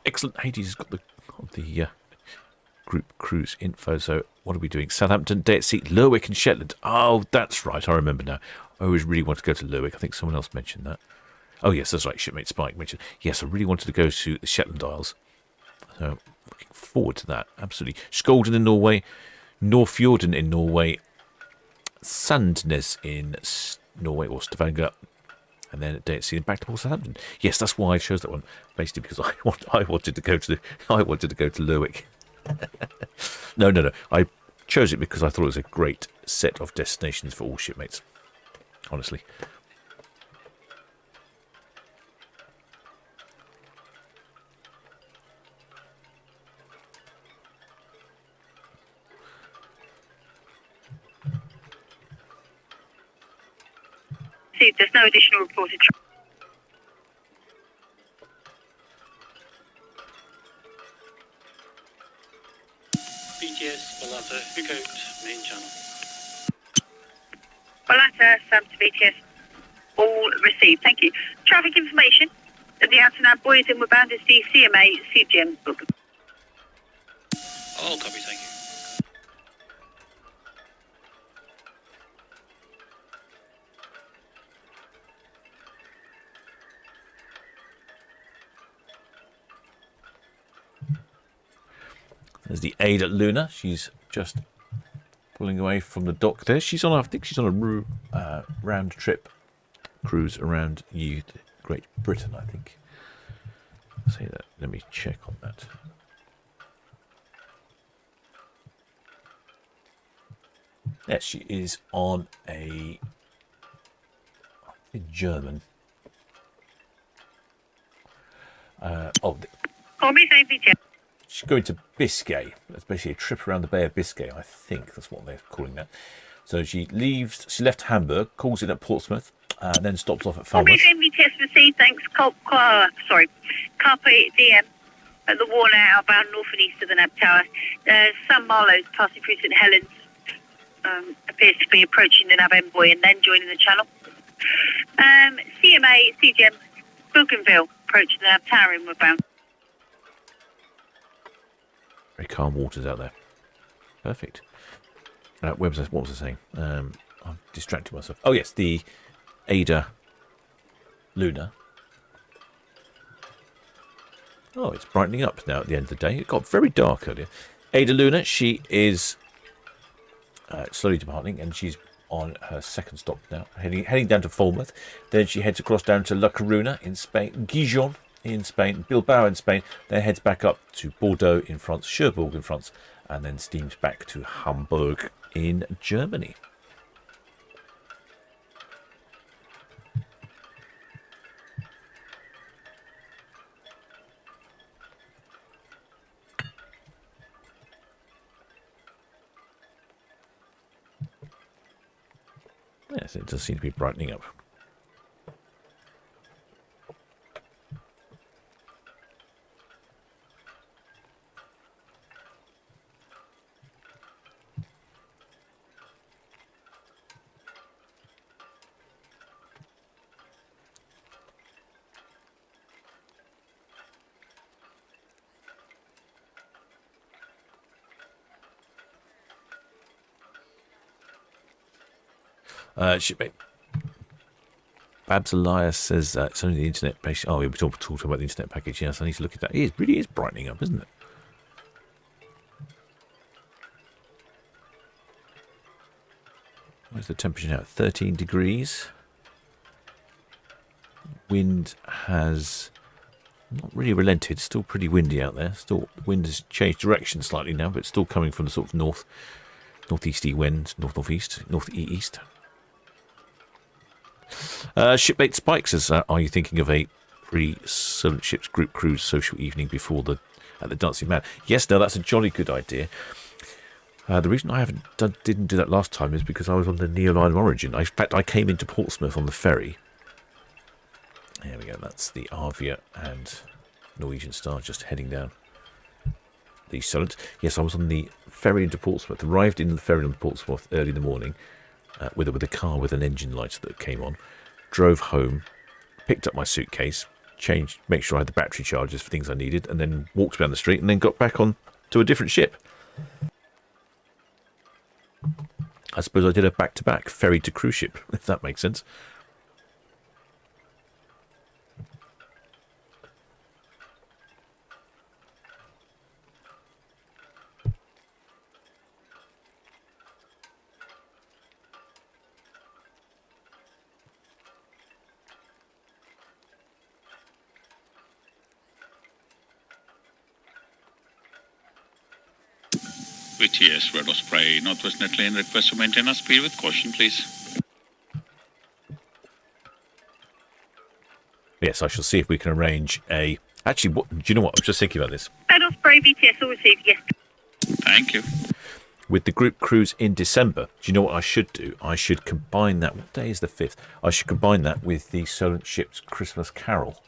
Excellent. Hades has got the group cruise info. So what are we doing? Southampton, day at sea, Lerwick and Shetland. Oh, that's right. I remember now. I always really want to go to Lerwick. I think someone else mentioned that. Oh, yes, that's right. Shipmate Spike mentioned. Yes, I really wanted to go to the Shetland Isles. So looking forward to that. Absolutely. Skolden in Norway, Nordfjorden in Norway, Sandnes in Norway, or Stavanger, and then a day at sea and back to Port Southampton. Yes, that's why I chose that one, basically because I wanted to go to Lerwick. No. I chose it because I thought it was a great set of destinations for all shipmates. Honestly. There's no additional reported. BTS, Balata, Hookout, main channel. Balata, Southampton VTS, all received. Thank you. Traffic information. The AIDAluna buoys and we're bound is the CMA CGM book. All copy, thank you. There's the AIDAluna. She's just pulling away from the dock there. She's on, I think she's on a round trip cruise around Great Britain, I think. Say that. Let me check on that. Yes, she is on a German. She's going to Biscay. That's basically a trip around the Bay of Biscay, I think. That's what they're calling that. So she left Hamburg, calls in at Portsmouth, then stops off at Falmouth. test received, thanks. Carpe Diem at the Warner outbound north and east of the Nab Tower. San Marlo's passing through St Helens. Appears to be approaching the Nav Envoy and then joining the channel. CGM, Bougainville, approaching the Nav Tower inward bound. Very calm waters out there. Perfect. What was I saying? I'm distracting myself. Oh yes, the AIDAluna. Oh, it's brightening up now at the end of the day. It got very dark earlier. AIDAluna, she is slowly departing, and she's on her second stop now, heading down to Falmouth. Then she heads across down to La Coruna in Spain, Gijon in Spain, Bilbao in Spain, then heads back up to Bordeaux in France, Cherbourg in France, and then steams back to Hamburg in Germany. Yes, it does seem to be brightening up. Shipmate. Babs Elias says it's only the internet page. Oh, we're talking about the internet package. Yes, I need to look at that. It really is brightening up, isn't it? Where's the temperature now? 13 degrees. Wind has not really relented. It's still pretty windy out there. Still, the wind has changed direction slightly now, but it's still coming from the sort of northeasterly wind, northeast. Shipmate Spikes says, are you thinking of a pre-Solent Ships group cruise social evening before at the Dancing Man? Yes, no, that's a jolly good idea. The reason I didn't do that last time is because I was on the Neoline Origin. In fact, I came into Portsmouth on the ferry. There we go. That's the Arvia and Norwegian Star just heading down the Solent. Yes, I was on the ferry into Portsmouth. Arrived in the ferry into Portsmouth early in the morning. With a car with an engine light that came on, drove home, picked up my suitcase, changed, make sure I had the battery chargers for things I needed, and then walked down the street and then got back on to a different ship. I suppose I did a back-to-back ferry to cruise ship, if that makes sense. VTS, Red Osprey, Northwest Netlane, request to maintain our speed with caution, please. Yes, I shall see if we can arrange a... Actually, do you know what? I was just thinking about this. Red Osprey, VTS, all received, yes. Thank you. With the group cruise in December, do you know what I should do? I should combine that... What day is the 5th? I should combine that with the Solent Ships Christmas Carol.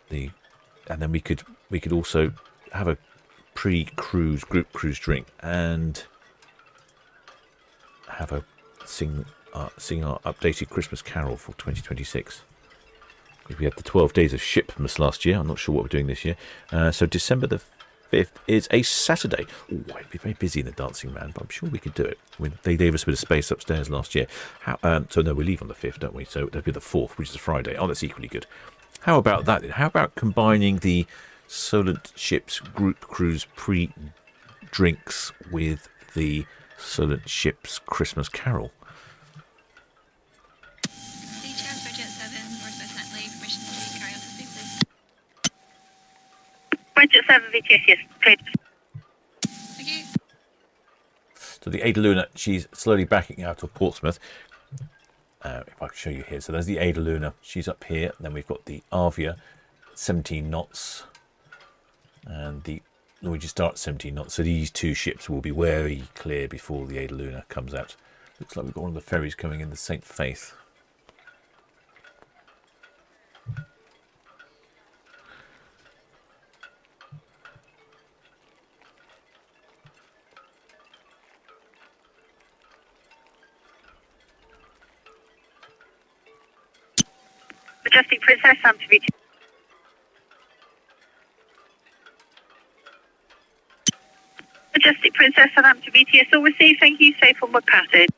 And then we could also have a pre-cruise group cruise drink and have a sing our updated Christmas Carol for 2026. We had the 12 days of Shipmas last year. I'm not sure what we're doing this year. So December the 5th is a Saturday. Oh, I'd be very busy in the Dancing Man, but I'm sure we could do it. They gave us a bit of space upstairs last year. So no, we leave on the 5th, don't we? So that'd be the 4th, which is a Friday. Oh, that's equally good. How about that? How about combining the Solent Ships group cruise pre-drinks with the Solent Ships Christmas Carol. Bridget 7 VTS, yes, cleared. So the AIDAluna, she's slowly backing out of Portsmouth. If I can show you here. So there's the AIDAluna. She's up here. Then we've got the Arvia, 17 knots. And the Norwegian start 17 knots. So these two ships will be very clear before the AIDAluna comes out. Looks like we've got one of the ferries coming in, the St. Faith. Majestic Princess, Southampton VTS. Majestic Princess, Southampton VTS, all received. Thank you. Safe onward passage.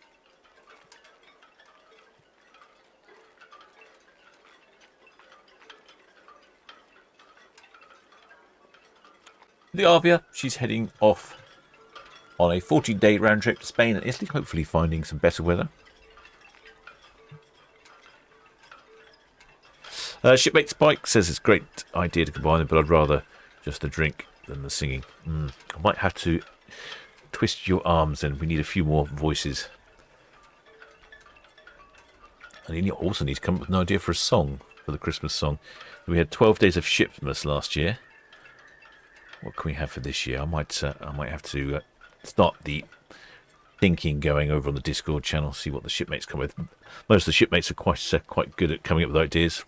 The Arvia, she's heading off on a 14-day round trip to Spain and Italy, hopefully finding some better weather. Shipmate Spike says it's a great idea to combine them, but I'd rather just the drink than the singing. I might have to twist your arms, and we need a few more voices. And you also need to come up with an idea for a song, for the Christmas song. We had 12 Days of Shipmas last year. What can we have for this year? I might have to start the thinking going over on the Discord channel, see what the shipmates come with. Most of the shipmates are quite good at coming up with ideas.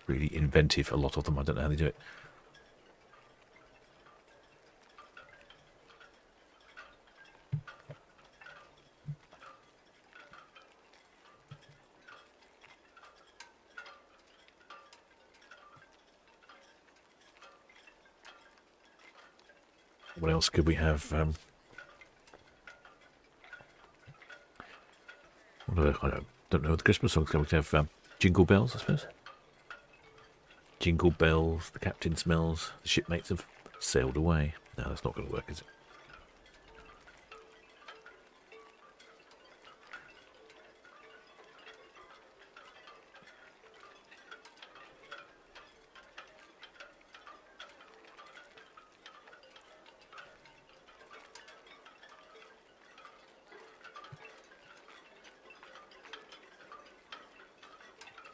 Really inventive, a lot of them. I don't know how they do it. What else could we have? I don't know. The Christmas songs coming to have Jingle Bells, I suppose. Jingle bells, the captain smells, the shipmates have sailed away. No, that's not going to work, is it?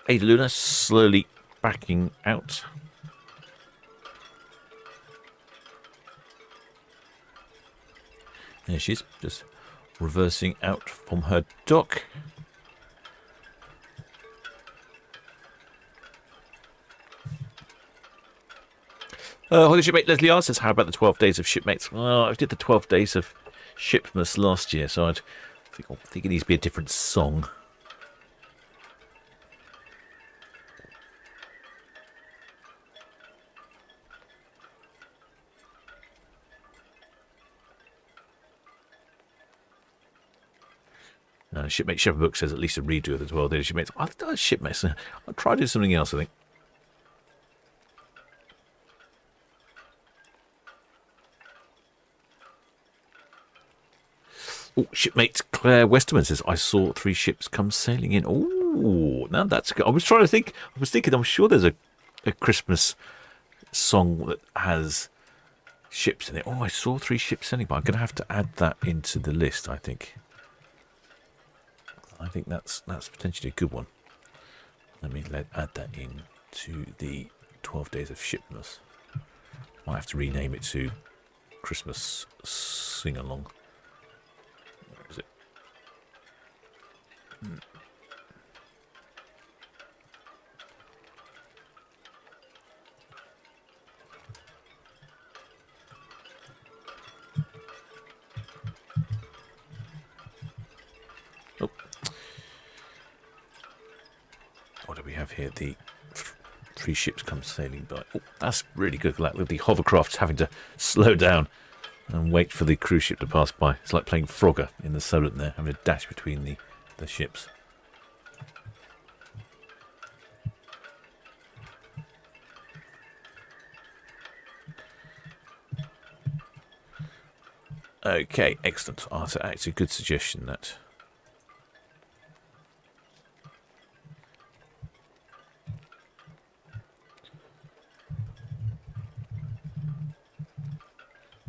AIDAluna slowly backing out. There she is, just reversing out from her dock. Holy Shipmate Leslie R says, how about the 12 days of shipmates? Well, I did the 12 days of shipmas last year, so I think it needs to be a different song. Shipmate Shepherd Book says at least a redo of the 12 days of shipmates. I think that's shipmates. I'll try to do something else, I think. Oh, shipmate Claire Westerman says, I saw 3 ships come sailing in. Oh, now that's good. I was thinking, I'm sure there's a Christmas song that has ships in it. Oh, I saw 3 ships sailing, but I'm going to have to add that into the list, I think. I think that's potentially a good one. Let me add that in to the 12 Days of Shipmas. Might have to rename it to Christmas Sing-Along. Where is it? Oh. What do we have here? The 3 ships come sailing by. Oh, that's really good. Like the hovercrafts having to slow down and wait for the cruise ship to pass by. It's like playing Frogger in the Solent there, having to dash between the ships. Okay, excellent. Oh, that's actually a good suggestion, that.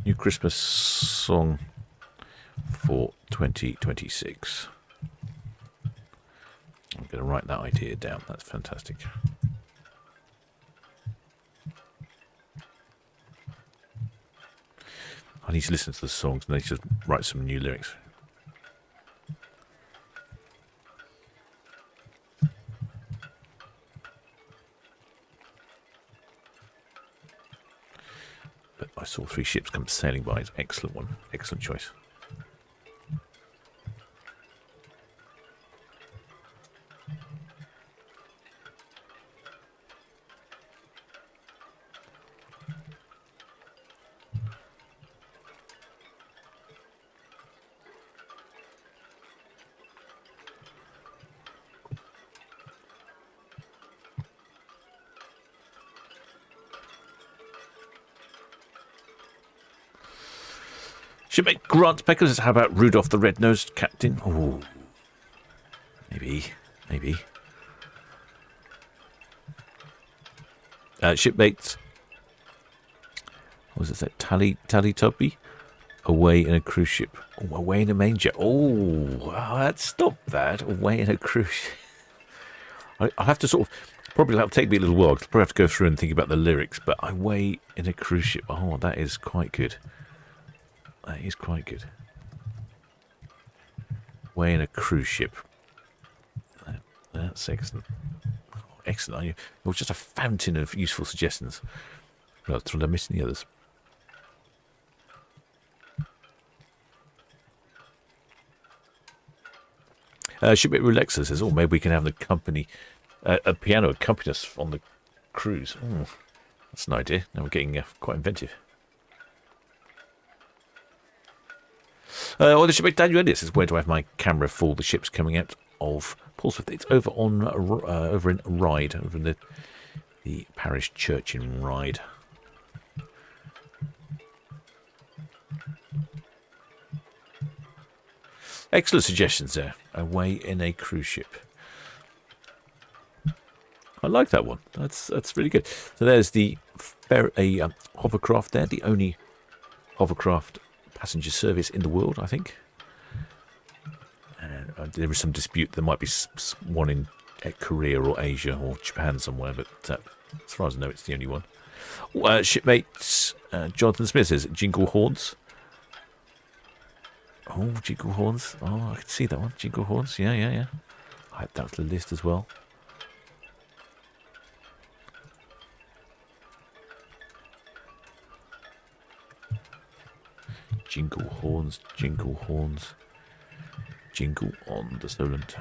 New Christmas song for 2026. I'm going to write that idea down. That's fantastic. I need to listen to the songs and they should write some new lyrics. But I saw 3 ships come sailing by. It's an excellent one. Excellent choice. Shipmate Grant Becker says, how about Rudolph the Red-Nosed Captain? Oh, maybe. Shipmate, what was it that? Tally-Tubby? Away in a cruise ship. Oh, away in a manger. Oh, let's stop that. Away in a cruise ship. I'll have to sort of, probably that'll take me a little while, 'cause I'll probably have to go through and think about the lyrics, but away in a cruise ship. Oh, that is quite good. That is quite good. Way in a cruise ship. That's excellent. Oh, excellent. You're just a fountain of useful suggestions. Well, did I miss any others? Shipmate Relaxer says, oh, maybe we can have the company, a piano accompany us on the cruise. Oh, that's an idea. Now we're getting quite inventive. The shipmate Daniel Elliott says, where do I have my camera for the ships coming out of Portsmouth? It's over on over in Ryde, over in the parish church in Ryde. Excellent suggestions there. Away in a cruise ship. I like that one. That's really good. So there's the hovercraft there, the only hovercraft passenger service in the world, I think. And there is some dispute. There might be one in Korea or Asia or Japan somewhere, but as far as I know, it's the only one. Shipmate Jonathan Smith says, jingle horns. Oh, jingle horns. Oh, I can see that one. Jingle horns. Yeah. I had that was the list as well. Jingle horns, jingle horns, jingle on the Solent.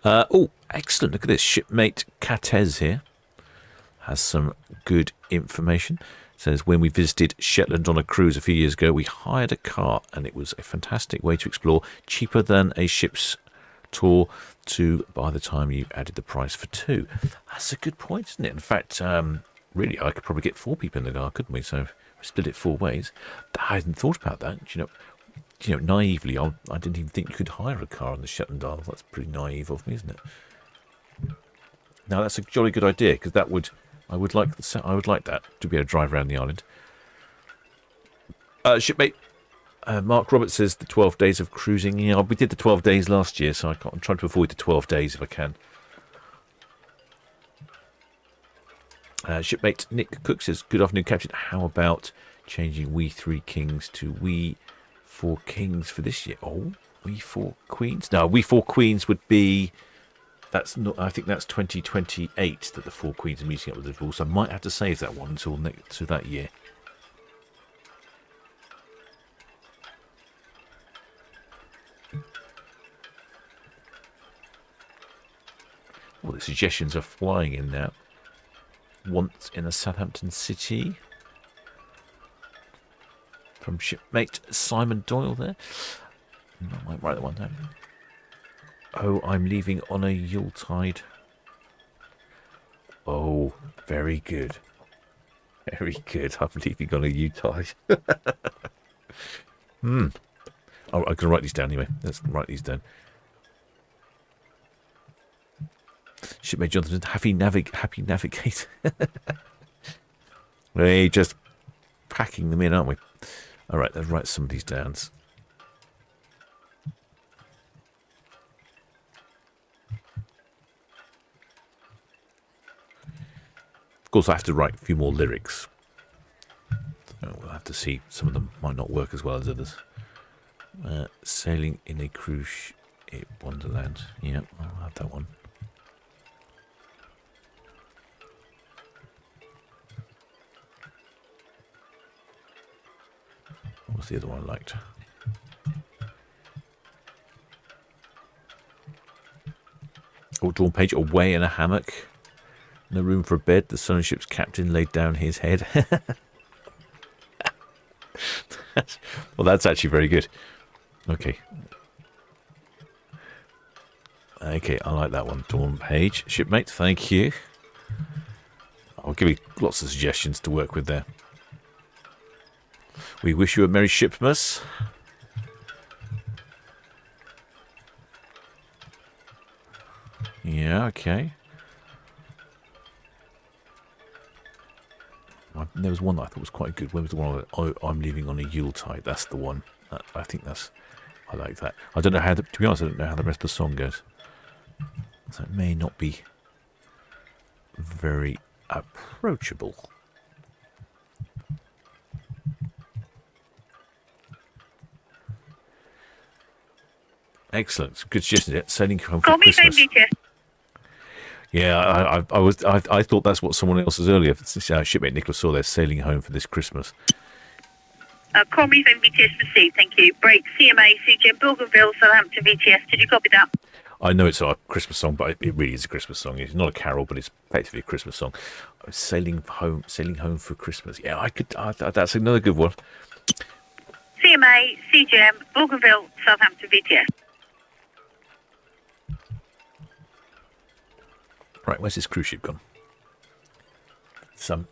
Oh, excellent. Look at this. Shipmate Catez here has some good information. Says, when we visited Shetland on a cruise a few years ago, we hired a car and it was a fantastic way to explore, cheaper than a ship's tour by the time you added the price for 2. That's a good point, isn't it? In fact, really, I could probably get 4 people in the car, couldn't we? So we split it 4 ways. I hadn't thought about that. You know, naively, I didn't even think you could hire a car on the Shetland Isles. That's pretty naive of me, isn't it? Now, that's a jolly good idea, because I would like that to be able to drive around the island. Shipmate Mark Roberts says the 12 days of cruising. Yeah, we did the 12 days last year, so I'm trying to avoid the 12 days if I can. Shipmate Nick Cook says, good afternoon, Captain. How about changing We 3 Kings to We 4 Kings for this year? Oh, We 4 Queens? No, We 4 Queens would be... That's not. I think that's 2028 that the 4 Queens are meeting up with Liverpool, so I might have to save that one until that year. Well, the suggestions are flying in now. Once in a Southampton city. From shipmate Simon Doyle there. I might write that one down. Oh, I'm leaving on a Yuletide. Oh, very good. Very good. I'm leaving on a Yuletide. Oh, I can write these down anyway. Let's write these down. Shipmate Jonathan, happy navigate. We're just packing them in, aren't we? All right, let's write some of these down. Of course, I have to write a few more lyrics. So we'll have to see. Some of them might not work as well as others. Sailing in a cruise ship Wonderland. Yeah, I'll have that one. What was the other one I liked? Oh, drawn page. Away in a hammock. No room for a bed. The Solent Ships captain laid down his head. Well, that's actually very good. Okay. Okay, I like that one. Dawn page. Shipmate, thank you. I'll give you lots of suggestions to work with there. We wish you a Merry Shipmas. Yeah, okay. There was one that I thought was quite good. Where was the one? Oh, I'm leaving on a Yuletide. That's the one. I think that's. I like that. I don't know how. To be honest, I don't know how the rest of the song goes. So it may not be very approachable. Excellent. Good suggestion. Sailing home for Christmas. Yeah, I thought that's what someone else was earlier. Shipmate Nicholas saw. They're sailing home for this Christmas. Call me phone VTS received, thank you. Break CMA, CGM, Bougainville, Southampton VTS. Did you copy that? I know it's a Christmas song, but it really is a Christmas song. It's not a carol, but it's effectively a Christmas song. Sailing home for Christmas. Yeah, I could. That's another good one. CMA, CGM, Bougainville, Southampton VTS. Right, where's this cruise ship gone? Some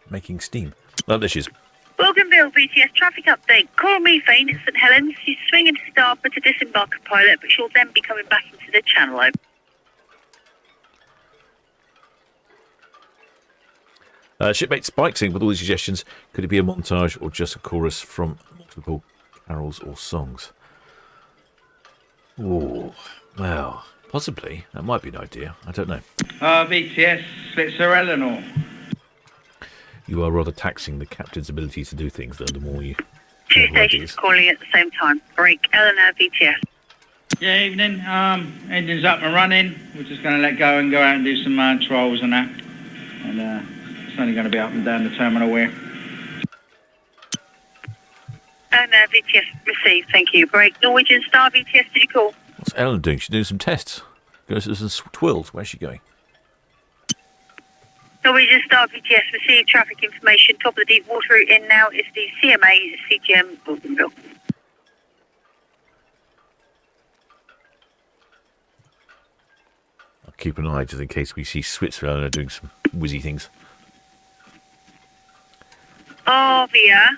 making steam. Oh, there she is. Bougainville VTS traffic update. Call Methane at St Helens. She's swinging to starboard to disembark a pilot, but she'll then be coming back into the channel. Shipmate Spike saying, with all these suggestions, could it be a montage or just a chorus from multiple carols or songs? Oh, well, possibly. That might be an idea. I don't know. VTS, Spitzer Eleanor. You are rather taxing the captain's ability to do things, though, the more you... Two stations calling at the same time. Break Eleanor VTS. Yeah, evening. Engine's up and running. We're just going to let go and go out and do some trials and that. And it's only going to be up and down the terminal weir. Eleanor VTS received, thank you. Break Norwegian Star VTS, did you call? What's Eleanor doing? She's doing some tests. Goes to some twirls. Where's she going? Norwegian Star VTS received traffic information. Top of the deep water route in now is the CMA CGM Bougainville. I'll keep an eye just in case we see Switzerland doing some whizzy things. Arvia.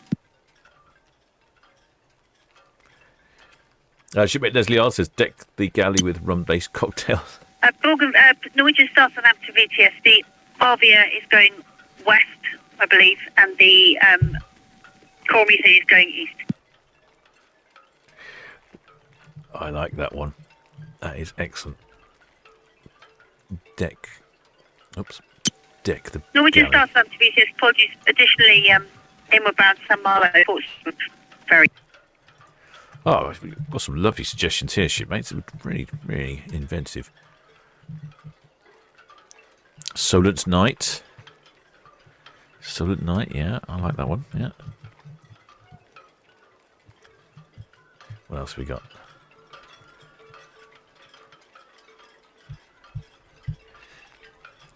Shipmate Leslie R says, deck the galley with rum-based cocktails. Norwegian Star Southampton VTS. The Arvia is going west, I believe, and the Cormie is going east. I like that one. That is excellent. Deck the Norwegian galley. Star Southampton VTS. Apologies. Additionally, inward bound San Marlo, Portsmouth ferry. Oh, we've got some lovely suggestions here, shipmates. Really, really inventive. Solent Night. Solent Night, yeah, I like that one, yeah. What else we got?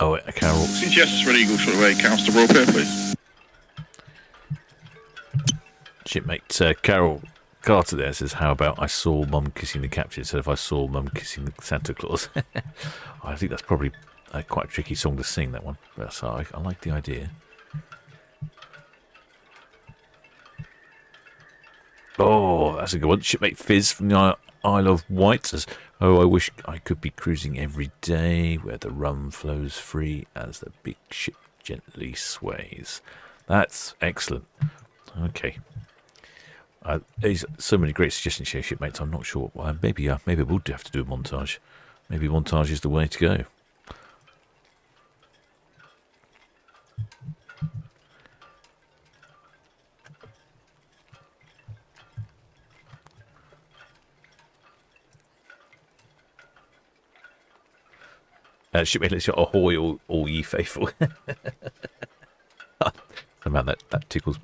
Oh, a carol. Since yes, it's ready, go short away. Counts to roll pair, please. Shipmate Carol Carter there says, how about I saw Mum kissing the captain instead of I saw Mum kissing Santa Claus? I think that's probably quite a tricky song to sing, that one. But so I like the idea. Oh, that's a good one. Shipmate Fizz from the Isle of Wight says, oh, I wish I could be cruising every day where the rum flows free as the big ship gently sways. That's excellent. Okay. There's so many great suggestions here, shipmates. I'm not sure. Maybe we'll have to do a montage. Maybe montage is the way to go. Shipmate, let's go ahoy, all ye faithful. Somehow that tickles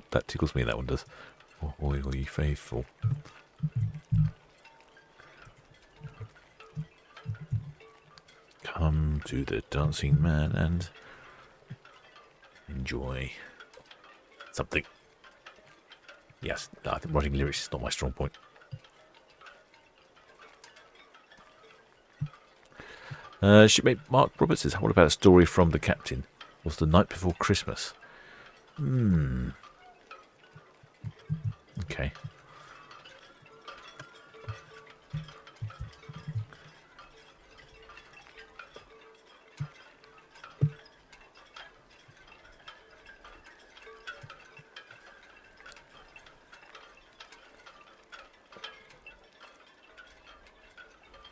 me. That one does. Ahoy, all ye faithful. Come to the dancing man and enjoy something. Yes, I think writing lyrics is not my strong point. Shipmate Mark Roberts says, what about a story from the captain? Was the night before Christmas? Okay.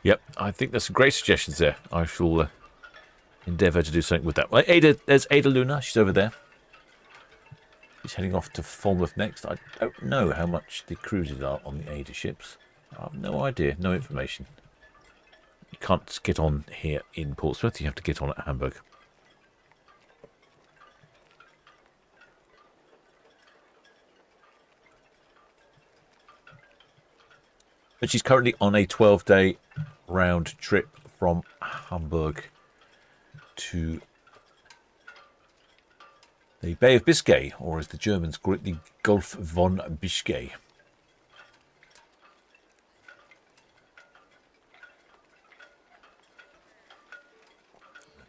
Yep, I think there's some great suggestions there. I shall endeavour to do something with that. Well, there's AIDAluna. She's over there. She's heading off to Falmouth next. I don't know how much the cruises are on the AIDA ships. I have no idea, no information. You can't get on here in Portsmouth. You have to get on at Hamburg. But she's currently on a 12-day round trip from Hamburg to the Bay of Biscay, or as the Germans call it, the Gulf von Biscay.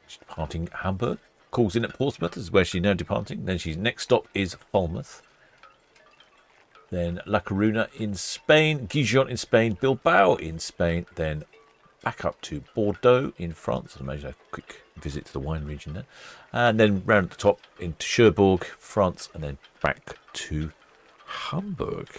She's departing Hamburg, calls in at Portsmouth, is where she's now departing. Then she's next stop is Falmouth. Then La Coruna in Spain, Gijon in Spain, Bilbao in Spain, then back up to Bordeaux in France. I imagine a quick visit to the wine region there. And then round the top into Cherbourg, France, and then back to Hamburg.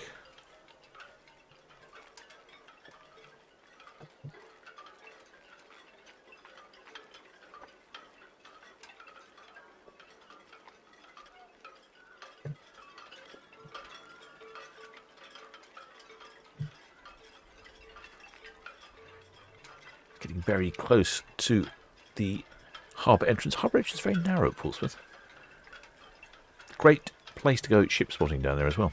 Getting very close to the harbour entrance. Harbour entrance is very narrow at Portsmouth. Great place to go ship spotting down there as well.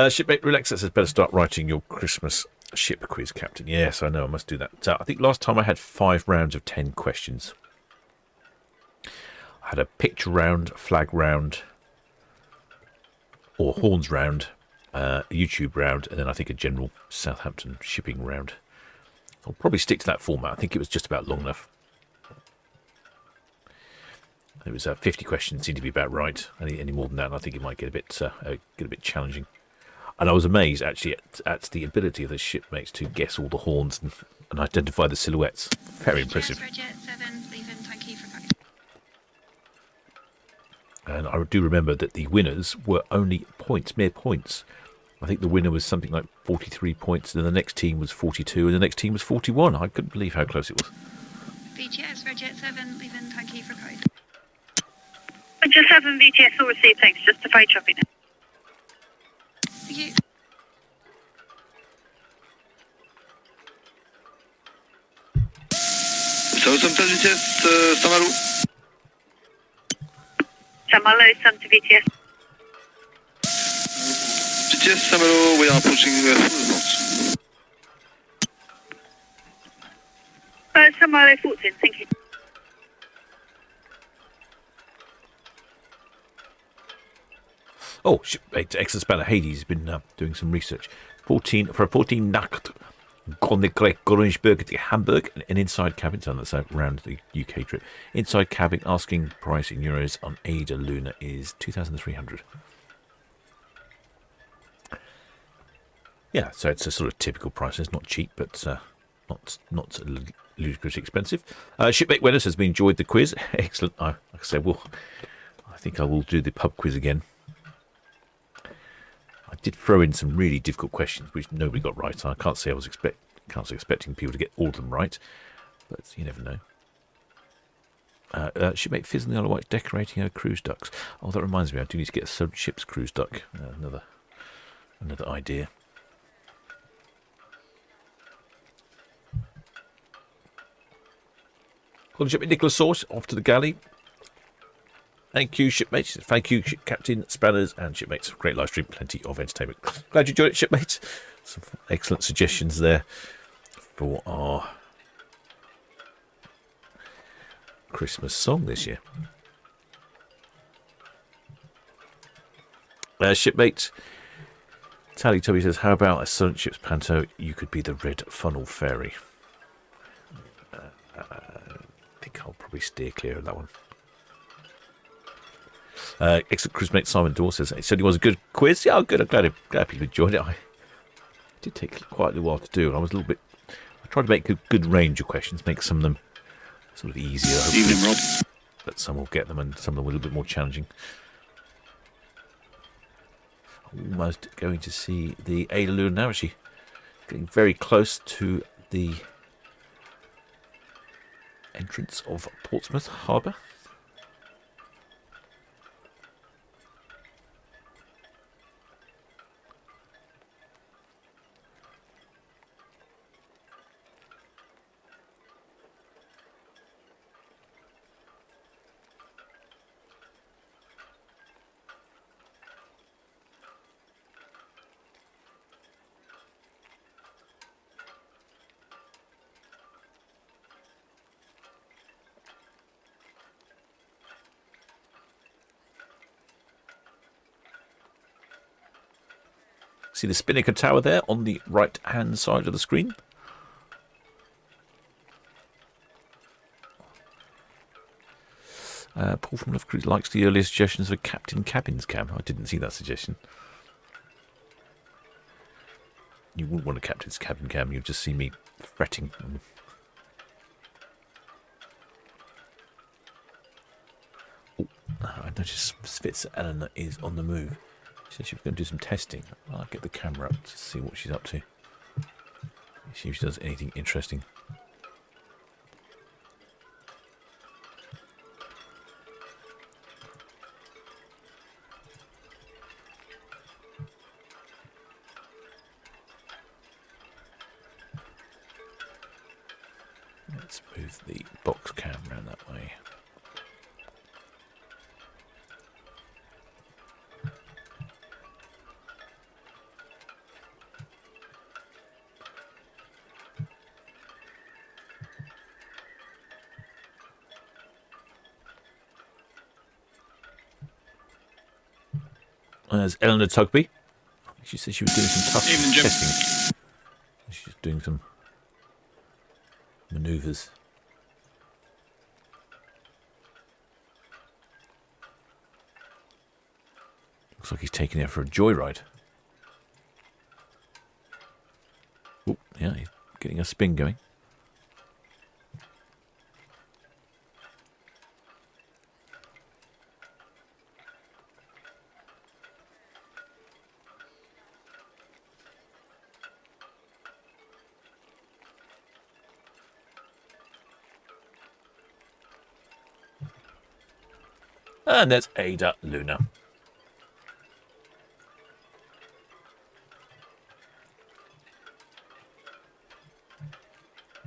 Shipmate Relaxer says, better start writing your Christmas ship quiz, Captain. Yes, I know, I must do that. I think last time I had 5 rounds of 10 questions. I had a picture round, flag round, or horns round, a YouTube round, and then I think a general Southampton shipping round. I'll probably stick to that format. I think it was just about long enough. It was 50 questions, seemed to be about right. Any more than that, I think it might get a bit challenging. And I was amazed, actually, at the ability of the shipmates to guess all the horns and identify the silhouettes. Very impressive. And I do remember that the winners were only points, mere points. I think the winner was something like 43 points, and then the next team was 42, and the next team was 41. I couldn't believe how close it was. VGS, Roger 7, leaving, thank you for code. Roger 7, VGS, all received, thanks, just to freight traffic now. Thank you. Southampton VTS, Samaru. Samalo, Santa VTS. BTS Samaro, we are approaching full knots. Samaro 14, thank you. Oh, excellent spanner. Hades has been doing some research. 14 Nacht Gronsberg to Hamburg, an inside cabin, so that's around the UK trip. Inside cabin, asking price in euros on AIDAluna is 2,300. Yeah, so it's a sort of typical price. It's not cheap, but not ludicrously expensive. Shipmate Winners has been enjoyed the quiz. Excellent. Like I said, well, I think I will do the pub quiz again. I did throw in some really difficult questions which nobody got right. I can't say I was expecting people to get all of them right, but you never know. Shipmate Fizz and the Isle of Wight decorating her cruise ducks. Oh, that reminds me, I do need to get a Solent Ships cruise duck. Another idea. Calling shipmate Nicholas Sauce off to the galley. Thank you, shipmates. Thank you, Captain, Spanners, and shipmates. Great live stream, plenty of entertainment. Glad you enjoyed it, shipmates. Some excellent suggestions there for our Christmas song this year. Shipmate Tally Tubby says, how about a Solent Ships panto? You could be the Red Funnel Fairy. I think I'll probably steer clear of that one. Excellent cruise mate Simon Dawes says, it certainly was a good quiz. Yeah, good. I'm glad people enjoyed it. It did take quite a little while to do, and I tried to make a good range of questions, make some of them sort of easier. Evening, Rob. But some will get them, and some of them were a little bit more challenging. Almost going to see the AIDAluna now, actually. Getting very close to the entrance of Portsmouth Harbour. See the Spinnaker Tower there on the right-hand side of the screen. Paul from Love Cruise likes the earlier suggestions of a Captain Cabins cam. I didn't see that suggestion. You wouldn't want a Captain's Cabin cam. You'd just see me fretting. Oh, I noticed AIDAluna is on the move. She said she was going to do some testing. I'll get the camera up to see what she's up to. See if she does anything interesting. Let's move the box cam around that way. There's Eleanor Tugby. She said she was doing some tough testing. She's doing some manoeuvres. Looks like he's taking her for a joyride. Oh, yeah, he's getting a spin going. And there's AIDAluna.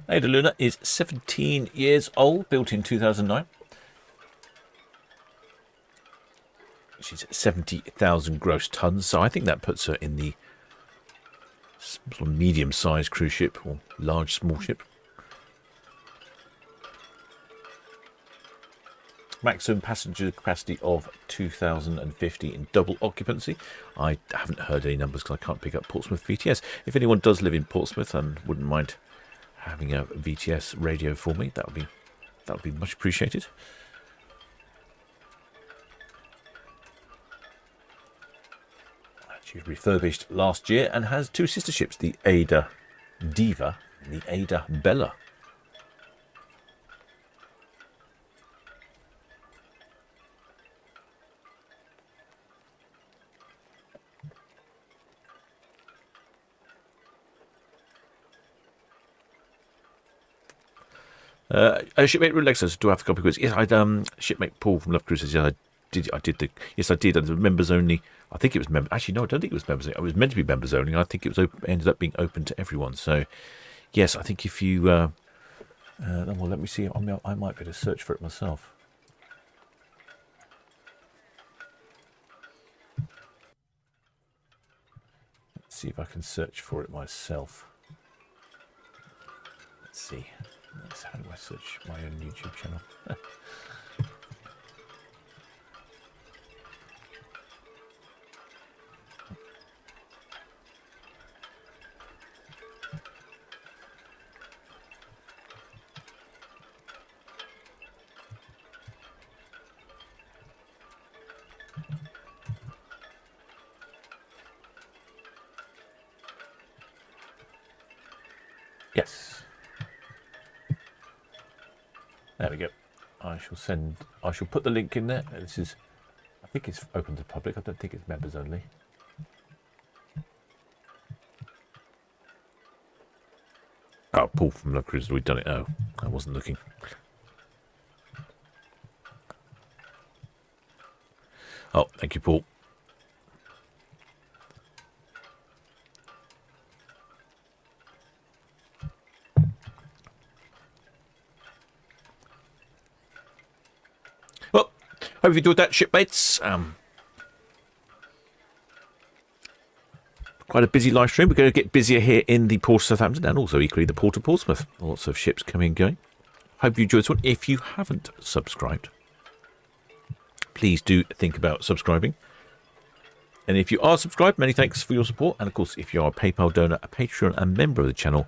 AIDAluna is 17 years old, built in 2009. She's 70,000 gross tons. So I think that puts her in the sort of medium-sized cruise ship or large small ship. Maximum passenger capacity of 2,050 in double occupancy. I haven't heard any numbers because I can't pick up Portsmouth VTS. If anyone does live in Portsmouth and wouldn't mind having a VTS radio for me, that would be much appreciated. She was refurbished last year and has two sister ships, the AIDA Diva and the AIDA Bella. Shipmate Lexus, do I have a copy quiz? Yes, shipmate Paul from Love Cruises. Yeah, I did. Yes, I did. Members only. I think it was members. Actually, no, I don't think it was members only. It was meant to be members only. I think it was ended up being open to everyone. So, yes, I think if you, well, let me see. I might be able to search for it myself. Let's see if I can search for it myself. Let's see. How do I search my own YouTube channel? Yes. There we go. I shall put the link in there. This is, I think it's open to the public. I don't think it's members only. Oh, Paul from Love Cruises, we've done it. Oh, I wasn't looking. Oh, thank you, Paul. Hope you enjoyed that, shipmates. Quite a busy live stream. We're going to get busier here in the port of Southampton and also equally the port of Portsmouth. Lots of ships coming and going. Hope you enjoyed this one. If you haven't subscribed, please do think about subscribing. And if you are subscribed, many thanks for your support. And of course, if you are a PayPal donor, a Patreon, and member of the channel,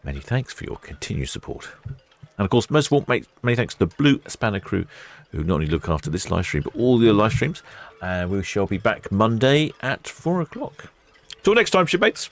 many thanks for your continued support. And of course, most of all, many thanks to the Blue Spanner crew who not only look after this live stream, but all the other live streams. And we shall be back Monday at 4 o'clock. Till next time, shipmates.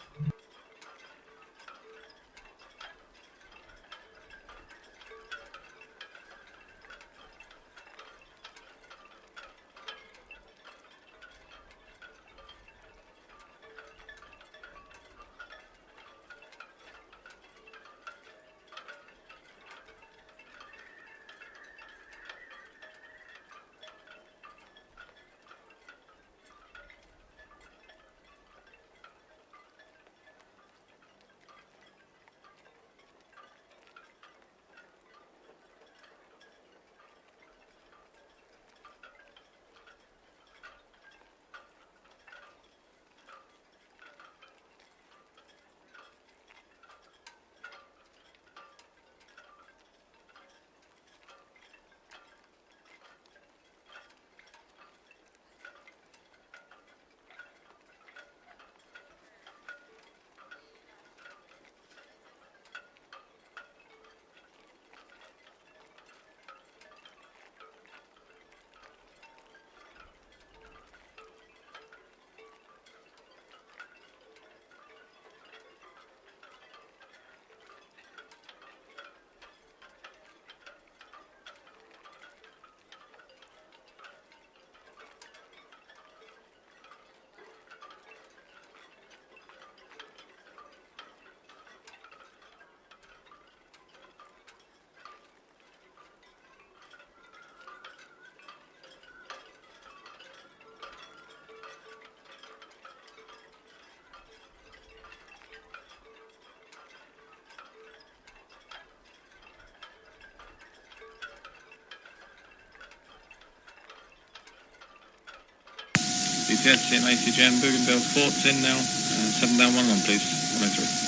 VTS in ACGN, Bougainville, Forts in now. 7 down, 1 on, please. 103.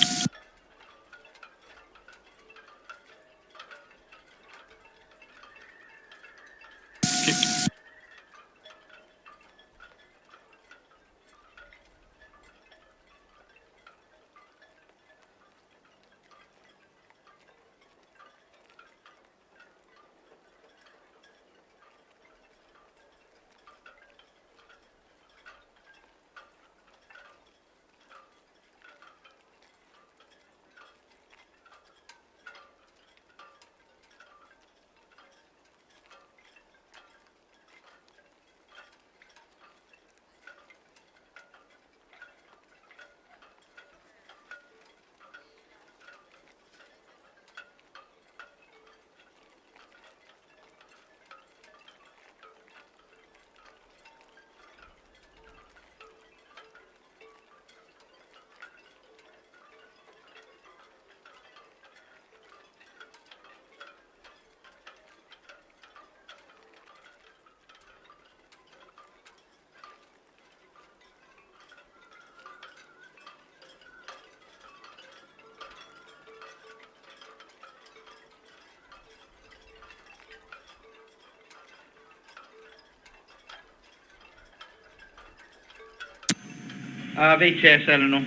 VTS Eleanor.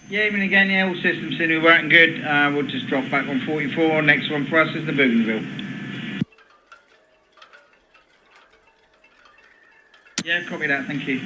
Yeah, even again, yeah, all systems seem to be working good. We'll just drop back on 44. Next one for us is the Bougainville. Yeah, copy that, thank you.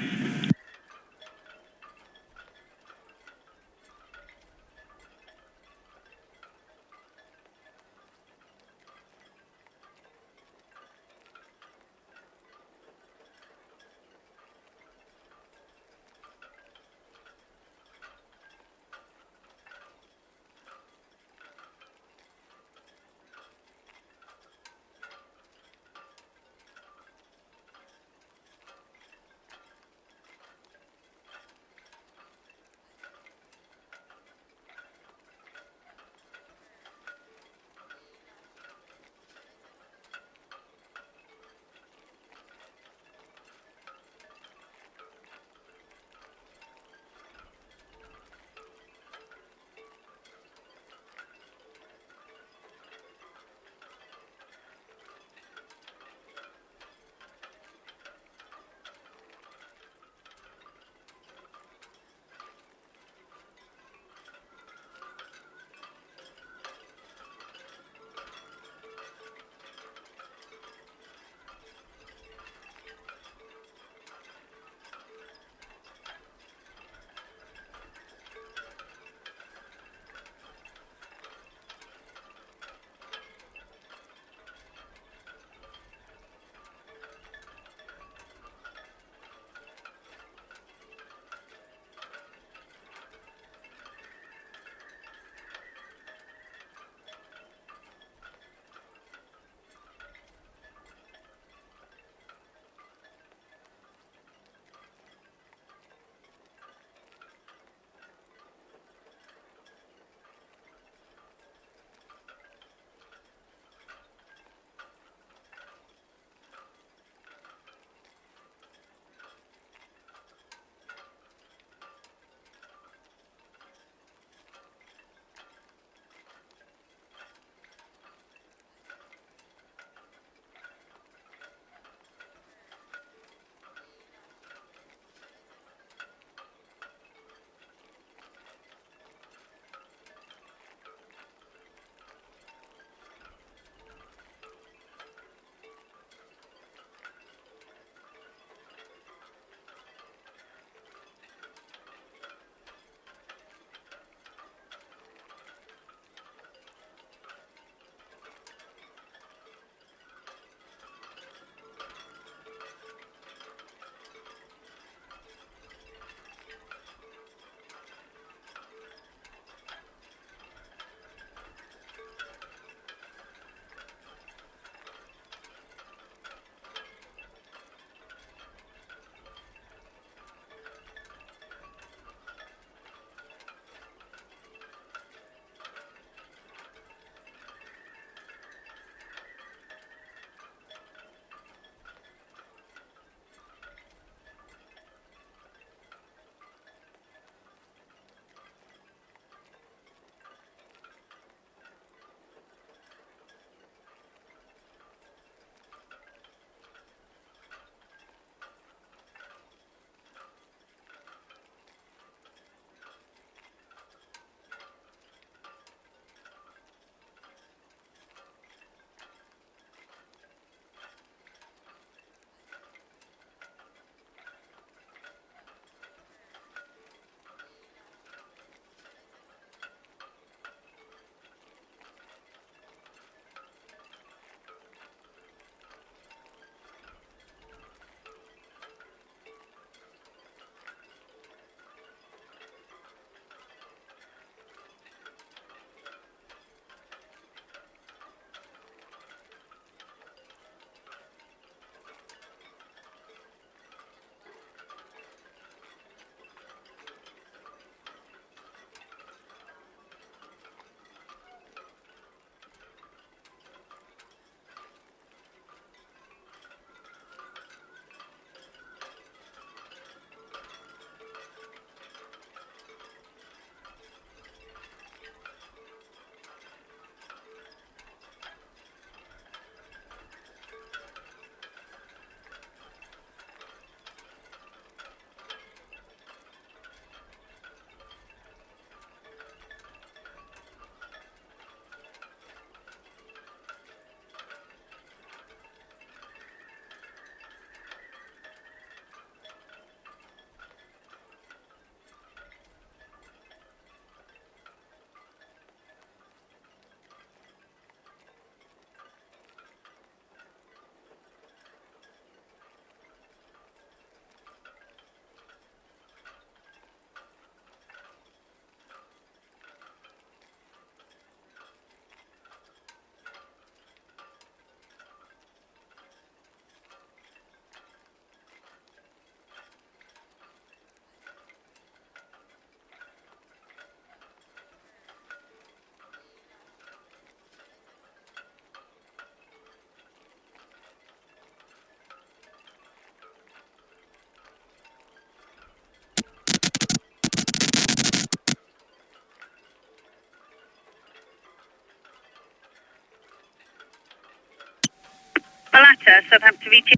Bellata, Southampton VTS.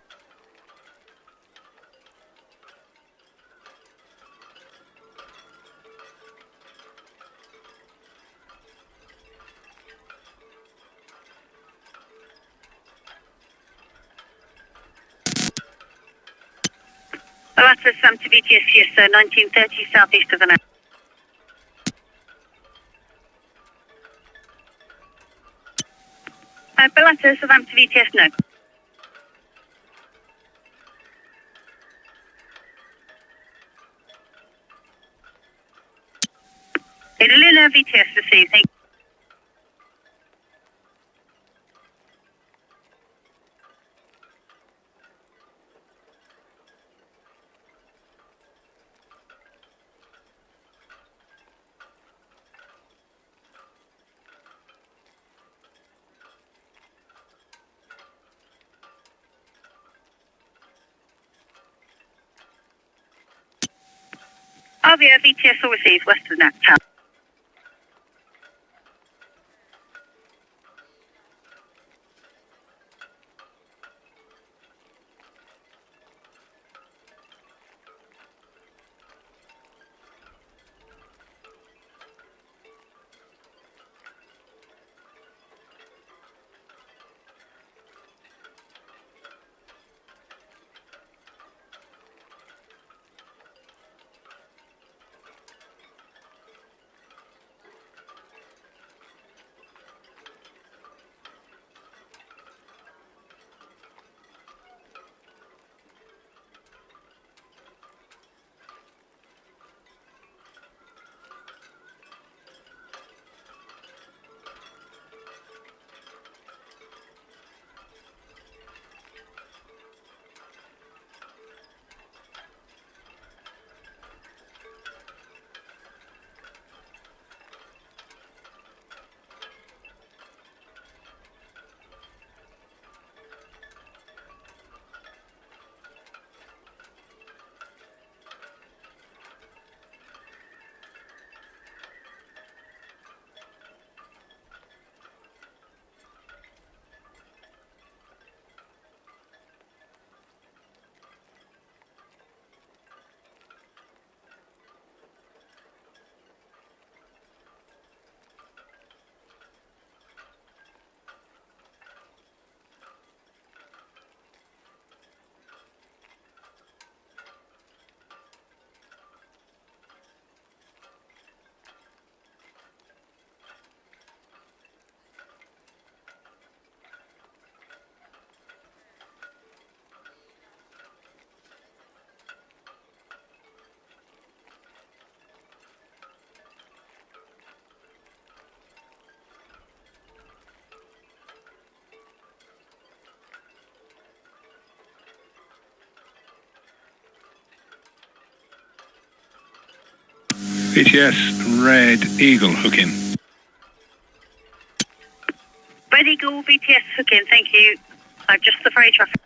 Bellata, Southampton VTS, yes sir, 1930 southeast of the now. Bellata, Southampton VTS, no. AIDAluna VTS received, thank you. Arvia VTS all received, west of that town. VTS, Red Eagle, hooking. Red Eagle VTS hooking, thank you. Just the ferry traffic.